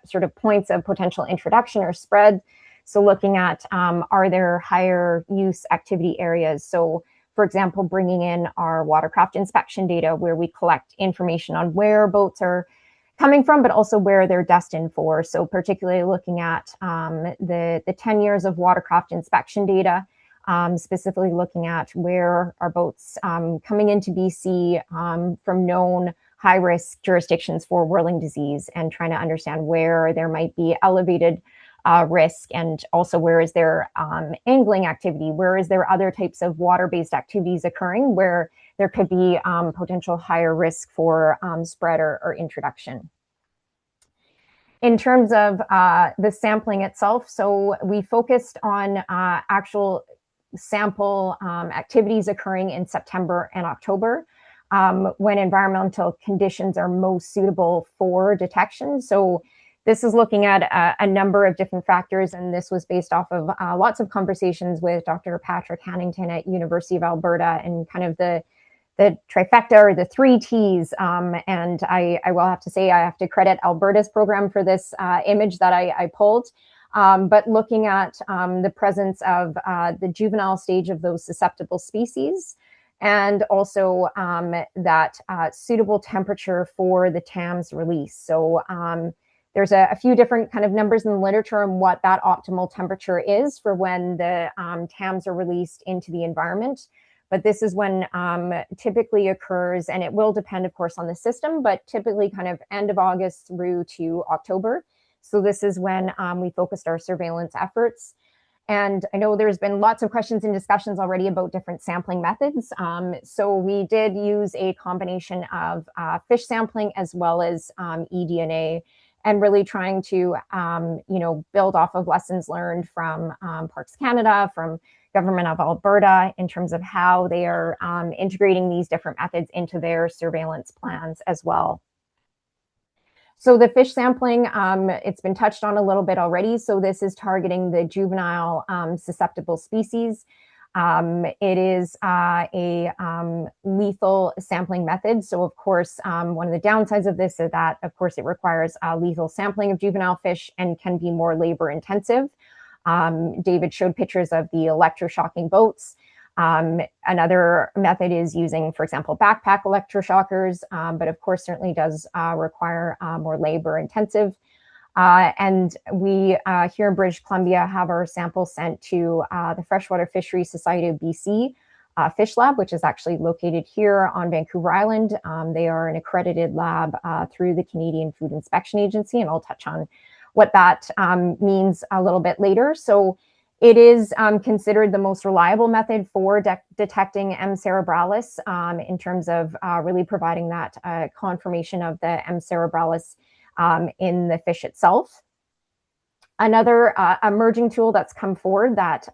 sort of points of potential introduction or spread. So looking at are there higher use activity areas? So for example, bringing in our watercraft inspection data where we collect information on where boats are coming from, but also where they're destined for. So particularly looking at the 10 years of watercraft inspection data, specifically looking at where are boats coming into BC from known high-risk jurisdictions for whirling disease, and trying to understand where there might be elevated risk, and also where is there angling activity, where is there other types of water-based activities occurring where there could be potential higher risk for spread or introduction. In terms of the sampling itself, so we focused on actual sample activities occurring in September and October when environmental conditions are most suitable for detection. So this is looking at a number of different factors, and this was based off of lots of conversations with Dr. Patrick Hannington at University of Alberta, and kind of the trifecta or the three T's. And I will have to say I have to credit Alberta's program for this image that I pulled. But looking at the presence of the juvenile stage of those susceptible species, and also that suitable temperature for the TAMS release. So there's a few different kind of numbers in the literature on what that optimal temperature is for when the TAMS are released into the environment. But this is when typically occurs, and it will depend, of course, on the system, but typically kind of end of August through to October. So this is when we focused our surveillance efforts. And I know there's been lots of questions and discussions already about different sampling methods. So we did use a combination of fish sampling as well as eDNA, and really trying to build off of lessons learned from Parks Canada, from Government of Alberta, in terms of how they are integrating these different methods into their surveillance plans as well. So the fish sampling, it's been touched on a little bit already. So this is targeting the juvenile susceptible species. It is a lethal sampling method. So of course, one of the downsides of this is that, of course, it requires lethal sampling of juvenile fish and can be more labor intensive. David showed pictures of the electroshocking boats. Another method is using, for example, backpack electroshockers, but of course certainly does require more labor intensive. And we here in British Columbia have our samples sent to the Freshwater Fisheries Society of BC Fish Lab, which is actually located here on Vancouver Island. They are an accredited lab through the Canadian Food Inspection Agency, and I'll touch on what that means a little bit later. So it is considered the most reliable method for detecting M. cerebralis in terms of really providing that confirmation of the M. cerebralis in the fish itself. Another emerging tool that's come forward that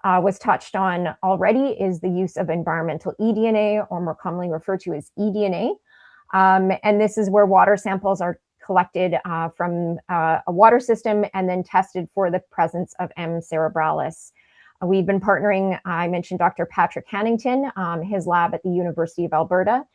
was touched on already is the use of environmental eDNA, or more commonly referred to as eDNA. And this is where water samples are collected from a water system and then tested for the presence of M. cerebralis. We've been partnering, I mentioned Dr. Patrick Hannington, his lab at the University of Alberta.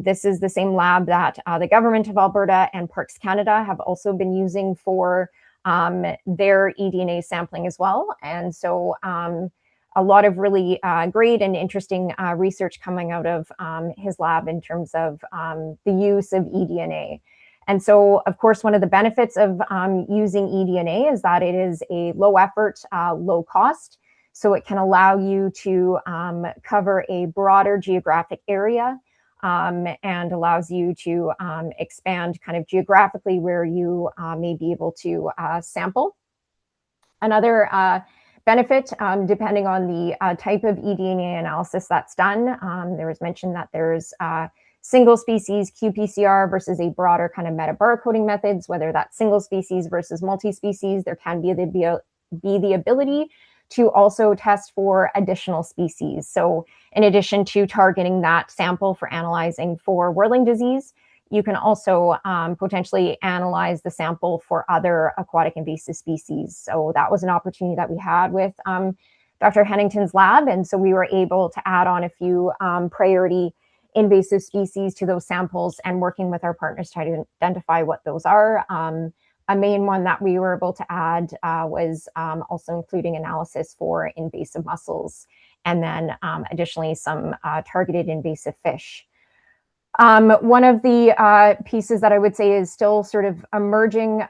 This is the same lab that the Government of Alberta and Parks Canada have also been using for their eDNA sampling as well. And so a lot of really great and interesting research coming out of his lab in terms of the use of eDNA. And so, of course, one of the benefits of using eDNA is that it is a low effort, low cost. So it can allow you to cover a broader geographic area and allows you to expand kind of geographically where you may be able to sample. Another benefit depending on the type of eDNA analysis that's done. There was mention that there's single species qPCR versus a broader kind of metabarcoding methods, whether that's single species versus multi-species. There can be the ability to also test for additional species. So in addition to targeting that sample for analyzing for Whirling disease, you can also potentially analyze the sample for other aquatic invasive species. So that was an opportunity that we had with Dr. Hennington's lab. And so we were able to add on a few priority invasive species to those samples and working with our partners to identify what those are. A main one that we were able to add was also including analysis for invasive mussels, and then additionally some targeted invasive fish. One of the pieces that I would say is still sort of emerging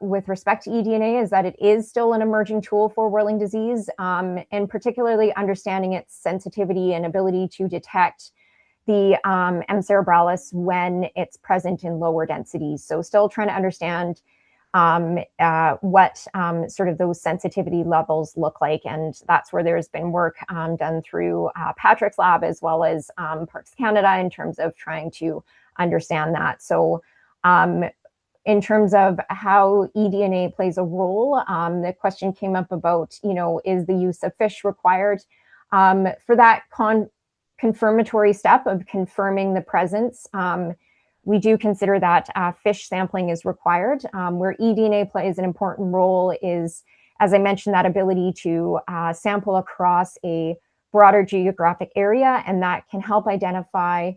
with respect to eDNA is that it is still an emerging tool for Whirling disease, and particularly understanding its sensitivity and ability to detect the M. cerebralis when it's present in lower densities. So still trying to understand what sort of those sensitivity levels look like. And that's where there's been work done through Patrick's lab as well as Parks Canada in terms of trying to understand that. So in terms of how eDNA plays a role, the question came up about, is the use of fish required? For that confirmatory step of confirming the presence, we do consider that fish sampling is required. Where eDNA plays an important role is, as I mentioned, that ability to sample across a broader geographic area, and that can help identify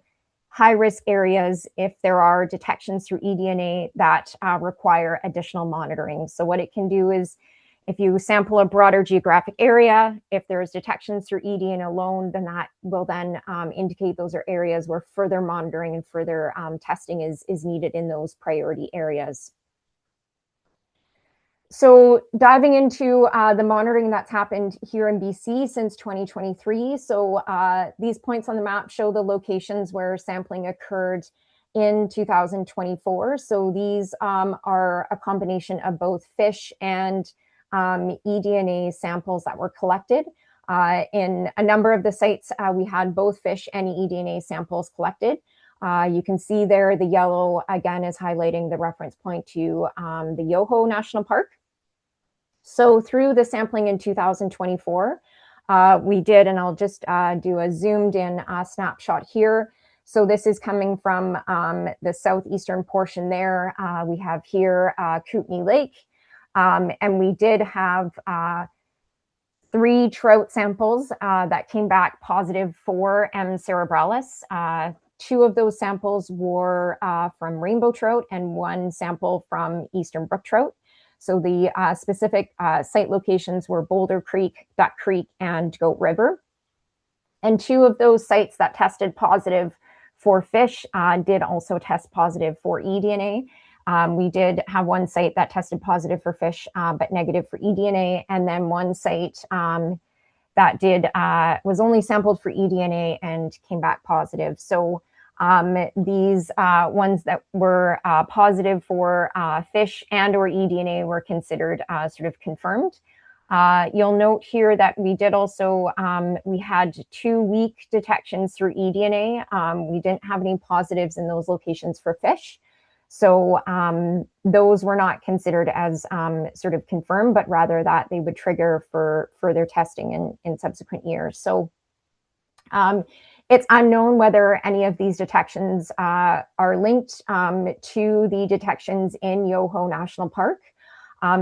high-risk areas if there are detections through eDNA that require additional monitoring. So what it can do is, if you sample a broader geographic area, if there's detections through eDNA alone, then that will then indicate those are areas where further monitoring and further testing is needed in those priority areas. So diving into the monitoring that's happened here in BC since 2023. So these points on the map show the locations where sampling occurred in 2024. So these are a combination of both fish and eDNA samples that were collected. In a number of the sites, we had both fish and eDNA samples collected. You can see there the yellow, again, is highlighting the reference point to the Yoho National Park. So through the sampling in 2024, we did, and I'll just do a zoomed in snapshot here. So this is coming from the southeastern portion there. We have here Kootenay Lake. And we did have 3 trout samples that came back positive for M. cerebralis. 2 of those samples were from rainbow trout and 1 sample from eastern brook trout. So the specific site locations were Boulder Creek, Duck Creek, and Goat River. And 2 of those sites that tested positive for fish did also test positive for eDNA. We did have 1 site that tested positive for fish, but negative for eDNA, and then 1 site that was only sampled for eDNA and came back positive. So these ones that were positive for fish and or eDNA were considered sort of confirmed. You'll note here that we did also, we had 2 weak detections through eDNA. We didn't have any positives in those locations for fish. So those were not considered as sort of confirmed, but rather that they would trigger for further testing in subsequent years. So it's unknown whether any of these detections are linked to the detections in Yoho National Park.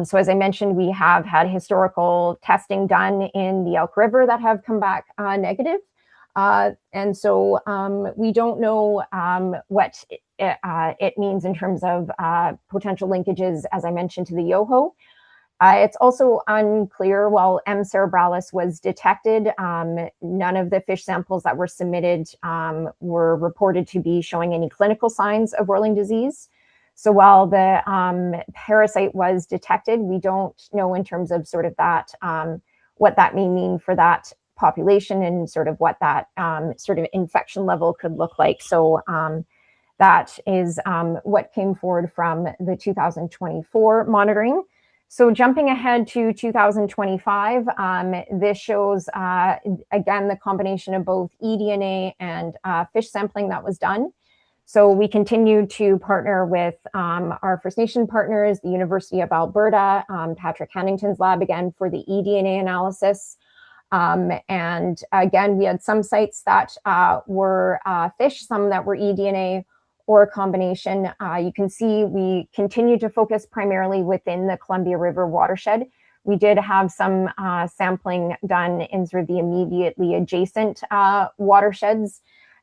So as I mentioned, we have had historical testing done in the Elk River that have come back negative. And so we don't know what it means in terms of potential linkages, as I mentioned, to the Yoho. It's also unclear, while M. cerebralis was detected, none of the fish samples that were submitted were reported to be showing any clinical signs of Whirling disease. So while the parasite was detected, we don't know in terms of sort of that, what that may mean for that population and sort of what that sort of infection level could look like. So that is what came forward from the 2024 monitoring. So jumping ahead to 2025, this shows, again, the combination of both eDNA and fish sampling that was done. So we continue to partner with our First Nation partners, the University of Alberta, Patrick Hannington's lab again for the eDNA analysis. And again, we had some sites that were fish, some that were eDNA, or a combination. You can see we continue to focus primarily within the Columbia River watershed. We did have some sampling done in sort of the immediately adjacent watersheds.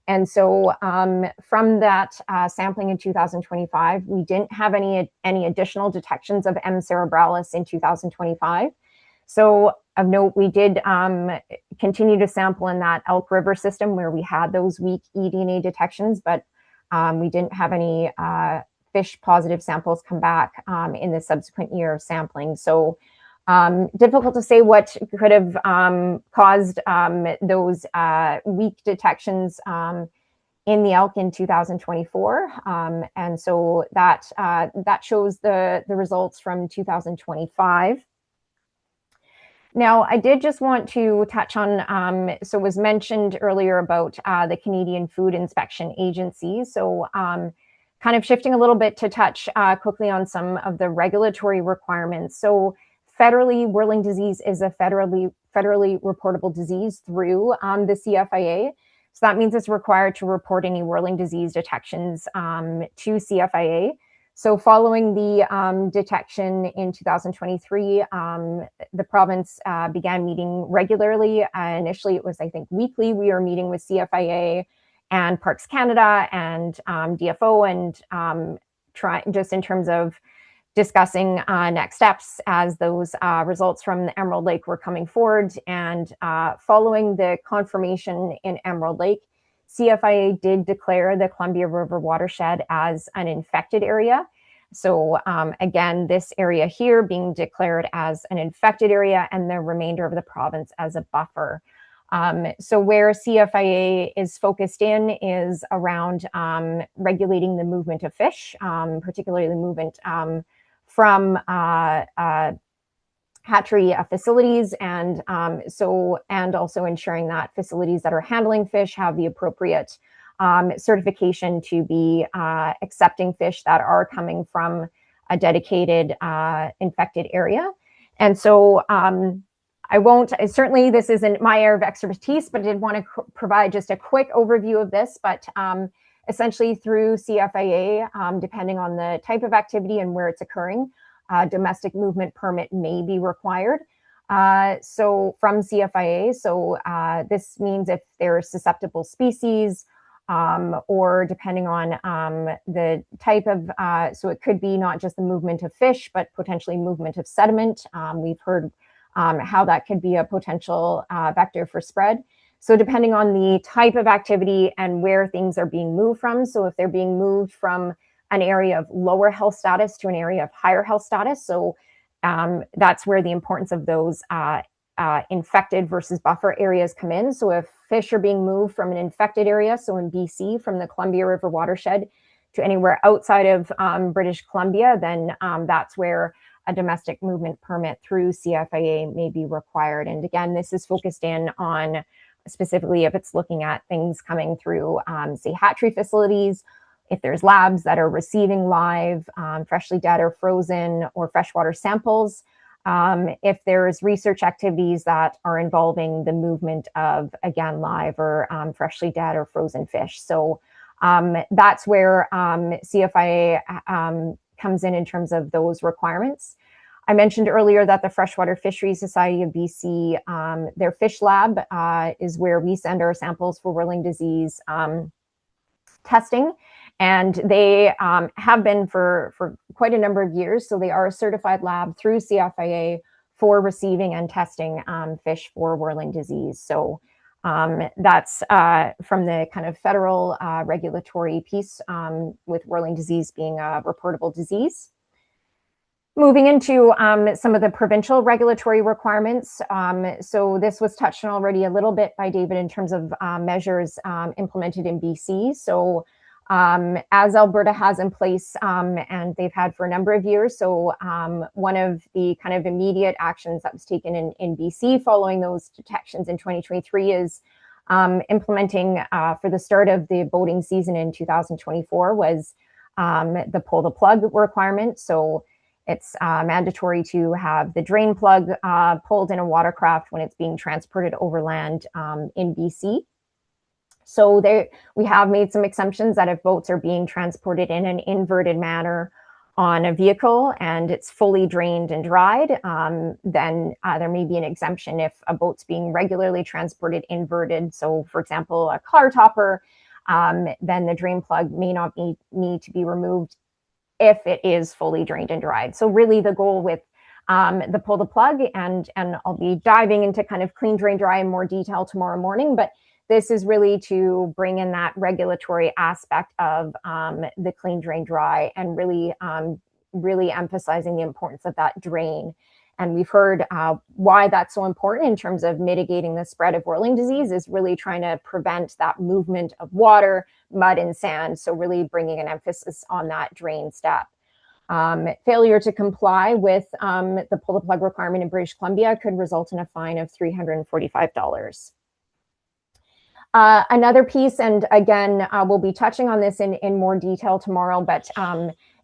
And so from that sampling in 2025, we didn't have any additional detections of M. cerebralis in 2025. So of note, we did continue to sample in that Elk River system where we had those weak eDNA detections, but we didn't have any fish positive samples come back in the subsequent year of sampling. So difficult to say what could have caused those weak detections in the elk in 2024. And so that shows the results from 2025. Now, I did just want to touch on, so it was mentioned earlier about the Canadian Food Inspection Agency. So kind of shifting a little bit to touch quickly on some of the regulatory requirements. So federally, whirling disease is a federally reportable disease through the CFIA. So that means it's required to report any whirling disease detections to CFIA. So following the detection in 2023, the province began meeting regularly. Initially, it was, I think, weekly. We were meeting with CFIA and Parks Canada and DFO and just in terms of discussing next steps as those results from the Emerald Lake were coming forward. And following the confirmation in Emerald Lake, CFIA did declare the Columbia River watershed as an infected area. So again, this area here being declared as an infected area and the remainder of the province as a buffer. So where CFIA is focused in is around regulating the movement of fish, particularly the movement from hatchery facilities, and also ensuring that facilities that are handling fish have the appropriate certification to be accepting fish that are coming from a dedicated infected area. And so certainly this isn't my area of expertise, but I did want to provide just a quick overview of this. But essentially through CFIA, depending on the type of activity and where it's occurring, domestic movement permit may be required. So from CFIA, so this means if there are susceptible species, or depending on the type of, so it could be not just the movement of fish, but potentially movement of sediment. We've heard how that could be a potential vector for spread. So depending on the type of activity and where things are being moved from, so if they're being moved from an area of lower health status to an area of higher health status, so that's where the importance of those infected versus buffer areas come in. So if fish are being moved from an infected area, so in BC, from the Columbia River watershed to anywhere outside of British Columbia, then that's where a domestic movement permit through CFIA may be required. And again, this is focused in on specifically if it's looking at things coming through, say, hatchery facilities, if there's labs that are receiving live, freshly dead or frozen or freshwater samples, if there's research activities that are involving the movement of, again, live or freshly dead or frozen fish. So that's where CFIA comes in terms of those requirements. I mentioned earlier that the Freshwater Fisheries Society of BC, their fish lab is where we send our samples for whirling disease testing. And they have been for quite a number of years. So they are a certified lab through CFIA for receiving and testing fish for whirling disease. So that's from the kind of federal regulatory piece with whirling disease being a reportable disease. Moving into some of the provincial regulatory requirements. So this was touched on already a little bit by David in terms of measures implemented in BC. So as Alberta has in place, and they've had for a number of years. So one of the kind of immediate actions that was taken in BC following those detections in 2023 is implementing for the start of the boating season in 2024 was the pull the plug requirement. So it's mandatory to have the drain plug pulled in a watercraft when it's being transported overland in BC. So we have made some exemptions that if boats are being transported in an inverted manner on a vehicle and it's fully drained and dried, then there may be an exemption if a boat's being regularly transported inverted. So for example, a car topper, then the drain plug may not need to be removed if it is fully drained and dried. So really the goal with the pull the plug, and I'll be diving into kind of clean, drain, dry in more detail tomorrow morning, but this is really to bring in that regulatory aspect of the clean, drain, dry, and really, really emphasizing the importance of that drain. And we've heard why that's so important in terms of mitigating the spread of whirling disease is really trying to prevent that movement of water, mud, and sand. So really bringing an emphasis on that drain step. Failure to comply with the pull the plug requirement in British Columbia could result in a fine of $345. Another piece, and again, we'll be touching on this in more detail tomorrow, but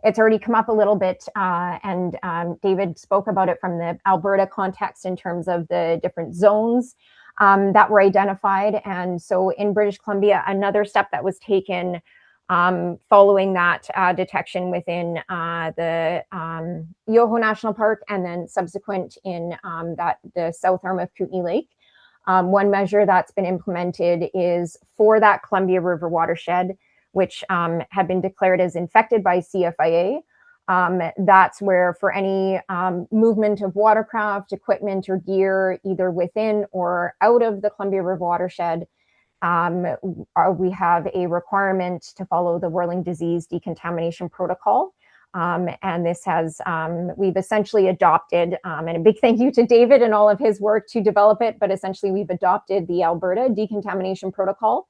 it's already come up a little bit, and David spoke about it from the Alberta context in terms of the different zones that were identified. And so in British Columbia, another step that was taken following that detection within the Yoho National Park, and then subsequent in the south arm of Kootenay Lake. One measure that's been implemented is for that Columbia River watershed, which had been declared as infected by CFIA. That's where for any movement of watercraft, equipment, or gear, either within or out of the Columbia River watershed, we have a requirement to follow the Whirling disease decontamination protocol. And this has, we've essentially adopted, and a big thank you to David and all of his work to develop it, but essentially we've adopted the Alberta decontamination protocol.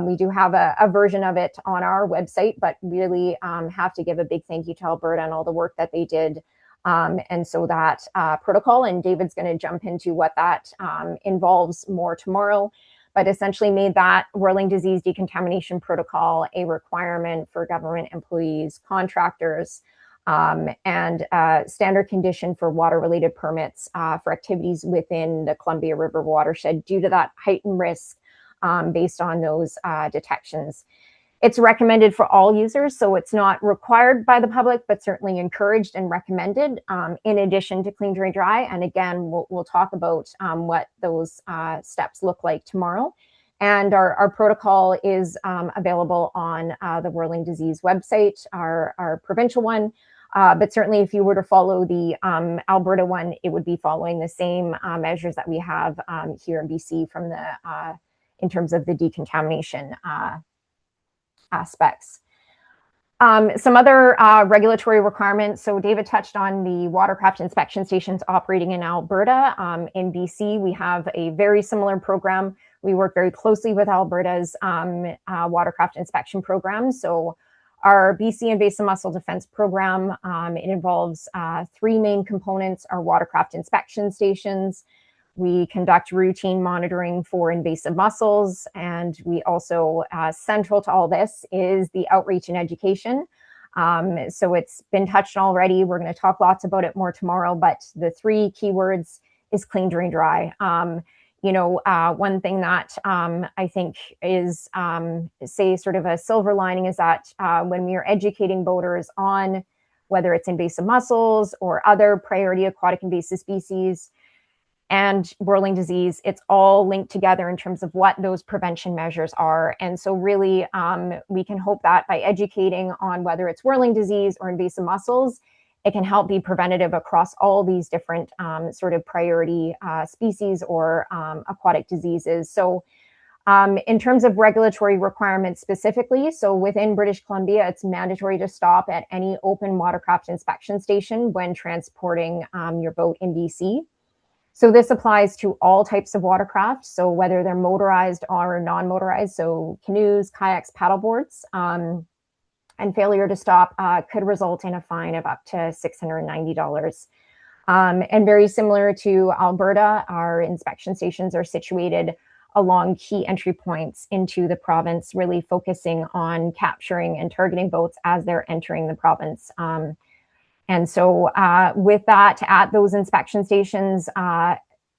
We do have a version of it on our website, but really have to give a big thank you to Alberta and all the work that they did. And so that protocol, and David's going to jump into what that involves more tomorrow, but essentially made that Whirling disease decontamination protocol a requirement for government employees, contractors, and standard condition for water-related permits for activities within the Columbia River watershed due to that heightened risk based on those detections. It's recommended for all users, so it's not required by the public, but certainly encouraged and recommended in addition to clean, drain, dry. And again, we'll talk about what those steps look like tomorrow. And our protocol is available on the Whirling disease website, our provincial one. But certainly if you were to follow the Alberta one, it would be following the same measures that we have here in BC from the in terms of the decontamination aspects. Some other regulatory requirements. So David touched on the watercraft inspection stations operating in Alberta. In BC, we have a very similar program. We work very closely with Alberta's watercraft inspection program. So our BC Invasive Mussel Defense Program, it involves three main components: our watercraft inspection stations. We conduct routine monitoring for invasive mussels, and we also, central to all this is the outreach and education. So it's been touched on already. We're going to talk lots about it more tomorrow, but the three keywords is clean, drain, dry. One thing that I think is, say, sort of a silver lining is that when we are educating boaters on whether it's invasive mussels or other priority aquatic invasive species, and whirling disease, it's all linked together in terms of what those prevention measures are. And so really, we can hope that by educating on whether it's whirling disease or invasive mussels, it can help be preventative across all these different sort of priority species or aquatic diseases. So in terms of regulatory requirements specifically, so within British Columbia, it's mandatory to stop at any open watercraft inspection station when transporting your boat in BC. So this applies to all types of watercraft, so whether they're motorized or non-motorized, so canoes, kayaks, paddleboards, and failure to stop could result in a fine of up to $690. And very similar to Alberta, our inspection stations are situated along key entry points into the province, really focusing on capturing and targeting boats as they're entering the province. And so with that, at those inspection stations,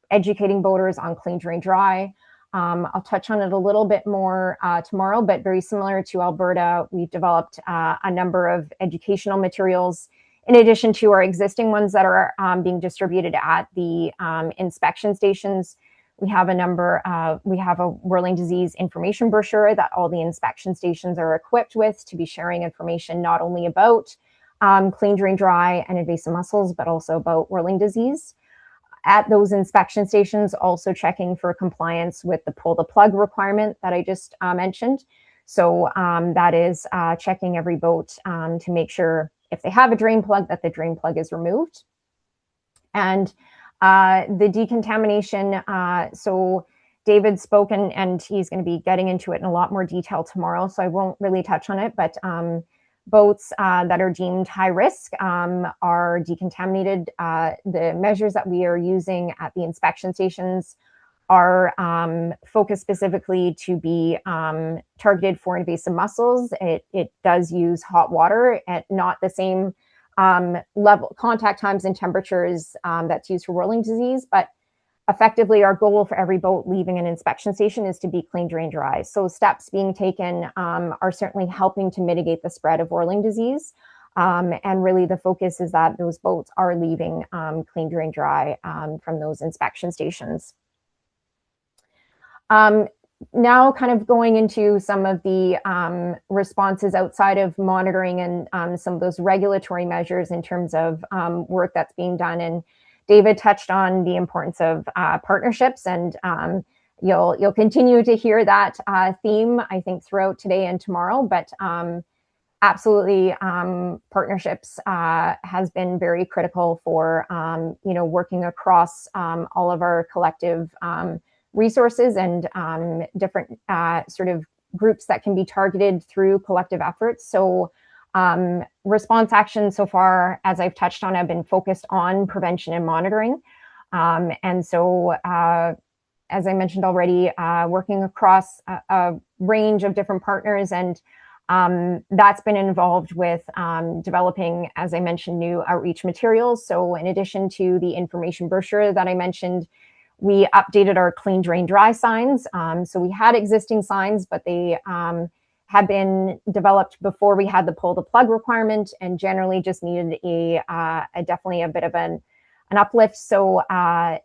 educating boaters on clean, drain, dry. I'll touch on it a little bit more tomorrow, but very similar to Alberta, we've developed a number of educational materials in addition to our existing ones that are being distributed at the inspection stations. We have a Whirling disease information brochure that all the inspection stations are equipped with to be sharing information not only about clean, drain, dry, and invasive mussels, but also about Whirling disease. At those inspection stations, also checking for compliance with the pull the plug requirement that I just mentioned. So that is checking every boat to make sure if they have a drain plug, that the drain plug is removed. And the decontamination, so David spoke and he's going to be getting into it in a lot more detail tomorrow, so I won't really touch on it, but boats that are deemed high risk are decontaminated. The measures that we are using at the inspection stations are focused specifically to be targeted for invasive mussels. It does use hot water at not the same level, contact times and temperatures that's used for Whirling disease, but effectively, our goal for every boat leaving an inspection station is to be clean, drain, dry. So steps being taken are certainly helping to mitigate the spread of Whirling disease. And really the focus is that those boats are leaving clean, drain, dry from those inspection stations. Now kind of going into some of the responses outside of monitoring and some of those regulatory measures in terms of work that's being done. And David touched on the importance of partnerships, and you'll continue to hear that theme, I think, throughout today and tomorrow. But absolutely, partnerships has been very critical for working across all of our collective resources and different sort of groups that can be targeted through collective efforts. So response actions so far, as I've touched on, have been focused on prevention and monitoring. And so, as I mentioned already, working across a range of different partners, and that's been involved with developing, as I mentioned, new outreach materials. So in addition to the information brochure that I mentioned, we updated our clean, drain, dry signs. So we had existing signs, but they had been developed before we had the pull the plug requirement, and generally just needed a definitely a bit of an uplift. So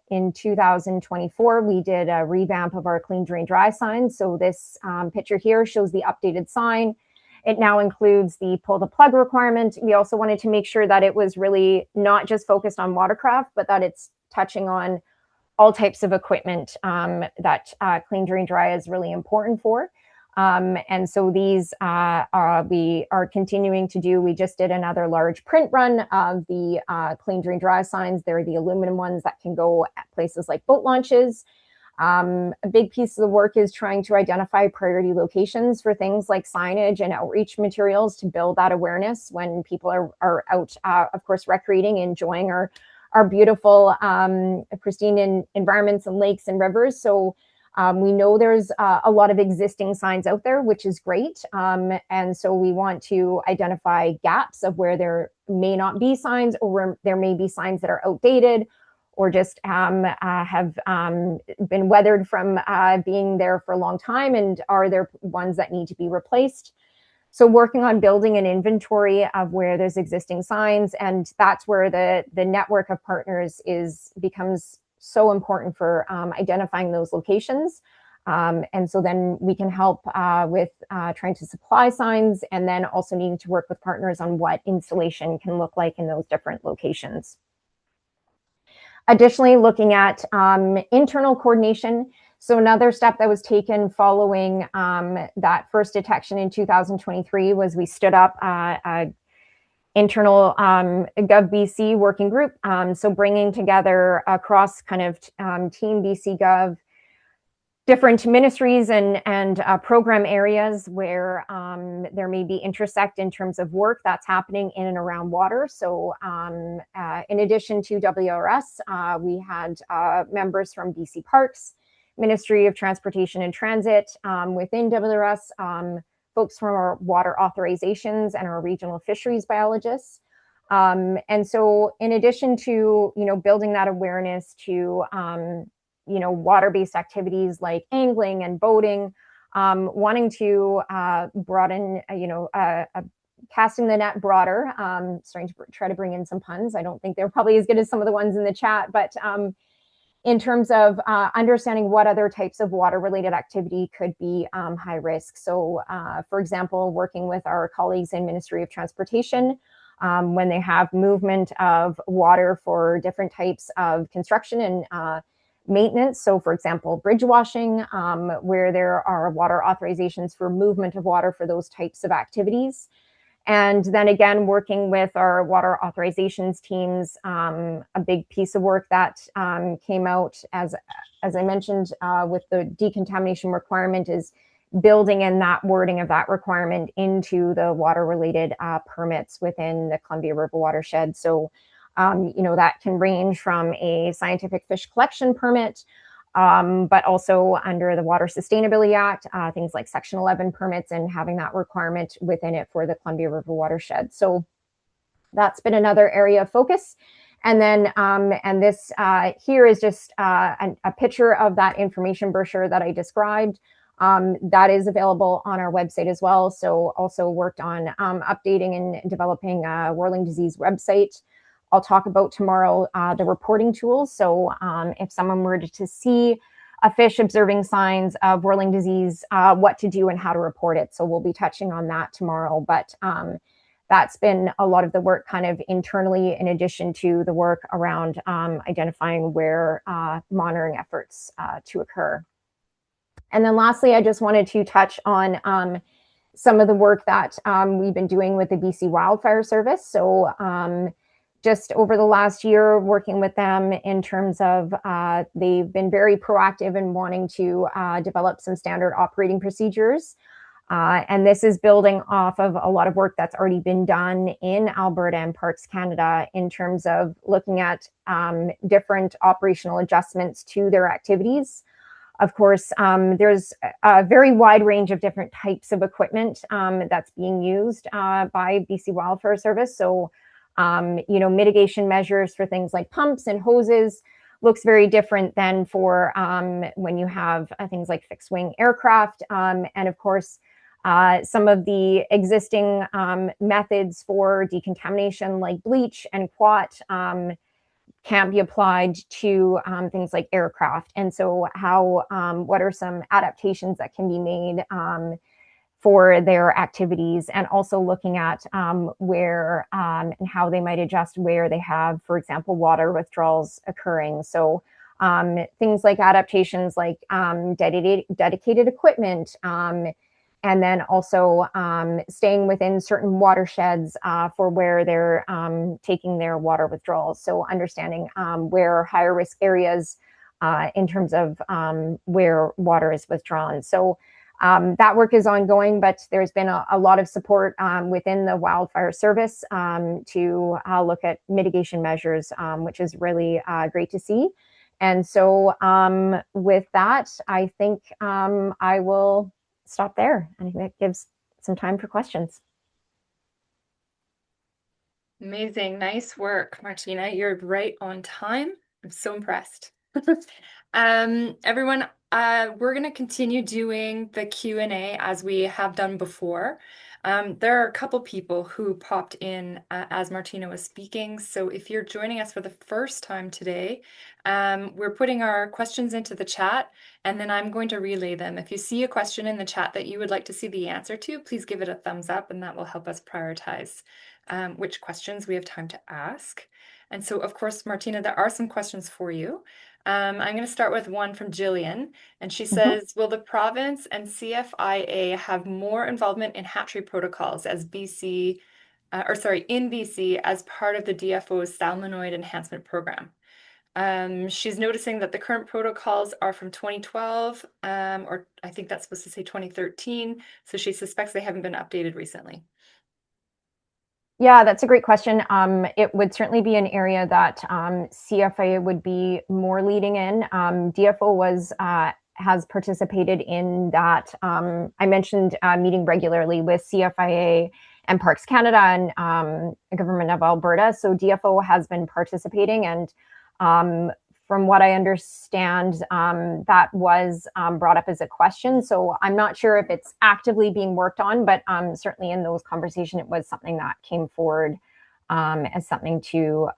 in 2024, we did a revamp of our clean, drain, dry signs. So this picture here shows the updated sign. It now includes the pull the plug requirement. We also wanted to make sure that it was really not just focused on watercraft, but that it's touching on all types of equipment that clean, drain, dry is really important for. And so these we are continuing to do. We just did another large print run of the clean, drain, dry signs. They're the aluminum ones that can go at places like boat launches. A big piece of the work is trying to identify priority locations for things like signage and outreach materials to build that awareness when people are out, of course, recreating, enjoying our beautiful pristine environments and lakes and rivers. So we know there's a lot of existing signs out there, which is great. And so we want to identify gaps of where there may not be signs, or where there may be signs that are outdated or just have been weathered from being there for a long time, and are there ones that need to be replaced. So working on building an inventory of where there's existing signs, and that's where the network of partners becomes so important for identifying those locations. And so then we can help with trying to supply signs, and then also needing to work with partners on what installation can look like in those different locations. Additionally, looking at internal coordination. So another step that was taken following that first detection in 2023 was we stood up internal GovBC working group. So bringing together across kind of Team BC Gov different ministries and program areas where there may be intersect in terms of work that's happening in and around water. So in addition to WRS, we had members from BC Parks, Ministry of Transportation and Transit, within WRS, folks from our water authorizations and our regional fisheries biologists. And so in addition to, building that awareness to water-based activities like angling and boating, wanting to broaden, casting the net broader, starting to try to bring in some puns. I don't think they're probably as good as some of the ones in the chat, but in terms of understanding what other types of water-related activity could be high risk. So, for example, working with our colleagues in Ministry of Transportation, when they have movement of water for different types of construction and maintenance. So for example, bridge washing, where there are water authorizations for movement of water for those types of activities. And then again, working with our water authorizations teams, a big piece of work that came out, as I mentioned, with the decontamination requirement, is building in that wording of that requirement into the water-related permits within the Columbia River watershed. So that can range from a scientific fish collection permit, but also under the Water Sustainability Act, things like Section 11 permits and having that requirement within it for the Columbia River watershed. So that's been another area of focus. And then, and this here is just a picture of that information brochure that I described. That is available on our website as well. So also worked on updating and developing a Whirling disease website. I'll talk about tomorrow the reporting tools. So if someone were to see a fish observing signs of whirling disease, what to do and how to report it. So we'll be touching on that tomorrow. But that's been a lot of the work kind of internally, in addition to the work around identifying where monitoring efforts to occur. And then lastly, I just wanted to touch on some of the work that we've been doing with the BC Wildfire Service. So just over the last year, working with them in terms of they've been very proactive in wanting to develop some standard operating procedures. And this is building off of a lot of work that's already been done in Alberta and Parks Canada in terms of looking at different operational adjustments to their activities. Of course, there's a very wide range of different types of equipment that's being used by BC Wildfire Service. So mitigation measures for things like pumps and hoses looks very different than for when you have things like fixed wing aircraft. And of course, some of the existing methods for decontamination like bleach and quat can't be applied to things like aircraft. And so what are some adaptations that can be made for their activities, and also looking at where and how they might adjust where they have, for example, water withdrawals occurring. So things like adaptations like dedicated equipment, and then also staying within certain watersheds for where they're taking their water withdrawals. So understanding where higher risk areas in terms of where water is withdrawn. So that work is ongoing, but there's been a lot of support within the Wildfire Service to look at mitigation measures, which is really great to see. And so with that, I think I will stop there. I think that gives some time for questions. Amazing. Nice work, Martina. You're right on time. I'm so impressed. Everyone, we're going to continue doing the Q&A as we have done before. There are a couple people who popped in as Martina was speaking. So if you're joining us for the first time today, we're putting our questions into the chat, and then I'm going to relay them. If you see a question in the chat that you would like to see the answer to, please give it a thumbs up, and that will help us prioritize which questions we have time to ask. And so, of course, Martina, there are some questions for you. I'm going to start with one from Jillian, and she says, will the province and CFIA have more involvement in hatchery protocols as BC in BC as part of the DFO's salmonid enhancement program. She's noticing that the current protocols are from 2012, or I think that's supposed to say 2013. So she suspects they haven't been updated recently. Yeah, that's a great question. It would certainly be an area that CFIA would be more leading in. DFO has participated in that. I mentioned meeting regularly with CFIA and Parks Canada and Government of Alberta. So DFO has been participating, and from what I understand, that was brought up as a question. So I'm not sure if it's actively being worked on, but certainly in those conversations, it was something that came forward as something to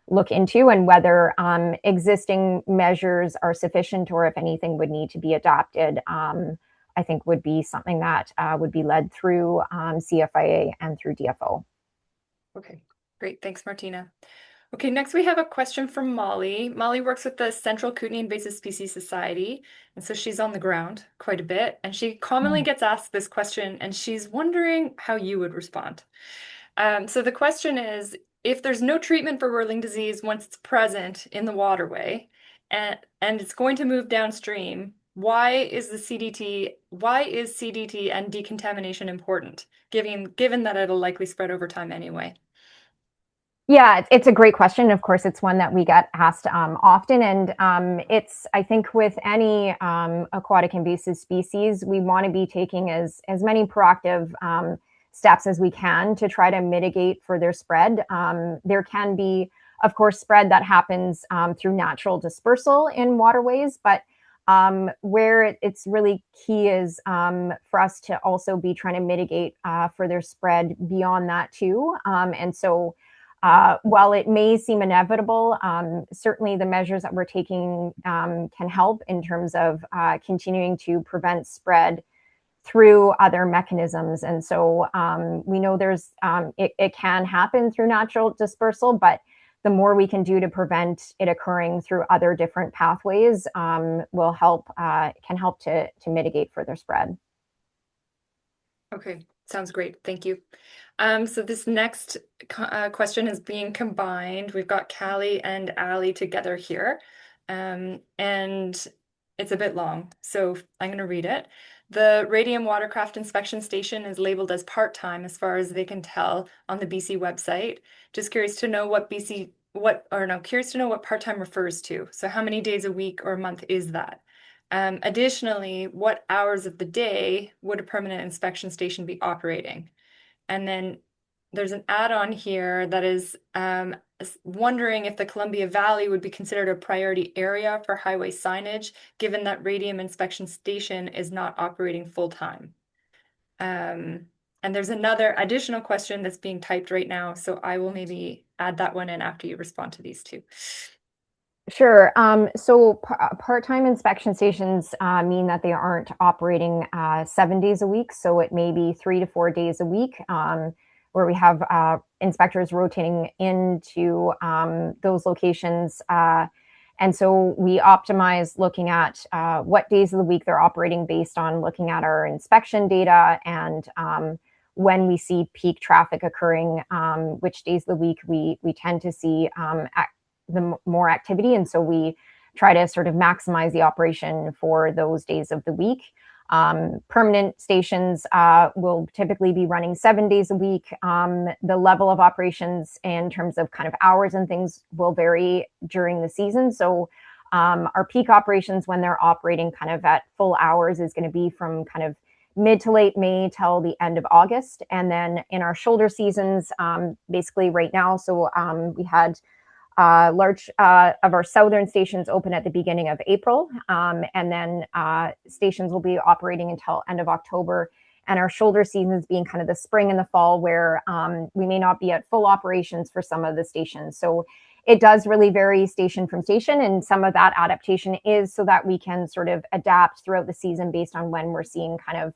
look into, and whether existing measures are sufficient or if anything would need to be adopted. I think would be something that would be led through CFIA and through DFO. Okay, great. Thanks, Martina. Okay, next we have a question from Molly. Molly works with the Central Kootenai Invasive Species Society, and so she's on the ground quite a bit, and she commonly gets asked this question, and she's wondering how you would respond. So the question is, if there's no treatment for whirling disease once it's present in the waterway, and it's going to move downstream, why is CDT and decontamination important, given that it'll likely spread over time anyway? Yeah, it's a great question. Of course, it's one that we get asked often, and it's, I think, with any aquatic invasive species, we want to be taking as many proactive steps as we can to try to mitigate further spread. There can be, of course, spread that happens through natural dispersal in waterways, but where it's really key is for us to also be trying to mitigate further spread beyond that too. And so while it may seem inevitable, certainly the measures that we're taking can help in terms of continuing to prevent spread through other mechanisms. And so we know it can happen through natural dispersal, but the more we can do to prevent it occurring through other different pathways can help to mitigate further spread. Okay, sounds great. Thank you. So this next question is being combined. We've got Callie and Ali together here, and it's a bit long, so I'm going to read it. The Radium Watercraft Inspection Station is labeled as part-time as far as they can tell on the BC website. Just curious to know curious to know what part-time refers to. So how many days a week or a month is that? Additionally, what hours of the day would a permanent inspection station be operating? And then there's an add-on here that is wondering if the Columbia Valley would be considered a priority area for highway signage, given that Radium Inspection Station is not operating full-time. And there's another additional question that's being typed right now, so I will maybe add that one in after you respond to these two. Sure. So part-time inspection stations mean that they aren't operating 7 days a week. So it may be 3 to 4 days a week where we have inspectors rotating into those locations. And so we optimize looking at what days of the week they're operating based on looking at our inspection data and when we see peak traffic occurring, which days of the week we tend to see the more activity. And so we try to sort of maximize the operation for those days of the week. Permanent stations will typically be running 7 days a week. The level of operations in terms of kind of hours and things will vary during the season. So our peak operations when they're operating kind of at full hours is going to be from kind of mid to late May till the end of August. And then in our shoulder seasons, basically right now, so we had large of our southern stations open at the beginning of April, and then stations will be operating until end of October, and our shoulder seasons being kind of the spring and the fall where we may not be at full operations for some of the stations. So it does really vary station from station, and some of that adaptation is so that we can sort of adapt throughout the season based on when we're seeing kind of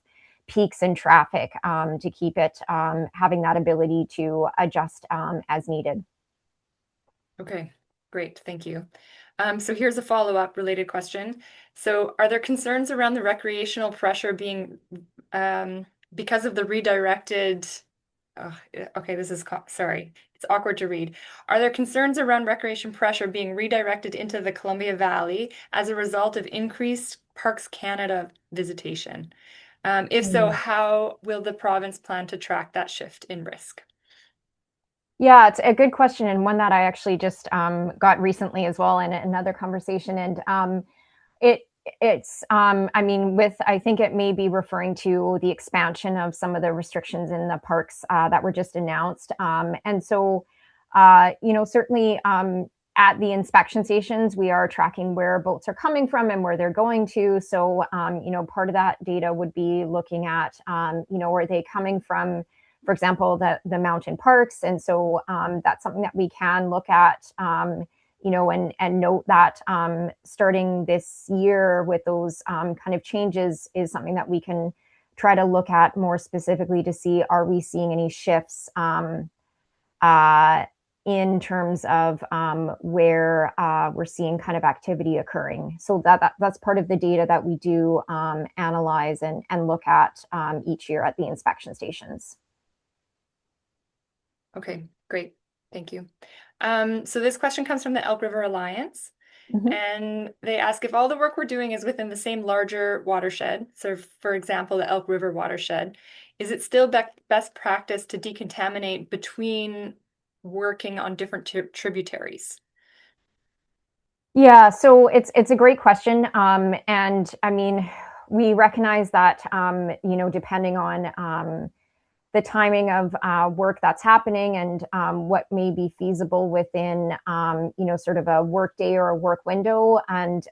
peaks in traffic to keep it having that ability to adjust as needed. Okay, great. Thank you. So here's a follow-up related question. So are there concerns around the recreational pressure being because of the redirected Okay, this is, sorry, it's awkward to read. Are there concerns around recreation pressure being redirected into the Columbia Valley as a result of increased Parks Canada visitation? If so, how will the province plan to track that shift in risk? Yeah, it's a good question, and one that I actually just got recently as well in another conversation. And it it's I mean, with, I think it may be referring to the expansion of some of the restrictions in the parks that were just announced. And so, certainly at the inspection stations, we are tracking where boats are coming from and where they're going to. So, part of that data would be looking at, are they coming from, for example, the mountain parks. And so that's something that we can look at, and note that starting this year with those kind of changes is something that we can try to look at more specifically to see, are we seeing any shifts in terms of where we're seeing kind of activity occurring. So that's part of the data that we do analyze and look at each year at the inspection stations. Okay, great. Thank you. So this question comes from the Elk River Alliance, and they ask if all the work we're doing is within the same larger watershed. So, for example, the Elk River watershed, is it still best practice to decontaminate between working on different tributaries? Yeah, so it's a great question, and I mean, we recognize that depending on the timing of work that's happening and what may be feasible within, sort of a work day or a work window. And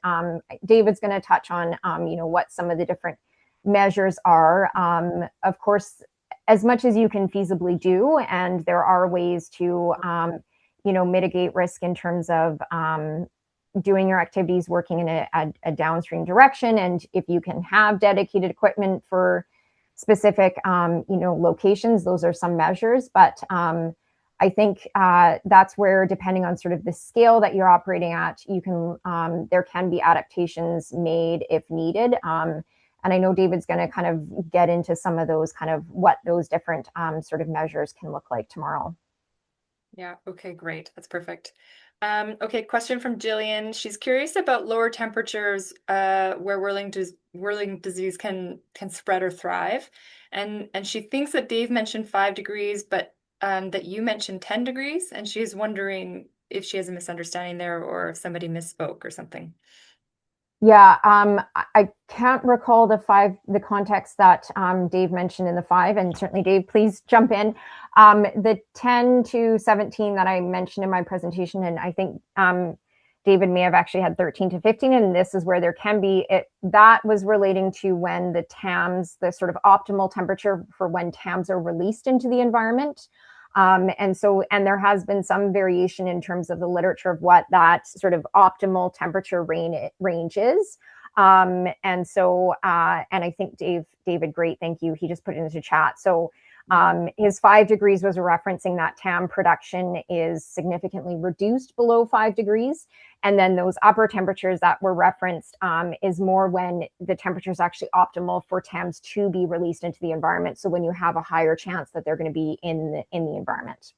David's going to touch on, what some of the different measures are. Of course, as much as you can feasibly do, and there are ways to, mitigate risk in terms of doing your activities, working in a downstream direction. And if you can have dedicated equipment for specific, locations, those are some measures. But I think that's where, depending on sort of the scale that you're operating at, you can there can be adaptations made if needed. And I know David's going to kind of get into some of those, kind of what those different sort of measures can look like tomorrow. Yeah, okay, great. That's perfect. Okay, question from Jillian. She's curious about lower temperatures where whirling disease can spread or thrive. And she thinks that Dave mentioned 5 degrees, but that you mentioned 10 degrees. And she's wondering if she has a misunderstanding there or if somebody misspoke or something. Yeah, I can't recall the context that Dave mentioned in the 5, and certainly Dave, please jump in. The 10 to 17 that I mentioned in my presentation, and I think David may have actually had 13 to 15, and this is where there can be it. That was relating to when the TAMs, the sort of optimal temperature for when TAMs are released into the environment. And there has been some variation in terms of the literature of what that sort of optimal temperature range is. And I think David, great, thank you. He just put it into chat. So his 5 degrees was referencing that TAM production is significantly reduced below 5 degrees. And then those upper temperatures that were referenced is more when the temperature is actually optimal for TAMs to be released into the environment. So when you have a higher chance that they're going to be in the environment.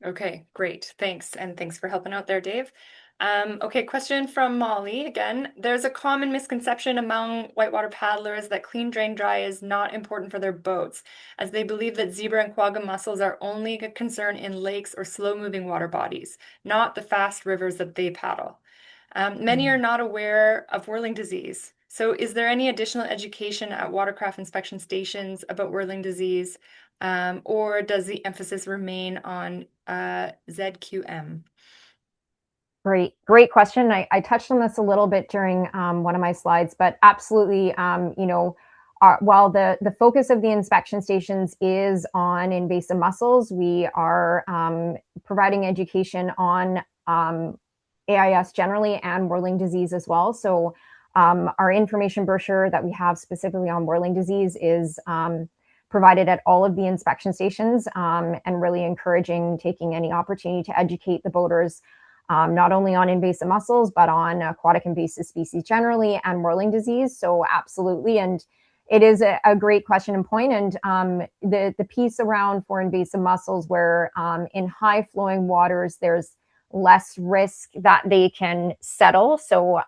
Okay, great. Thanks. And thanks for helping out there, Dave. Okay, question from Molly again. There's a common misconception among whitewater paddlers that clean, drain, dry is not important for their boats, as they believe that zebra and quagga mussels are only a concern in lakes or slow-moving water bodies, not the fast rivers that they paddle. Many are not aware of whirling disease. So is there any additional education at watercraft inspection stations about whirling disease, or does the emphasis remain on ZQM? Great question. I touched on this a little bit during one of my slides, but absolutely, while the focus of the inspection stations is on invasive mussels, we are providing education on AIS generally and whirling disease as well. So our information brochure that we have specifically on whirling disease is provided at all of the inspection stations, and really encouraging taking any opportunity to educate the boaters not only on invasive mussels, but on aquatic invasive species generally and whirling disease. So absolutely. And, it is a great question and point. And the piece around for invasive mussels, where in high flowing waters, there's less risk that they can settle. So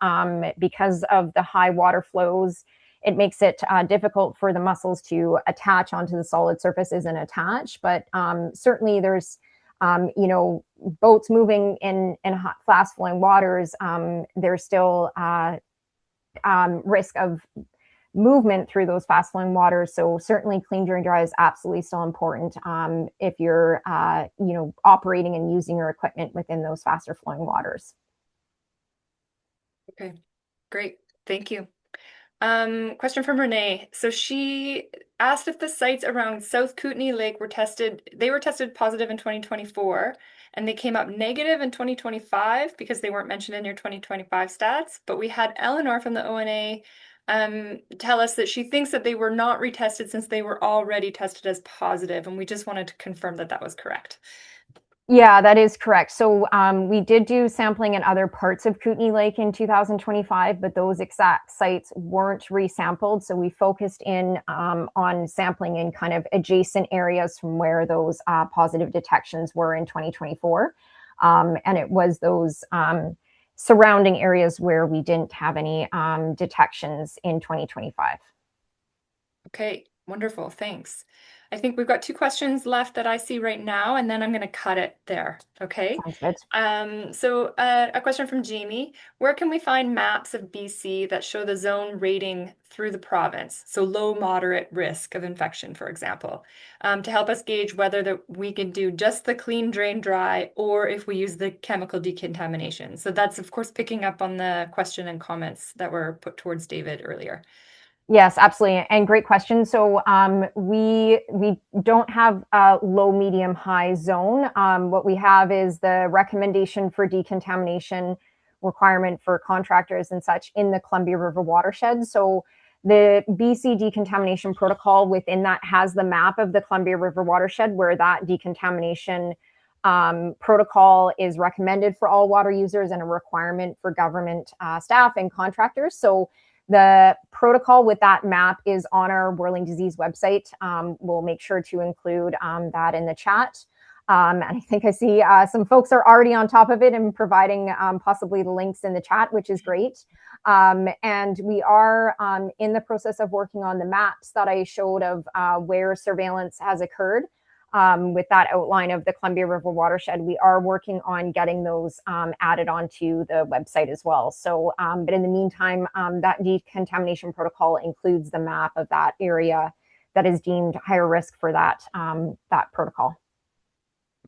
because of the high water flows, it makes it difficult for the mussels to attach onto the solid surfaces and attach. But certainly there's, boats moving in fast flowing waters, there's still risk of movement through those fast flowing waters. So certainly clean, drain, dry is absolutely still important if you're, operating and using your equipment within those faster flowing waters. Okay, great. Thank you. Question from Renee. So she asked if the sites around South Kootenay Lake they were tested positive in 2024, and they came up negative in 2025 because they weren't mentioned in your 2025 stats. But we had Eleanor from the ONA tell us that she thinks that they were not retested since they were already tested as positive, and we just wanted to confirm that that was correct. Yeah, that is correct. So we did do sampling in other parts of Kootenay Lake in 2025, but those exact sites weren't resampled. So we focused in on sampling in kind of adjacent areas from where those positive detections were in 2024. And it was those surrounding areas where we didn't have any detections in 2025. Okay, wonderful. Thanks. I think we've got two questions left that I see right now, and then I'm going to cut it there. Okay. Sounds good. So a question from Jamie. Where can we find maps of BC that show the zone rating through the province? So low, moderate risk of infection, for example, to help us gauge whether we can do just the clean, drain, dry, or if we use the chemical decontamination. So that's, of course, picking up on the question and comments that were put towards David earlier. Yes, absolutely. And great question. So we don't have a low, medium, high zone. What we have is the recommendation for decontamination requirement for contractors and such in the Columbia River watershed. So the BC decontamination protocol within that has the map of the Columbia River watershed where that decontamination protocol is recommended for all water users and a requirement for government staff and contractors. So the protocol with that map is on our Whirling disease website. We'll make sure to include that in the chat. And I think I see some folks are already on top of it and providing possibly the links in the chat, which is great. And we are in the process of working on the maps that I showed of where surveillance has occurred. With that outline of the Columbia River watershed, we are working on getting those added onto the website as well. So, but in the meantime, that decontamination protocol includes the map of that area that is deemed higher risk for that protocol.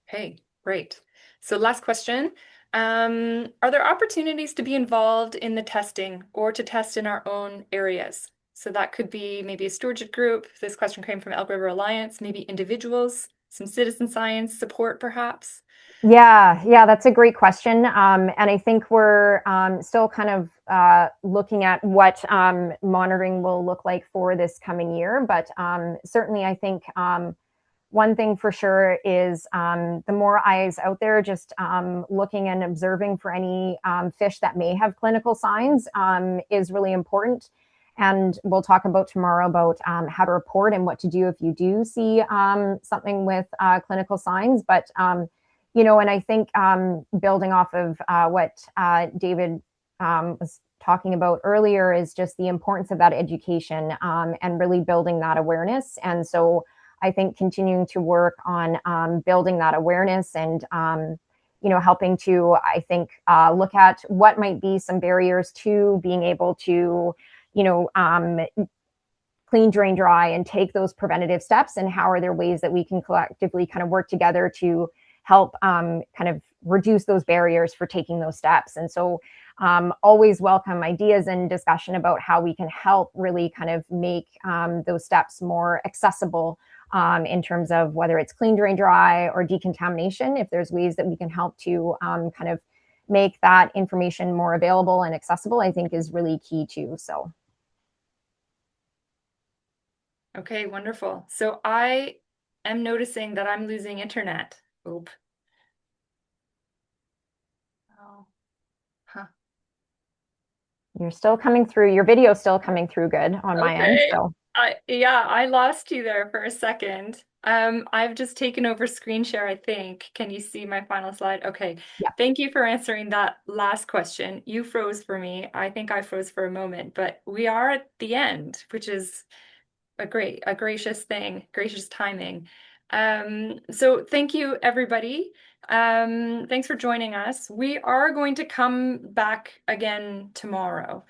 Okay, great. So last question. Are there opportunities to be involved in the testing or to test in our own areas? So that could be maybe a stewardship group. This question came from Elk River Alliance, maybe individuals, some citizen science support, perhaps. Yeah, that's a great question. And I think we're still kind of looking at what monitoring will look like for this coming year. But certainly, I think one thing for sure is the more eyes out there just looking and observing for any fish that may have clinical signs is really important. And we'll talk about tomorrow about how to report and what to do if you do see something with clinical signs. But, and I think building off of what David was talking about earlier is just the importance of that education and really building that awareness. And so I think continuing to work on building that awareness and, helping to, I think, look at what might be some barriers to being able to, clean, drain, dry, and take those preventative steps, and how are there ways that we can collectively kind of work together to help kind of reduce those barriers for taking those steps. And so always welcome ideas and discussion about how we can help really kind of make those steps more accessible in terms of whether it's clean, drain, dry, or decontamination. If there's ways that we can help to kind of make that information more available and accessible, I think is really key too. So. Okay, wonderful. So I am noticing that I'm losing internet. Oop. Oh, huh. You're still coming through. Your video is still coming through good on my end. So Yeah, I lost you there for a second. I've just taken over screen share, I think. Can you see my final slide? Okay. Yeah. Thank you for answering that last question. You froze for me. I think I froze for a moment, but we are at the end, which is a gracious thing, gracious timing. So thank you, everybody. Thanks for joining us. We are going to come back again tomorrow.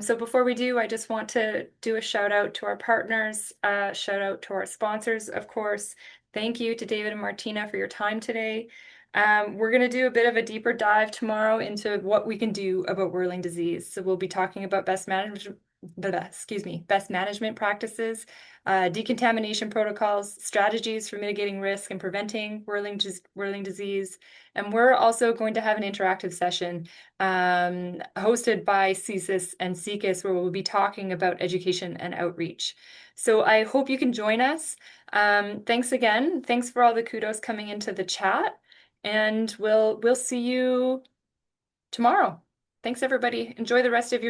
So before we do, I just want to do a shout out to our partners, shout out to our sponsors, of course. Thank you to David and Martina for your time today. We're going to do a bit of a deeper dive tomorrow into what we can do about whirling disease. So we'll be talking about best management practices, decontamination protocols, strategies for mitigating risk and preventing whirling disease. And we're also going to have an interactive session hosted by CSIS and CCIS, where we'll be talking about education and outreach. So I hope you can join us. Thanks again. Thanks for all the kudos coming into the chat. And we'll see you tomorrow. Thanks, everybody. Enjoy the rest of your